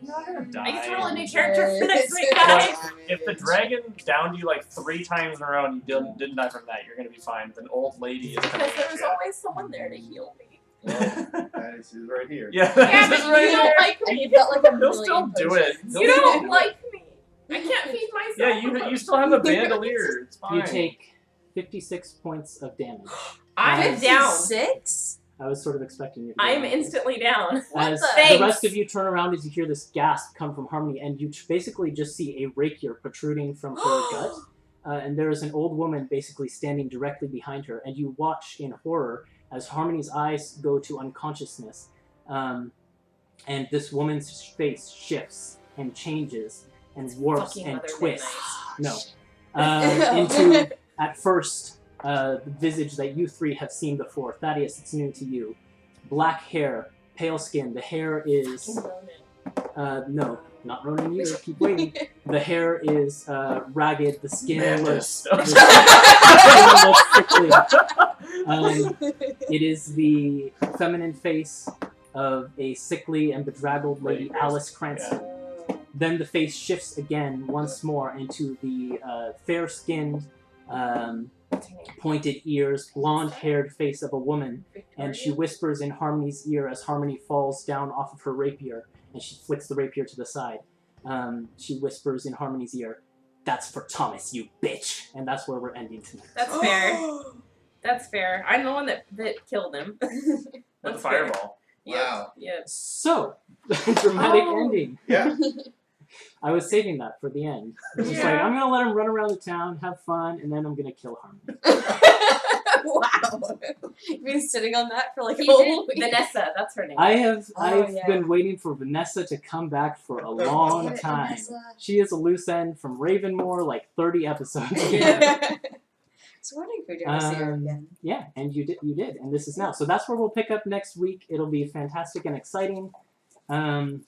You're not gonna die. I get to roll a new character for next week, guys. If the dragon downed you like 3 times in a row and you didn't die from that, you're gonna be fine. An old lady is coming Because there at was you. always someone there to heal me. That is right here. Yeah, Yeah, this but is right you don't here. like me. You've got like a He'll still million do it. potions. You don't like me. I can't feed myself. Yeah, you still have a bandolier. It's fine. You take 56 points of damage. I'm down. 56? I was sort of expecting you to. I'm instantly down. As the- the Thanks. rest of you turn around as you hear this gasp come from Harmony, and you basically just see a rapier protruding from her gut. And there is an old woman basically standing directly behind her, and you watch in horror as Harmony's eyes go to unconsciousness, and this woman's face shifts and changes and warps Fucking and Mother twists. Midnight. No. Into, at first, the visage that you 3 have seen before. Thaddeus, it's new to you. Black hair, pale skin. The hair is... no, not Ronan either. Keep waiting. The hair is ragged. The skin looks... Madness. the skin looks sickly. It is the feminine face of a sickly and bedraggled Lady Lady Alice Cranston. Then the face shifts again once more into the fair-skinned, pointed ears, blonde-haired face of a woman, and she whispers in Harmony's ear as Harmony falls down off of her rapier, and she flicks the rapier to the side. She whispers in Harmony's ear, That's for Thomas, you bitch. And that's where we're ending tonight. That's fair. That's fair. I'm the one that killed him. With a That's fair. fireball. Wow. Yep. So, dramatic Oh. ending. Yeah. I was saving that for the end. It's just like, Yeah. I'm going to let him run around the town, have fun, and then I'm going to kill Harmony. Wow. You've been sitting on that for like a He whole did. week. Vanessa, that's her name. I've yeah. been waiting for Vanessa to come back for a long Get it, time. Vanessa. She is a loose end from Ravenmore, like 30 episodes ago. Yeah. So wondering if we're going to see her again. Yeah, and you did, and this is now. So that's where we'll pick up next week. It'll be fantastic and exciting. I'm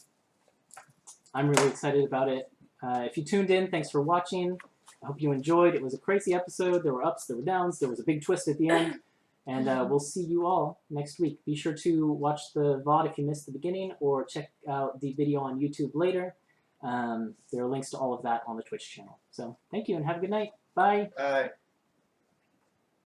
really excited about it. If you tuned in, thanks for watching. I hope you enjoyed. It was a crazy episode. There were ups, there were downs. There was a big twist at the end. And we'll see you all next week. Be sure to watch the VOD if you missed the beginning, or check out the video on YouTube later. There are links to all of that on the Twitch channel. So thank you and have a good night. Bye.